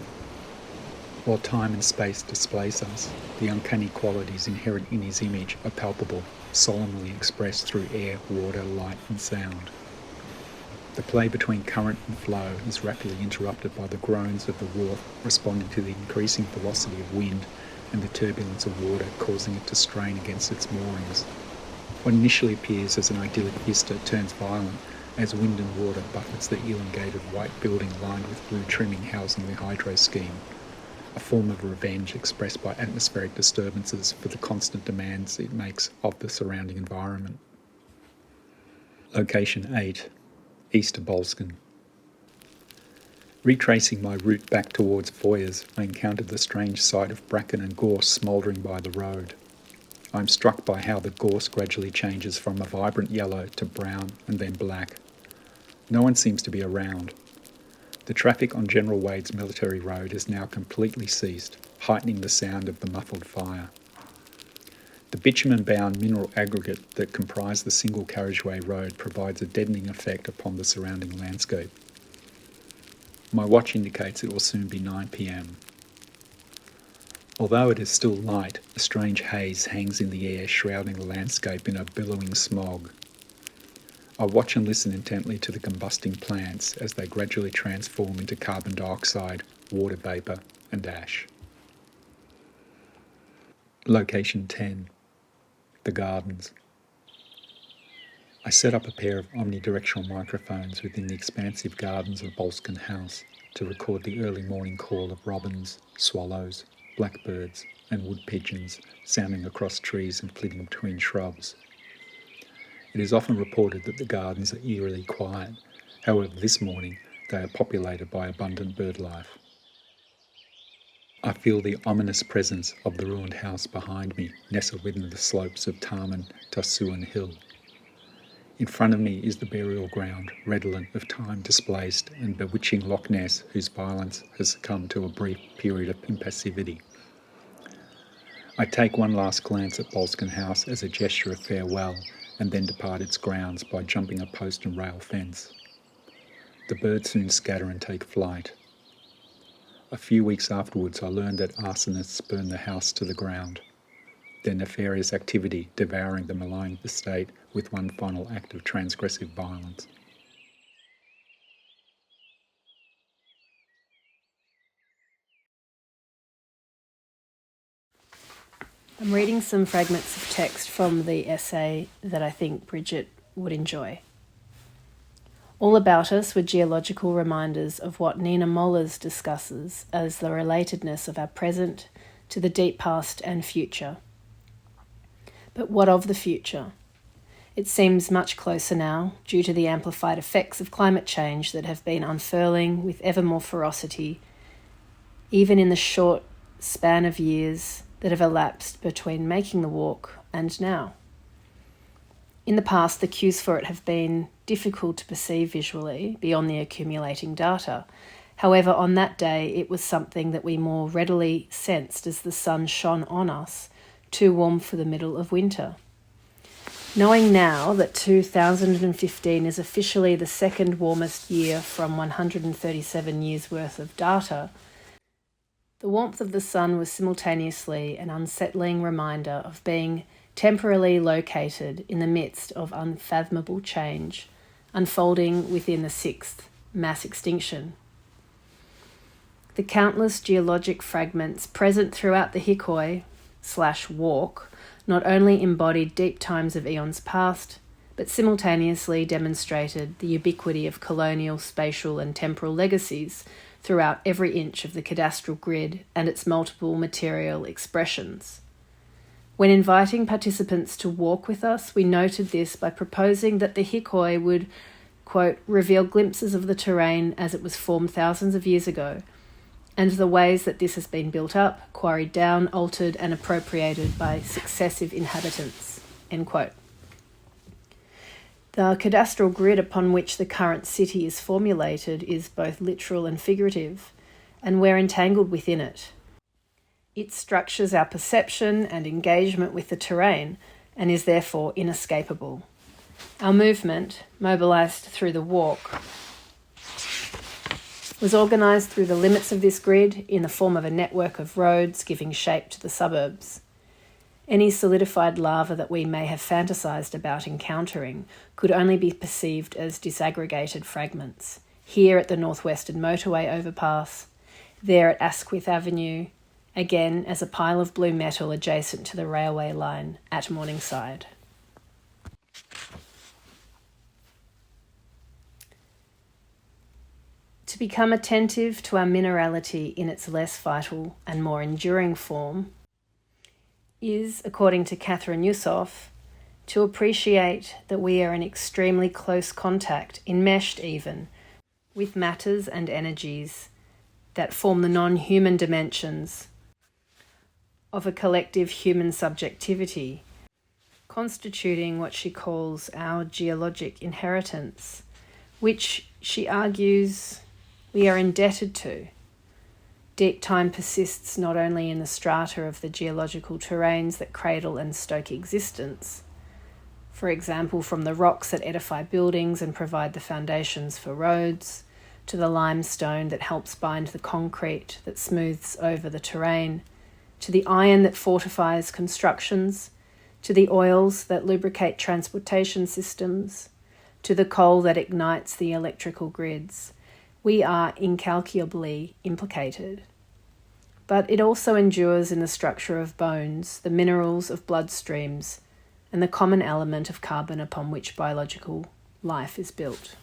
P: While time and space displace us, the uncanny qualities inherent in his image are palpable, solemnly expressed through air, water, light and sound. The play between current and flow is rapidly interrupted by the groans of the wharf responding to the increasing velocity of wind and the turbulence of water causing it to strain against its moorings. What initially appears as an idyllic vista turns violent as wind and water buffets the elongated white building lined with blue trimming housing the hydro scheme, a form of revenge expressed by atmospheric disturbances for the constant demands it makes of the surrounding environment. Location 8, East of Boleskine. Retracing my route back towards Foyers, I encountered the strange sight of bracken and gorse smouldering by the road. I am struck by how the gorse gradually changes from a vibrant yellow to brown and then black. No one seems to be around. The traffic on General Wade's military road has now completely ceased, heightening the sound of the muffled fire. The bitumen-bound mineral aggregate that comprised the single carriageway road provides a deadening effect upon the surrounding landscape. My watch indicates it will soon be 9 p.m. Although it is still light, a strange haze hangs in the air, shrouding the landscape in a billowing smog. I watch and listen intently to the combusting plants as they gradually transform into carbon dioxide, water vapour and ash. Location 10, the gardens. I set up a pair of omnidirectional microphones within the expansive gardens of Boleskine House to record the early morning call of robins, swallows, blackbirds and wood pigeons sounding across trees and flitting between shrubs. It is often reported that the gardens are eerily quiet. However, this morning they are populated by abundant bird life. I feel the ominous presence of the ruined house behind me, nestled within the slopes of Tarman Tassuan Hill. In front of me is the burial ground, redolent of time displaced, and bewitching Loch Ness, whose violence has succumbed to a brief period of impassivity. I take one last glance at Boleskine House as a gesture of farewell, and then depart its grounds by jumping a post and rail fence. The birds soon scatter and take flight. A few weeks afterwards, I learned that arsonists burned the house to the ground, their nefarious activity devouring the maligned estate with one final act of transgressive violence.
Q: I'm reading some fragments of text from the essay that I think Bridget would enjoy. All about us were geological reminders of what Nina Mollers discusses as the relatedness of our present to the deep past and future. But what of the future? It seems much closer now, due to the amplified effects of climate change that have been unfurling with ever more ferocity, even in the short span of years that have elapsed between making the walk and now. In the past, the cues for it have been difficult to perceive visually beyond the accumulating data. However, on that day, it was something that we more readily sensed as the sun shone on us, too warm for the middle of winter. Knowing now that 2015 is officially the second warmest year from 137 years' worth of data, the warmth of the sun was simultaneously an unsettling reminder of being temporarily located in the midst of unfathomable change, unfolding within the sixth mass extinction. The countless geologic fragments present throughout the Hikoi/walk not only embodied deep times of eons past, but simultaneously demonstrated the ubiquity of colonial, spatial and temporal legacies throughout every inch of the cadastral grid and its multiple material expressions. When inviting participants to walk with us, we noted this by proposing that the Hikoi would, quote, reveal glimpses of the terrain as it was formed thousands of years ago, and the ways that this has been built up, quarried down, altered and appropriated by successive inhabitants, end quote. The cadastral grid upon which the current city is formulated is both literal and figurative, and we're entangled within it. It structures our perception and engagement with the terrain and is therefore inescapable. Our movement, mobilised through the walk, was organised through the limits of this grid in the form of a network of roads giving shape to the suburbs. Any solidified lava that we may have fantasised about encountering could only be perceived as disaggregated fragments, here at the Northwestern Motorway overpass, there at Asquith Avenue, again as a pile of blue metal adjacent to the railway line at Morningside. To become attentive to our minerality in its less vital and more enduring form is, according to Catherine Yusof, to appreciate that we are in extremely close contact, enmeshed even, with matters and energies that form the non-human dimensions of a collective human subjectivity, constituting what she calls our geologic inheritance, which, she argues, we are indebted to. Deep time persists not only in the strata of the geological terrains that cradle and stoke existence, for example from the rocks that edify buildings and provide the foundations for roads, to the limestone that helps bind the concrete that smooths over the terrain, to the iron that fortifies constructions, to the oils that lubricate transportation systems, to the coal that ignites the electrical grids. We are incalculably implicated. But it also endures in the structure of bones, the minerals of bloodstreams, and the common element of carbon upon which biological life is built.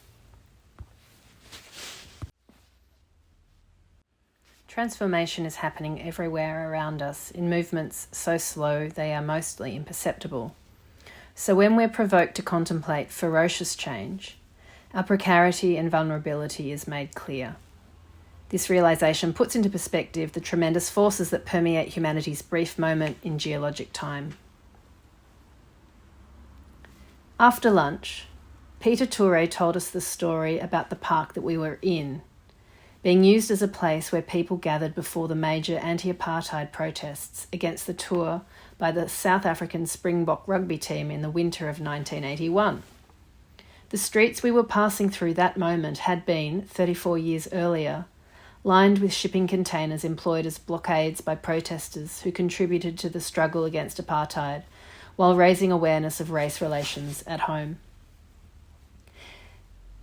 Q: Transformation is happening everywhere around us in movements so slow they are mostly imperceptible. So when we're provoked to contemplate ferocious change, our precarity and vulnerability is made clear. This realisation puts into perspective the tremendous forces that permeate humanity's brief moment in geologic time. After lunch, Peter Toure told us the story about the park that we were in, being used as a place where people gathered before the major anti-apartheid protests against the tour by the South African Springbok rugby team in the winter of 1981. The streets we were passing through that moment had been, 34 years earlier, lined with shipping containers employed as blockades by protesters who contributed to the struggle against apartheid while raising awareness of race relations at home.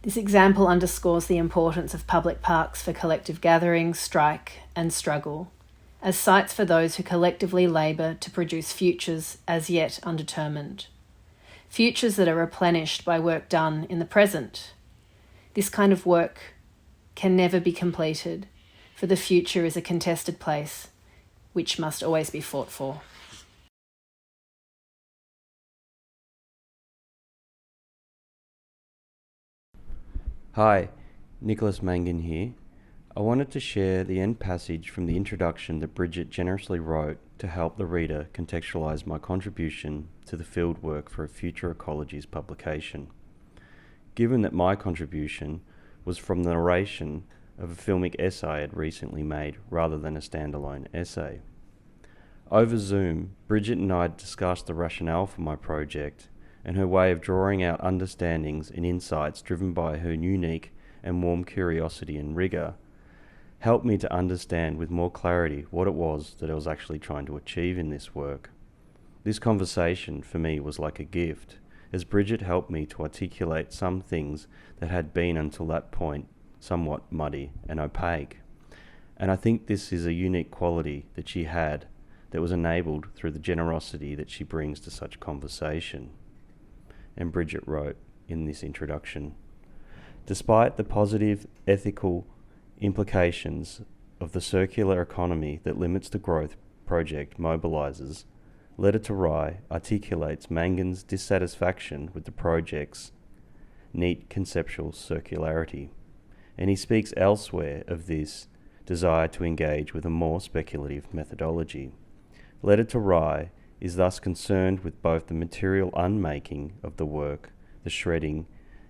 Q: This example underscores the importance of public parks for collective gathering, strike and struggle, as sites for those who collectively labour to produce futures as yet undetermined. Futures that are replenished by work done in the present. This kind of work can never be completed, for the future is a contested place, which must always be fought for.
R: Hi, Nicholas Mangan here. I wanted to share the end passage from the introduction that Bridget generously wrote to help the reader contextualise my contribution to the fieldwork for a Future Ecologies publication. Given that my contribution was from the narration of a filmic essay I had recently made rather than a standalone essay. Over Zoom, Bridget and I discussed the rationale for my project and her way of drawing out understandings and insights driven by her unique and warm curiosity and rigour helped me to understand with more clarity what it was that I was actually trying to achieve in this work. This conversation for me was like a gift, as Bridget helped me to articulate some things that had been until that point somewhat muddy and opaque. And I think this is a unique quality that she had that was enabled through the generosity that she brings to such conversation. And Bridget wrote in this introduction, despite the positive ethical implications of the circular economy that Limits to Growth project mobilises, Letter to Rye articulates Mangan's dissatisfaction with the project's neat conceptual circularity, and he speaks elsewhere of this desire to engage with a more speculative methodology. Letter to Rye is thus concerned with both the material unmaking of the work, the shredding,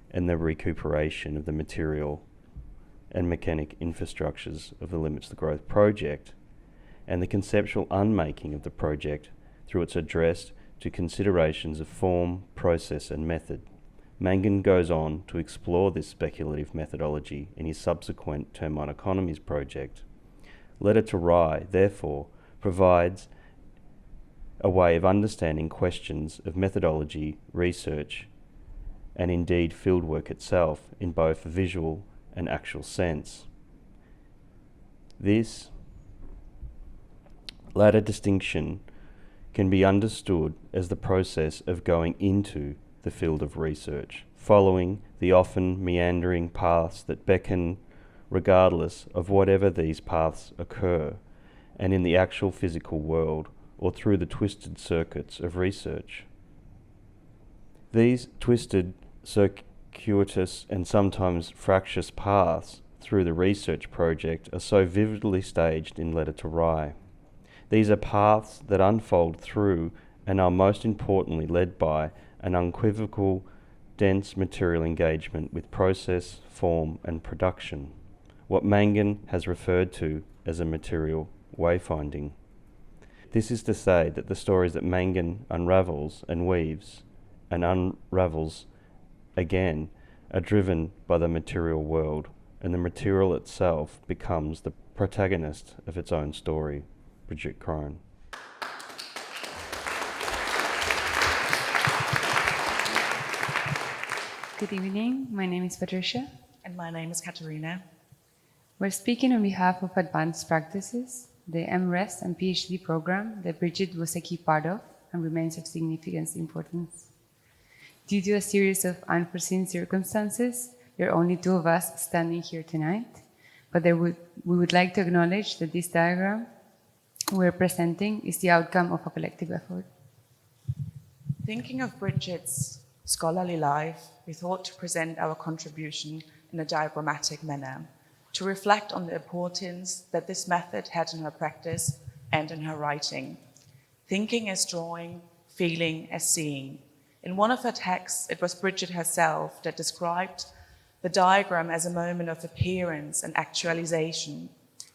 R: and the recuperation of the material and mechanic infrastructures of the Limits to Growth project, and the conceptual unmaking of the project through its address to considerations of form, process, and method. Mangan goes on to explore this speculative methodology in his subsequent Termite Economies project. Letter to Rye, therefore, provides a way of understanding questions of methodology, research, and indeed fieldwork itself in both a visual and actual sense. This latter distinction can be understood as the process of going into the field of research, following the often meandering paths that beckon regardless of whatever these paths occur, and in the actual physical world, or through the twisted circuits of research. These twisted, circuitous, and sometimes fractious paths through the research project are so vividly staged in Letter to Rye. These are paths that unfold through and are most importantly led by an unequivocal, dense material engagement with process, form, and production, what Mangan has referred to as a material wayfinding. This is to say that the stories that Mangan unravels and weaves and unravels again are driven by the material world, and the material itself becomes the protagonist of its own story. Bridget Crone.
S: Good evening, my name is Patricia.
T: And my name is Katerina.
S: We're speaking on behalf of Advanced Practices, the MRes and PhD program that Bridget was a key part of and remains of significant importance. Due to a series of unforeseen circumstances, there are only two of us standing here tonight, but we would like to acknowledge that this diagram we're presenting is the outcome of a collective effort.
T: Thinking of Bridget's scholarly life, we thought to present our contribution in a diagrammatic manner, to reflect on the importance that this method had in her practice and in her writing. Thinking as drawing, feeling as seeing. In one of her texts, it was Bridget herself that described the diagram as a moment of appearance and actualization,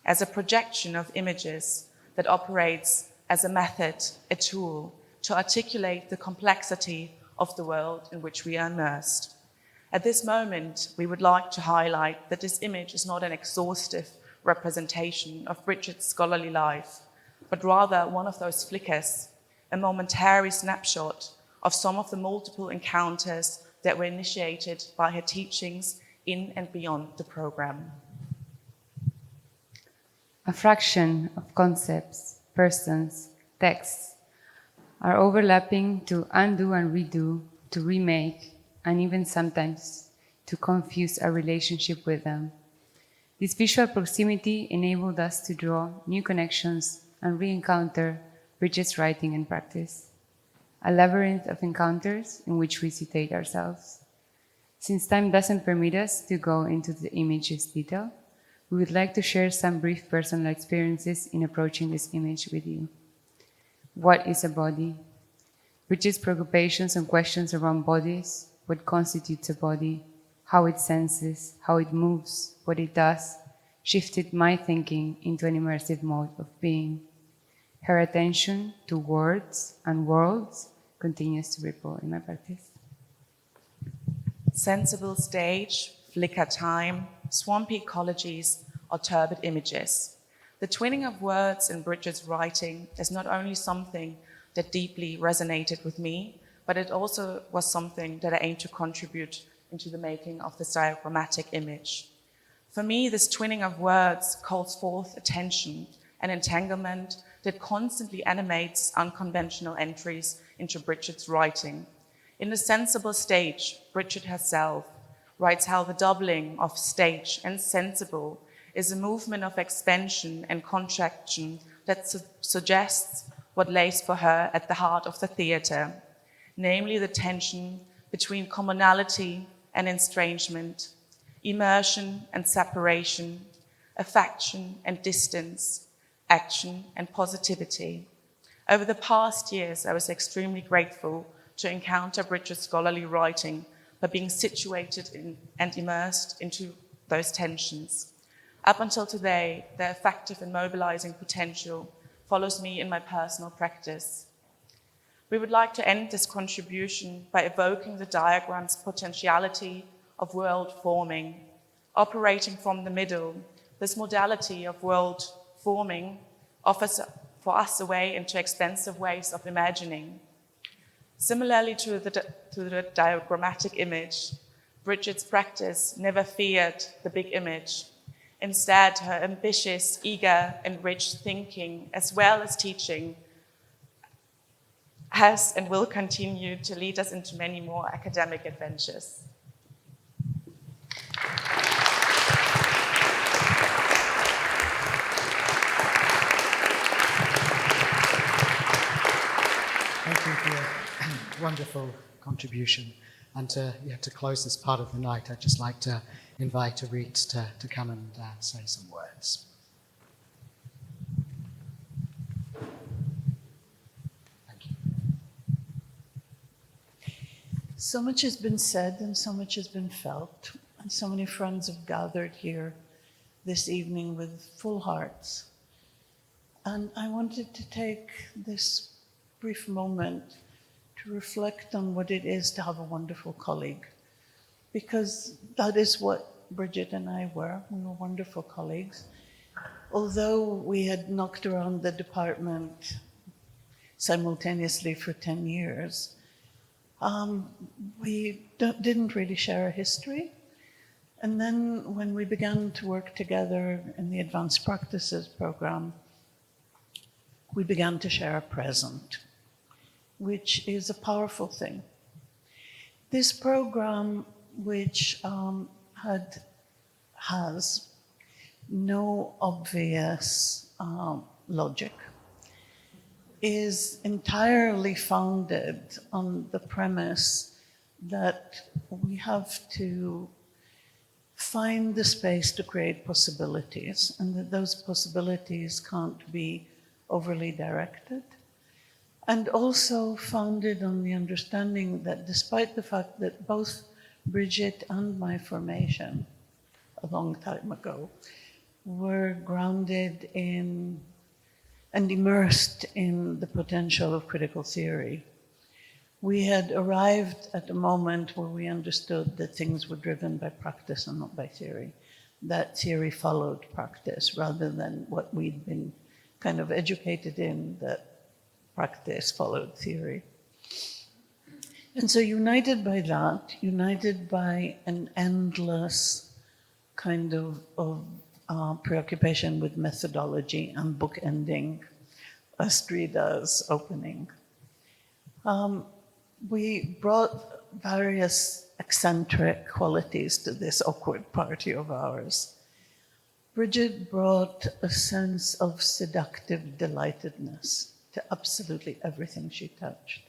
T: as a projection of images that operates as a method, a tool, to articulate the complexity of the world in which we are immersed. At this moment, we would like to highlight that this image is not an exhaustive representation of Bridget's scholarly life, but rather one of those flickers, a momentary snapshot of some of the multiple encounters that were initiated by her teachings in and beyond the program.
S: A fraction of concepts, persons, texts are overlapping to undo and redo, to remake, and even sometimes to confuse our relationship with them. This visual proximity enabled us to draw new connections and re-encounter Bridget's writing and practice, a labyrinth of encounters in which we situate ourselves. Since time doesn't permit us to go into the image's detail, we would like to share some brief personal experiences in approaching this image with you. What is a body? Bridget's preoccupations and questions around bodies, what constitutes a body, how it senses, how it moves, what it does, shifted my thinking into an immersive mode of being. Her attention to words and worlds continues to ripple in my practice.
T: sensible stage, flicker time, swampy ecologies, or turbid images. The twinning of words in Bridget's writing is not only something that deeply resonated with me, but it also was something that I aimed to contribute into the making of this diagrammatic image. For me, this twinning of words calls forth attention and entanglement that constantly animates unconventional entries into Bridget's writing. In the sensible stage, Bridget herself writes how the doubling of stage and sensible is a movement of expansion and contraction that suggests what lays for her at the heart of the theatre, namely the tension between commonality and estrangement, immersion and separation, affection and distance, action and positivity. Over the past years, I was extremely grateful to encounter Bridget's scholarly writing by being situated in and immersed into those tensions. Up until today, their effective and mobilizing potential follows me in my personal practice. We would like to end this contribution by evoking the diagram's potentiality of world forming. Operating from the middle, this modality of world forming offers for us a way into expansive ways of imagining. Similarly to the diagrammatic image, Bridget's practice never feared the big image. Instead, her ambitious, eager, and rich thinking, as well as teaching, has and will continue to lead us into many more academic adventures.
E: Thank you for your wonderful contribution. And to close this part of the night, I'd just like to invite Arit to come and say some words. Thank you.
U: So much has been said and so much has been felt, and so many friends have gathered here this evening with full hearts. And I wanted to take this brief moment to reflect on what it is to have a wonderful colleague, because that is what Bridget and I were. We were wonderful colleagues. Although we had knocked around the department simultaneously for 10 years, we didn't really share a history. And then when we began to work together in the Advanced Practices program, we began to share a present, which is a powerful thing. This program, which has no obvious logic, is entirely founded on the premise that we have to find the space to create possibilities, and that those possibilities can't be overly directed. And also founded on the understanding that despite the fact that both Bridget and my formation a long time ago were grounded in and immersed in the potential of critical theory, we had arrived at a moment where we understood that things were driven by practice and not by theory. That theory followed practice rather than what we'd been kind of educated in, that practice followed theory. And so united by that, united by an endless kind of preoccupation with methodology and bookending Astrida's opening, we brought various eccentric qualities to this awkward party of ours. Bridget brought a sense of seductive delightedness to absolutely everything she touched.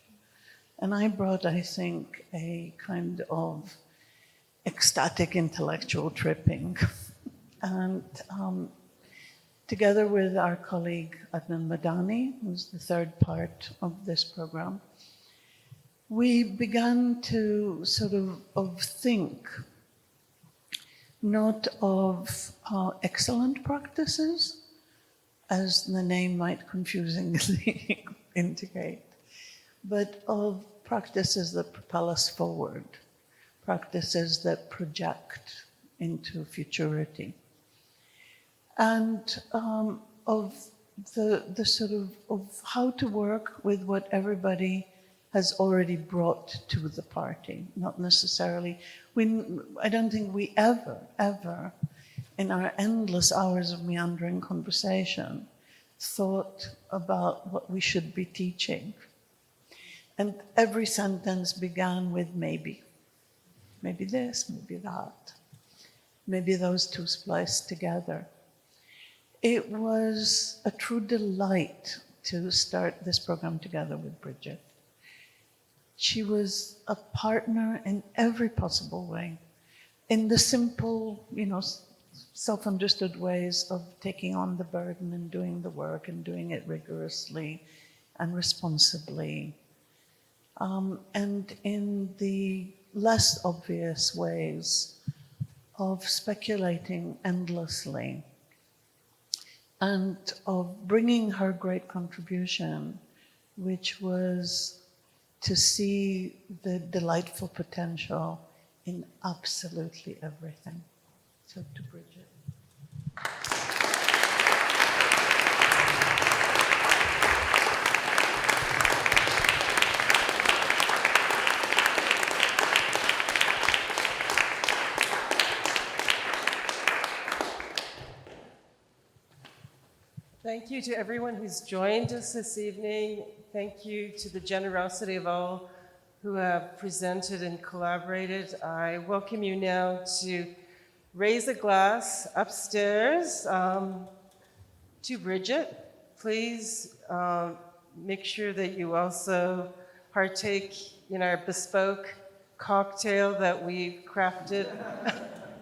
U: And I brought, I think, a kind of ecstatic intellectual tripping. And together with our colleague Adnan Madani, who's the third part of this program, we began to sort of think not of excellent practices, as the name might confusingly indicate, but of practices that propel us forward, practices that project into futurity. And of the sort of how to work with what everybody has already brought to the party, not necessarily. I don't think we ever, in our endless hours of meandering conversation, thought about what we should be teaching. And every sentence began with maybe. Maybe this, maybe that. Maybe those two spliced together. It was a true delight to start this program together with Bridget. She was a partner in every possible way, in the simple, self-understood ways of taking on the burden and doing the work and doing it rigorously and responsibly, and in the less obvious ways of speculating endlessly and of bringing her great contribution, which was to see the delightful potential in absolutely everything. So to Bridget.
C: Thank you to everyone who's joined us this evening. Thank you to the generosity of all who have presented and collaborated. I welcome you now to raise a glass upstairs to Bridget. Please make sure that you also partake in our bespoke cocktail that we've crafted,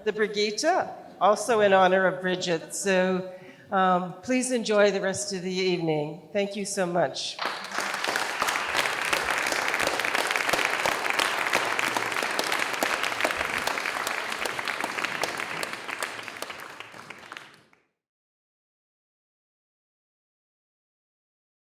C: the Brigitte, also in honor of Bridget. So please enjoy the rest of the evening. Thank you so much.